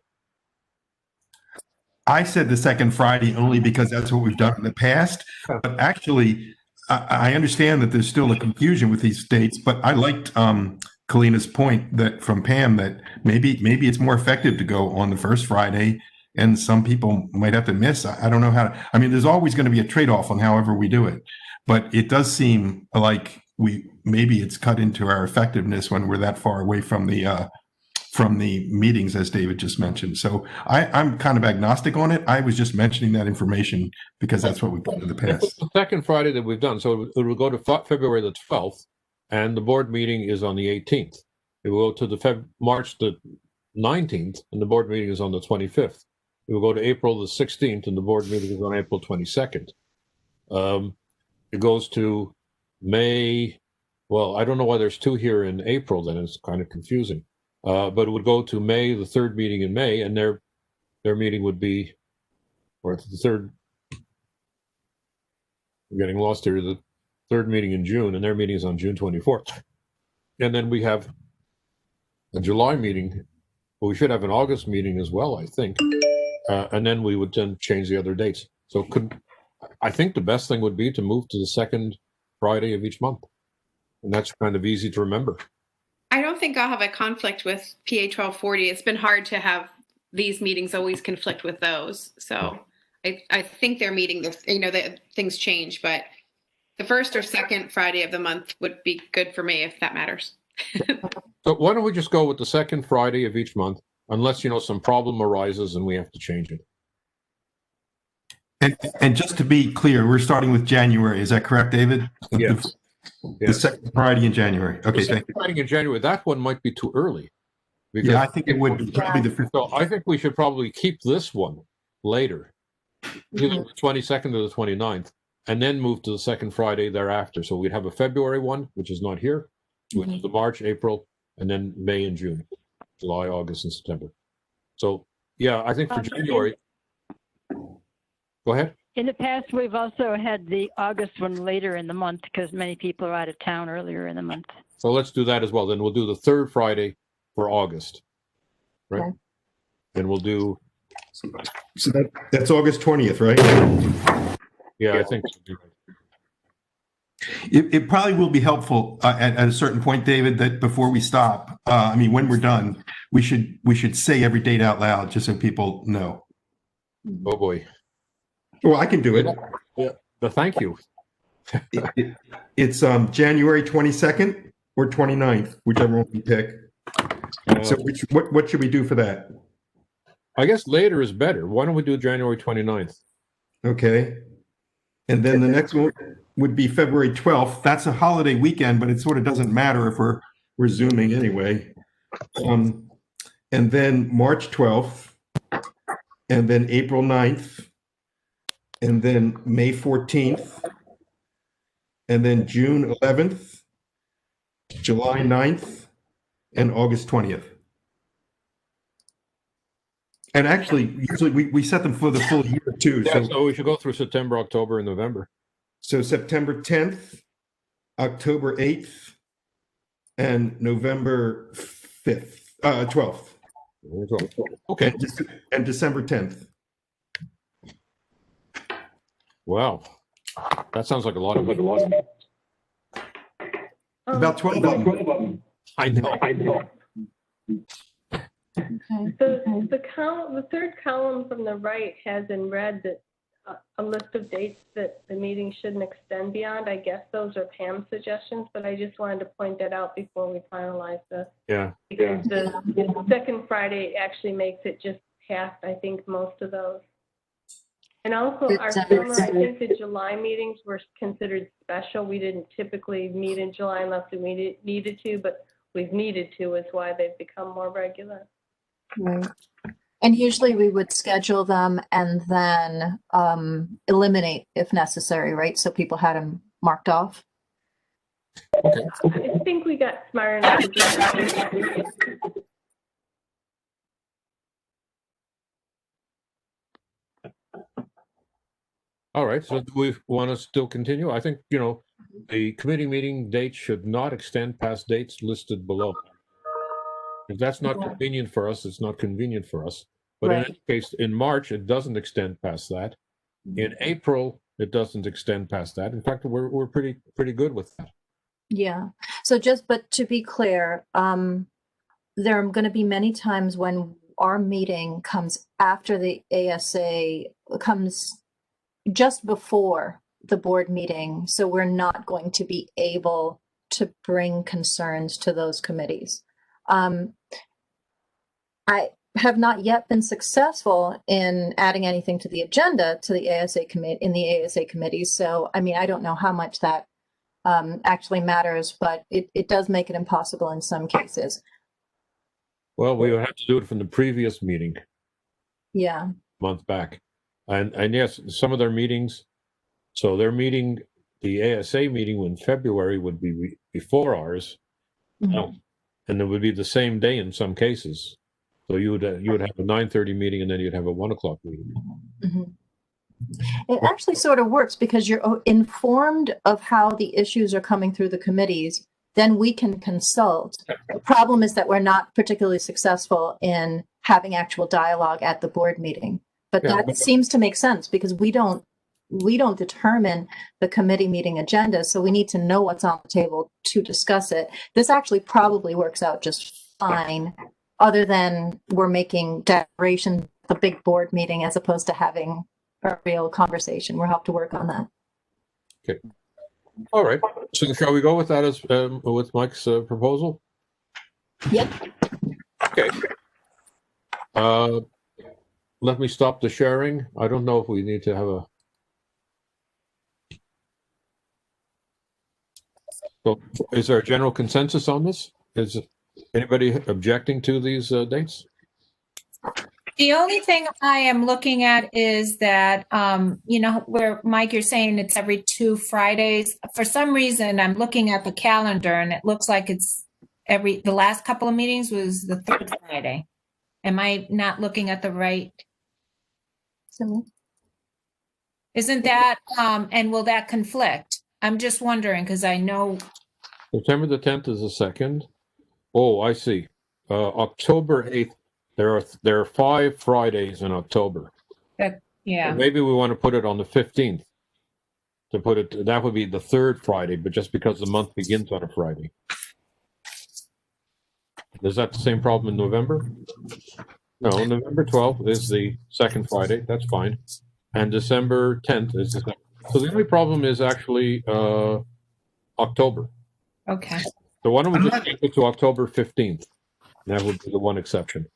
S4: I said the second Friday only because that's what we've done in the past. But actually, I understand that there's still a confusion with these dates, but I liked Kalina's point that from Pam that maybe it's more effective to go on the first Friday, and some people might have to miss. I don't know how to, I mean, there's always going to be a trade-off on however we do it, but it does seem like maybe it's cut into our effectiveness when we're that far away from the meetings, as David just mentioned. So I'm kind of agnostic on it. I was just mentioning that information because that's what we've done in the past.
S1: The second Friday that we've done, so it will go to February the 12th, and the board meeting is on the 18th. It will go to the March the 19th, and the board meeting is on the 25th. It will go to April the 16th, and the board meeting is on April 22nd. It goes to May. Well, I don't know why there's two here in April. Then it's kind of confusing. But it would go to May, the third meeting in May, and their meeting would be, or the third. I'm getting lost here. The third meeting in June, and their meeting is on June 24th. And then we have a July meeting. But we should have an August meeting as well, I think. And then we would then change the other dates. So I think the best thing would be to move to the second Friday of each month. And that's kind of easy to remember.
S18: I don't think I'll have a conflict with PA 1240. It's been hard to have these meetings always conflict with those. So I think they're meeting, that things change, but the first or second Friday of the month would be good for me if that matters.
S1: So why don't we just go with the second Friday of each month? unless, some problem arises and we have to change it.
S4: And just to be clear, we're starting with January. Is that correct, David?
S1: Yes.
S4: The second Friday in January. Okay, thank you.
S1: Friday in January, that one might be too early. Because
S4: Yeah, I think it would be probably the 15th.
S1: So I think we should probably keep this one later, either the 22nd or the 29th, and then move to the second Friday thereafter. So we'd have a February one, which is not here, which is the March, April, and then May and June, July, August, and September. So, yeah, I think for January. Go ahead.
S11: In the past, we've also had the August one later in the month because many people are out of town earlier in the month.
S1: So let's do that as well. Then we'll do the third Friday for August, right? Okay. And we'll do.
S4: So that's August 20th, right?
S1: Yeah, I think so.
S4: It probably will be helpful at a certain point, David, that before we stop, when we're done, we should say every date out loud just so people know.
S1: Oh boy.
S4: Well, I can do it.
S1: Yeah. But thank you.
S4: It's January 22nd or 29th, whichever one we pick. So what should we do for that?
S1: I guess later is better. Why don't we do January 29th?
S4: Okay. And then the next one would be February 12th. That's a holiday weekend, but it sort of doesn't matter if we're Zooming anyway. And then March 12th, and then April 9th, and then May 14th, and then June 11th, July 9th, and August 20th. And actually, usually we set them for the full year too.
S1: Yeah, so we should go through September, October, and November.
S4: So September 10th, October 8th, and November 5th, 12th.
S1: Okay.
S4: And December 10th.
S1: Wow. That sounds like a lot of
S4: About 12 of them.
S1: I know.
S20: Okay. So the third column from the right has in red that a list of dates that the meeting shouldn't extend beyond. I guess those are Pam's suggestions, but I just wanted to point that out before we finalize this.
S1: Yeah.
S20: Because the second Friday actually makes it just past, I think, most of those. And also our summer, I think the July meetings were considered special. We didn't typically meet in July unless we needed to, but we've needed to is why they've become more regular.
S8: Right. And usually we would schedule them and then eliminate if necessary, right? So people had them marked off.
S1: Okay.
S20: I think we got smart enough to do that.
S1: All right. So do we want to still continue? I think, the committee meeting date should not extend past dates listed below. If that's not convenient for us, it's not convenient for us. But in any case, in March, it doesn't extend past that. In April, it doesn't extend past that. In fact, we're pretty good with that.
S8: Yeah. So but to be clear, there are going to be many times when our meeting comes after the ASA, comes just before the board meeting. So we're not going to be able to bring concerns to those committees. I have not yet been successful in adding anything to the agenda to the ASA committee in the ASA committees. So, I don't know how much that actually matters, but it does make it impossible in some cases.
S1: Well, we would have to do it from the previous meeting.
S8: Yeah.
S1: Month back. And yes, some of their meetings, so their meeting, the ASA meeting in February would be before ours.
S8: Mm-hmm.
S1: And it would be the same day in some cases. So you would have a 9:30 meeting and then you'd have a 1 o'clock meeting.
S8: Mm-hmm. It actually sort of works because you're informed of how the issues are coming through the committees. Then we can consult. The problem is that we're not particularly successful in having actual dialogue at the board meeting. But that seems to make sense because we don't determine the committee meeting agenda, so we need to know what's on the table to discuss it. This actually probably works out just fine, other than we're making declarations at the big board meeting as opposed to having a real conversation. We'll have to work on that.
S1: Okay. All right. So shall we go with that as with Mike's proposal?
S8: Yep.
S1: Okay. Let me stop the sharing. I don't know if we need to have a. So is there a general consensus on this? Is anybody objecting to these dates?
S13: The only thing I am looking at is that, where Mike, you're saying it's every 2 Fridays. For some reason, I'm looking at the calendar and it looks like it's the last couple of meetings was the 3rd Friday. Am I not looking at the right? Isn't that, and will that conflict? I'm just wondering, because I know.
S1: September the 10th is the 2nd. Oh, I see. October 8th. There are 5 Fridays in October.
S13: Yeah.
S1: Maybe we want to put it on the 15th. To put it, that would be the 3rd Friday, but just because the month begins on a Friday. Is that the same problem in November? No, November 12th is the 2nd Friday. That's fine. And December 10th is the 2nd. So the only problem is actually October.
S13: Okay.
S1: So why don't we just take it to October 15th? That would be the one exception.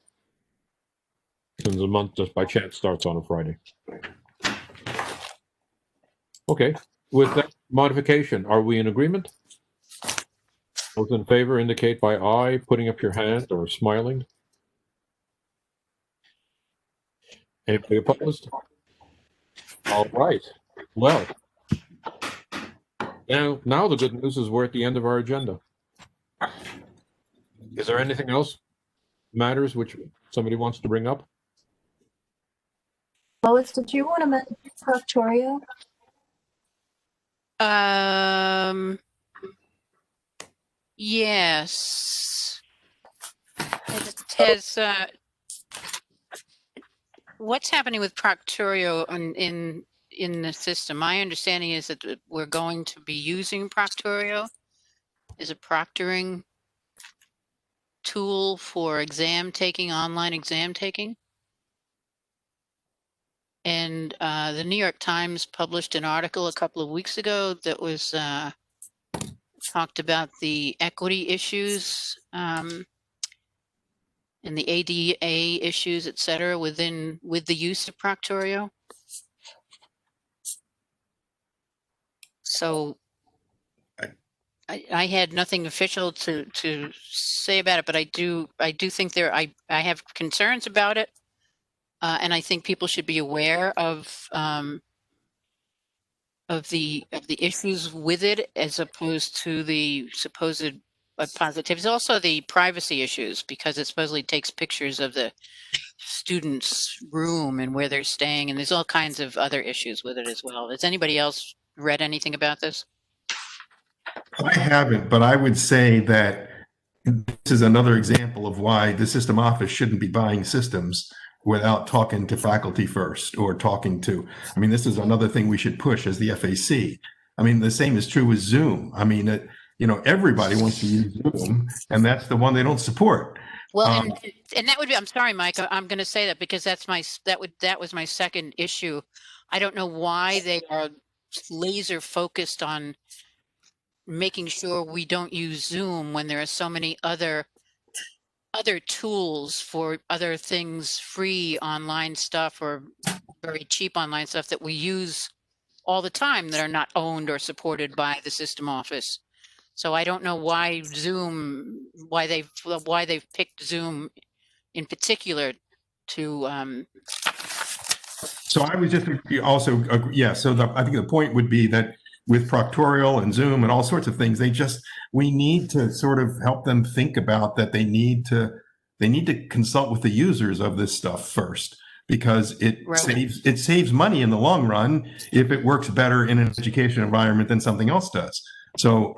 S1: Since the month just by chance starts on a Friday. Okay. With that modification, are we in agreement? Those in favor indicate by aye, putting up your hand or smiling. Anybody opposed? All right. Well, now the good news is we're at the end of our agenda. Is there anything else matters which somebody wants to bring up?
S8: Lois, did you want to mention Proctorio?
S2: Yes. Has what's happening with Proctorio in the system? My understanding is that we're going to be using Proctorio as a proctoring tool for exam taking, online exam taking. And the New York Times published an article a couple of weeks ago that was talked about the equity issues and the ADA issues, et cetera, with the use of Proctorio. So I had nothing official to say about it, but I do think I have concerns about it, and I think people should be aware of the issues with it as opposed to the supposed positives. Also, the privacy issues, because it supposedly takes pictures of the students' room and where they're staying, and there's all kinds of other issues with it as well. Has anybody else read anything about this?
S4: I haven't, but I would say that this is another example of why the system office shouldn't be buying systems without talking to faculty first or talking to, I mean, this is another thing we should push as the FAC. I mean, the same is true with Zoom. I mean, everybody wants to use Zoom, and that's the one they don't support.
S2: Well, and that would be, I'm sorry, Mike, I'm going to say that because that was my second issue. I don't know why they are laser focused on making sure we don't use Zoom when there are so many other tools for other things, free online stuff or very cheap online stuff that we use all the time that are not owned or supported by the system office. So I don't know why they've picked Zoom in particular to.
S4: So I was just also, yeah, so I think the point would be that with Proctorial and Zoom and all sorts of things, we need to sort of help them think about that they need to consult with the users of this stuff first, because it saves money in the long run if it works better in an education environment than something else does. So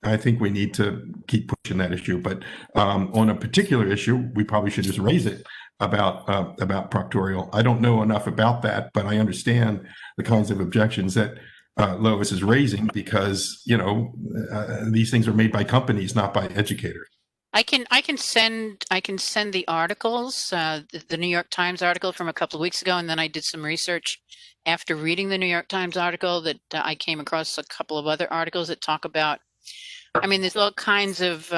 S4: I think we need to keep pushing that issue, but on a particular issue, we probably should just raise it about Proctorial. I don't know enough about that, but I understand the kinds of objections that Lois is raising, because these things are made by companies, not by educators.
S2: I can send the articles, the New York Times article from a couple of weeks ago, and then I did some research after reading the New York Times article that I came across a couple of other articles that talk about. I mean, there's all kinds of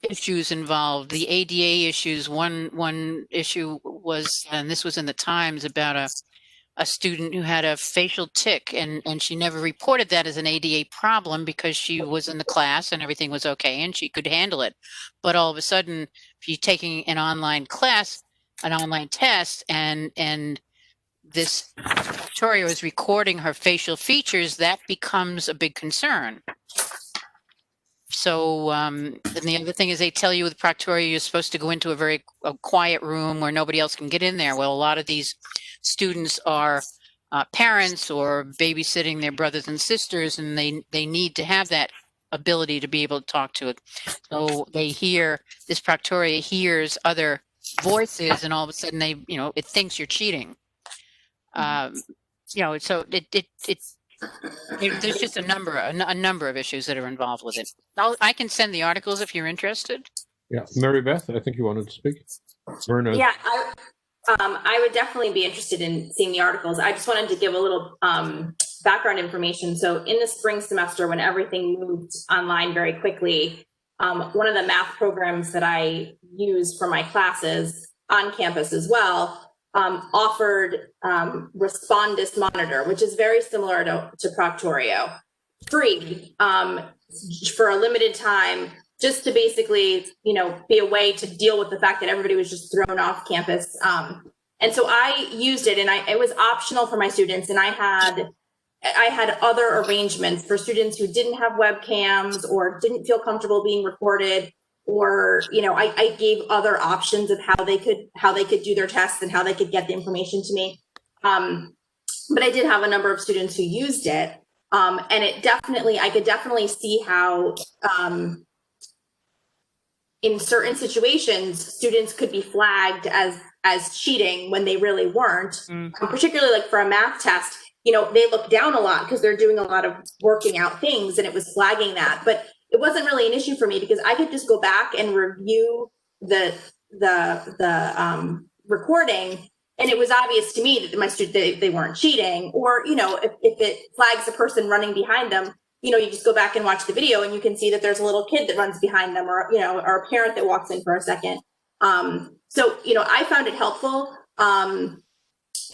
S2: issues involved. The ADA issues. One issue was, and this was in the Times, about a student who had a facial tic, and she never reported that as an ADA problem because she was in the class and everything was okay and she could handle it. But all of a sudden, if you're taking an online class, an online test, and this Victoria is recording her facial features, that becomes a big concern. So, and the other thing is they tell you with Proctoria, you're supposed to go into a quiet room where nobody else can get in there. Well, a lot of these students are parents or babysitting their brothers and sisters, and they need to have that ability to be able to talk to it. So they hear, this Proctoria hears other voices, and all of a sudden they, it thinks you're cheating. So there's just a number of issues that are involved with it. I can send the articles if you're interested.
S1: Yeah, Mary Beth, I think you wanted to speak. Verna.
S19: Yeah, I would definitely be interested in seeing the articles. I just wanted to give a little background information. So in the spring semester, when everything moved online very quickly, one of the math programs that I use for my classes on campus as well offered Respondus Monitor, which is very similar to Proctorio, free for a limited time, just to basically, be a way to deal with the fact that everybody was just thrown off campus. And so I used it, and it was optional for my students. And I had other arrangements for students who didn't have webcams or didn't feel comfortable being recorded, or, I gave other options of how they could do their tests and how they could get the information to me. But I did have a number of students who used it. And I could definitely see how, in certain situations, students could be flagged as cheating when they really weren't. Particularly like for a math test, they look down a lot because they're doing a lot of working out things, and it was flagging that. But it wasn't really an issue for me because I could just go back and review the recording, and it was obvious to me that my student they weren't cheating. Or if it flags a person running behind them, you just go back and watch the video and you can see that there's a little kid that runs behind them, or or a parent that walks in for a second. So I found it helpful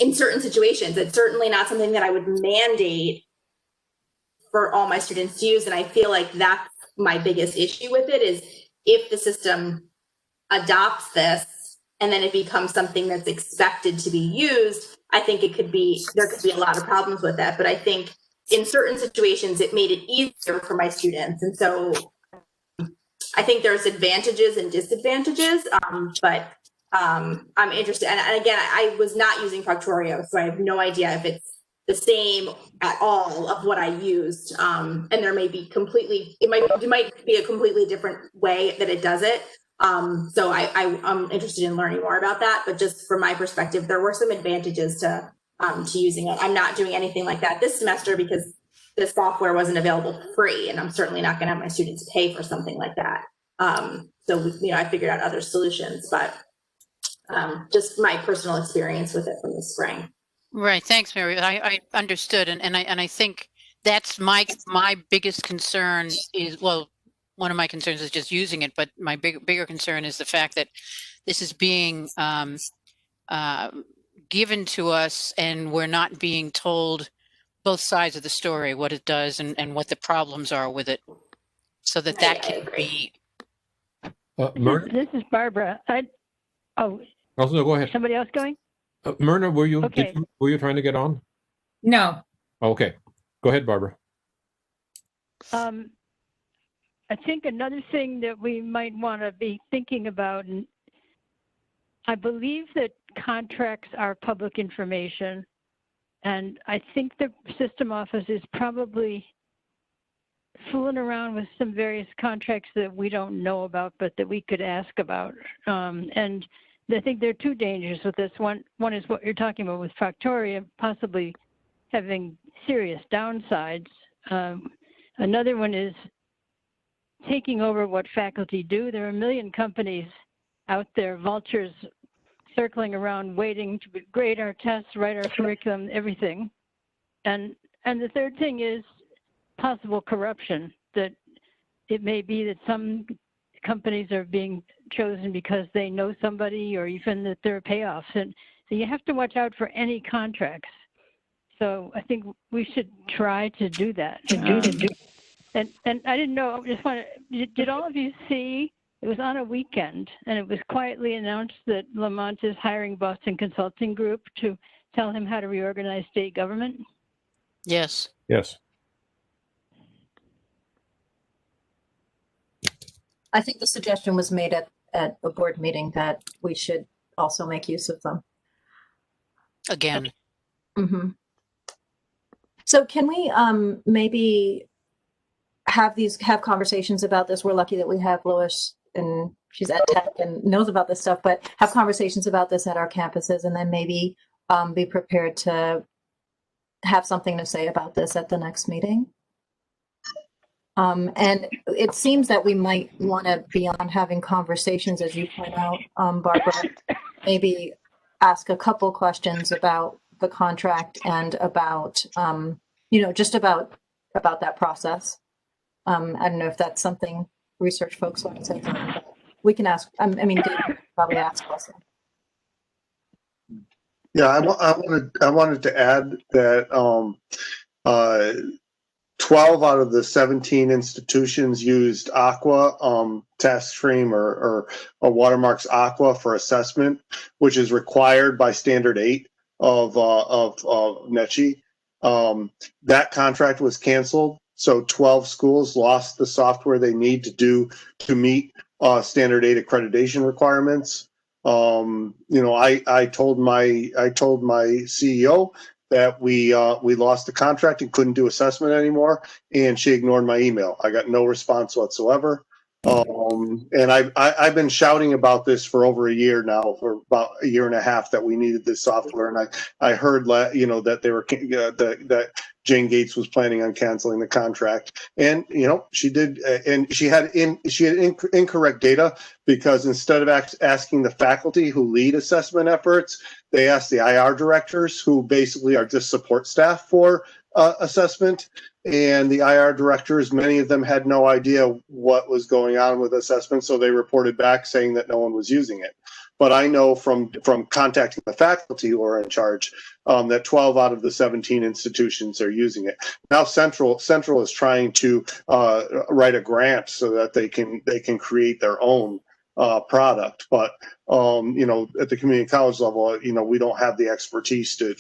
S19: in certain situations. It's certainly not something that I would mandate for all my students to use, and I feel like that's my biggest issue with it, is if the system adopts this and then it becomes something that's expected to be used, I think there could be a lot of problems with that. But I think in certain situations, it made it easier for my students. And so I think there's advantages and disadvantages, but I'm interested. And again, I was not using Proctorio, so I have no idea if it's the same at all of what I used. And there may be it might be a completely different way that it does it. So I'm interested in learning more about that. But just from my perspective, there were some advantages to using it. I'm not doing anything like that this semester because the software wasn't available for free, and I'm certainly not going to have my students pay for something like that. So I figured out other solutions, but just my personal experience with it from the spring.
S2: Right. Thanks, Mary. I understood. And I think that's my biggest concern is, well, one of my concerns is just using it, but my bigger concern is the fact that this is being given to us and we're not being told both sides of the story, what it does and what the problems are with it, so that can be.
S11: This is Barbara.
S1: No, go ahead.
S11: Somebody else going?
S1: Myrna, were you
S11: Okay.
S1: were you trying to get on?
S13: No.
S1: Okay, go ahead, Barbara.
S11: I think another thing that we might want to be thinking about, and I believe that contracts are public information, and I think the system office is probably fooling around with some various contracts that we don't know about, but that we could ask about. And I think there are two dangers with this. One is what you're talking about with Proctoria, possibly having serious downsides. Another one is taking over what faculty do. There are a million companies out there, vultures circling around, waiting to grade our tests, write our curriculum, everything. And the third thing is possible corruption, that it may be that some companies are being chosen because they know somebody or even that there are payoffs. And so you have to watch out for any contracts. So I think we should try to do that. And I didn't know, I just want to, did all of you see, it was on a weekend and it was quietly announced that Lamont is hiring Boston Consulting Group to tell him how to reorganize state government?
S2: Yes.
S1: Yes.
S8: I think the suggestion was made at a board meeting that we should also make use of them.
S2: Again.
S8: Mm-hmm. So can we maybe have conversations about this? We're lucky that we have Lois, and she's at Tech and knows about this stuff, but have conversations about this at our campuses, and then maybe be prepared to have something to say about this at the next meeting. And it seems that we might want to be on having conversations, as you point out, Barbara, maybe ask a couple questions about the contract and about, just about that process. I don't know if that's something research folks want to say something about. We can ask, Dave probably ask also.
S7: Yeah, I wanted to add that 12 out of the 17 institutions used Aqua, Task Stream or Watermarks Aqua for assessment, which is required by Standard 8 of NETCHI. That contract was canceled, so 12 schools lost the software they need to meet Standard 8 accreditation requirements. I told my CEO that we lost the contract and couldn't do assessment anymore, and she ignored my email. I got no response whatsoever. And I've been shouting about this for over a year now, for about a year and a half, that we needed this software. And I heard that they were that Jane Gates was planning on canceling the contract, and she did, and she had incorrect data, because instead of asking the faculty who lead assessment efforts, they asked the IR directors, who basically are just support staff for assessment. And the IR directors, many of them had no idea what was going on with assessment, so they reported back saying that no one was using it. But I know from contacting the faculty who are in charge that 12 out of the 17 institutions are using it. Now Central is trying to write a grant so that they can create their own product. But at the community college level, we don't have the expertise to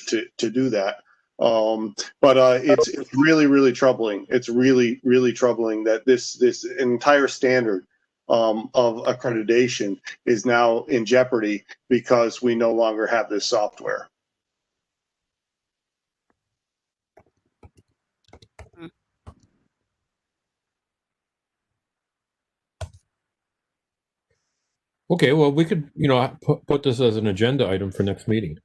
S7: do that. But it's really, really troubling. It's really, really troubling that this entire standard of accreditation is now in jeopardy because we no longer have this software.
S1: Okay, well, we could, put this as an agenda item for next meeting.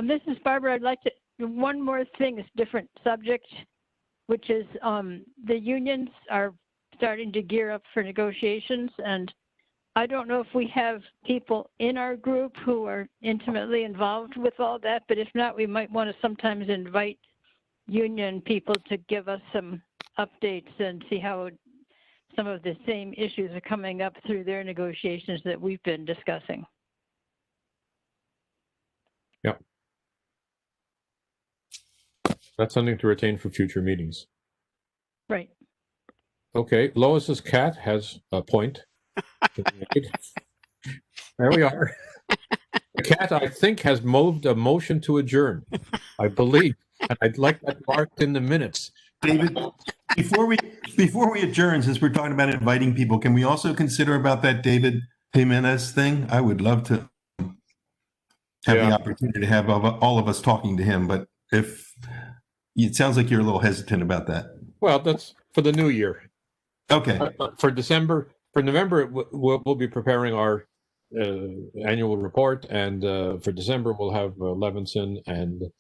S11: This is Barbara. I'd like to, one more thing, is different subject, which is the unions are starting to gear up for negotiations. And I don't know if we have people in our group who are intimately involved with all that, but if not, we might want to sometimes invite union people to give us some updates and see how some of the same issues are coming up through their negotiations that we've been discussing.
S1: Yep. That's something to retain for future meetings.
S11: Right.
S1: Okay, Lois's cat has a point. There we are. The cat, I think, has moved a motion to adjourn, I believe. And I'd like that marked in the minutes.
S4: David, before we adjourn, since we're talking about inviting people, can we also consider about that David Jimenez thing? I would love to have the opportunity to have all of us talking to him, but if it sounds like you're a little hesitant about that.
S1: Well, that's for the new year.
S4: Okay.
S1: For November, we'll be preparing our annual report, and for December we'll have Levinson and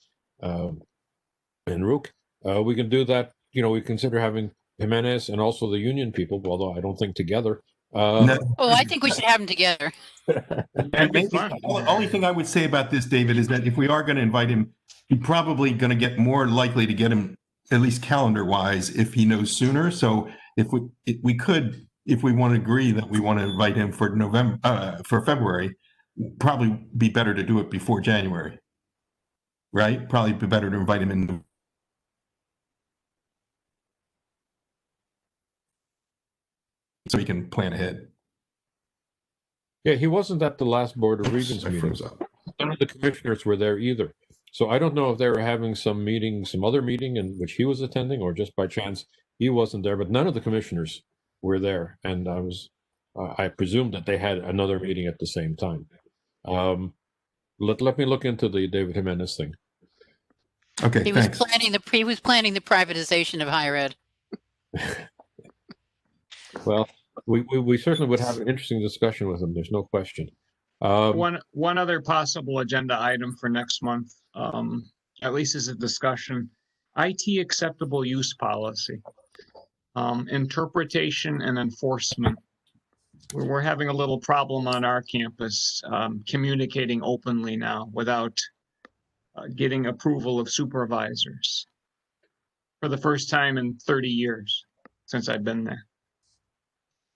S1: Rook. We can do that. We consider having Jimenez and also the union people, although I don't think together.
S2: Oh, I think we should have them together.
S4: And maybe the only thing I would say about this, David, is that if we are going to invite him, you're probably going to get more likely to get him, at least calendar-wise, if he knows sooner. So if we could, if we want to agree that we want to invite him for for February, probably be better to do it before January, right? Probably be better to invite him in. So he can plan ahead.
S1: Yeah, he wasn't at the last Board of Regents meeting. None of the commissioners were there either. So I don't know if they were having some meeting, some other meeting in which he was attending, or just by chance he wasn't there, but none of the commissioners were there. And I presumed that they had another meeting at the same time. Let me look into the David Jimenez thing.
S4: Okay,
S2: he was planning the privatization of higher ed.
S1: Well, we certainly would have an interesting discussion with him. There's no question.
S5: One other possible agenda item for next month, at least as a discussion, IT acceptable use policy, interpretation and enforcement. We're having a little problem on our campus communicating openly now without getting approval of supervisors for the first time in 30 years since I've been there.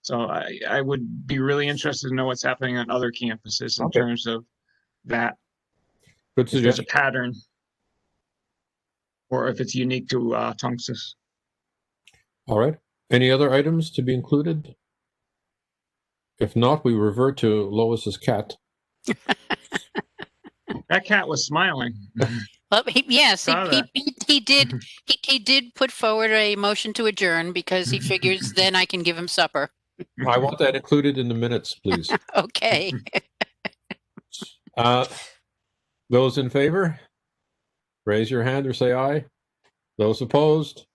S5: So I would be really interested to know what's happening on other campuses in terms of that.
S1: Good
S5: if there's a
S1: suggestion.
S5: pattern, or if it's unique to Tunxus.
S1: All right. Any other items to be included? If not, we revert to Lois's cat.
S5: That cat was smiling.
S2: Well, yes,
S5: Saw that.
S2: he did. He did put forward a motion to adjourn because he figures then I can give him supper.
S1: I want that included in the minutes, please.
S2: Okay.
S1: Those in favor, raise your hand or say aye. Those opposed?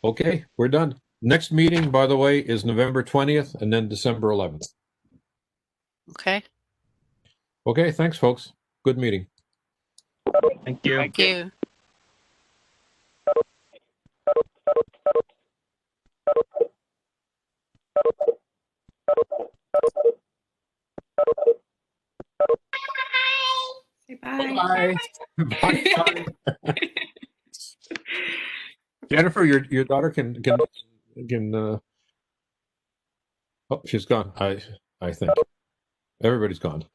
S1: Okay, we're done. Next meeting, by the way, is November 20th and then December 11th.
S2: Okay.
S1: Okay, thanks, folks. Good meeting.
S5: Thank you.
S2: Thank you.
S18: Say bye.
S1: Bye. Jennifer, your daughter can oh, she's gone. I think everybody's gone.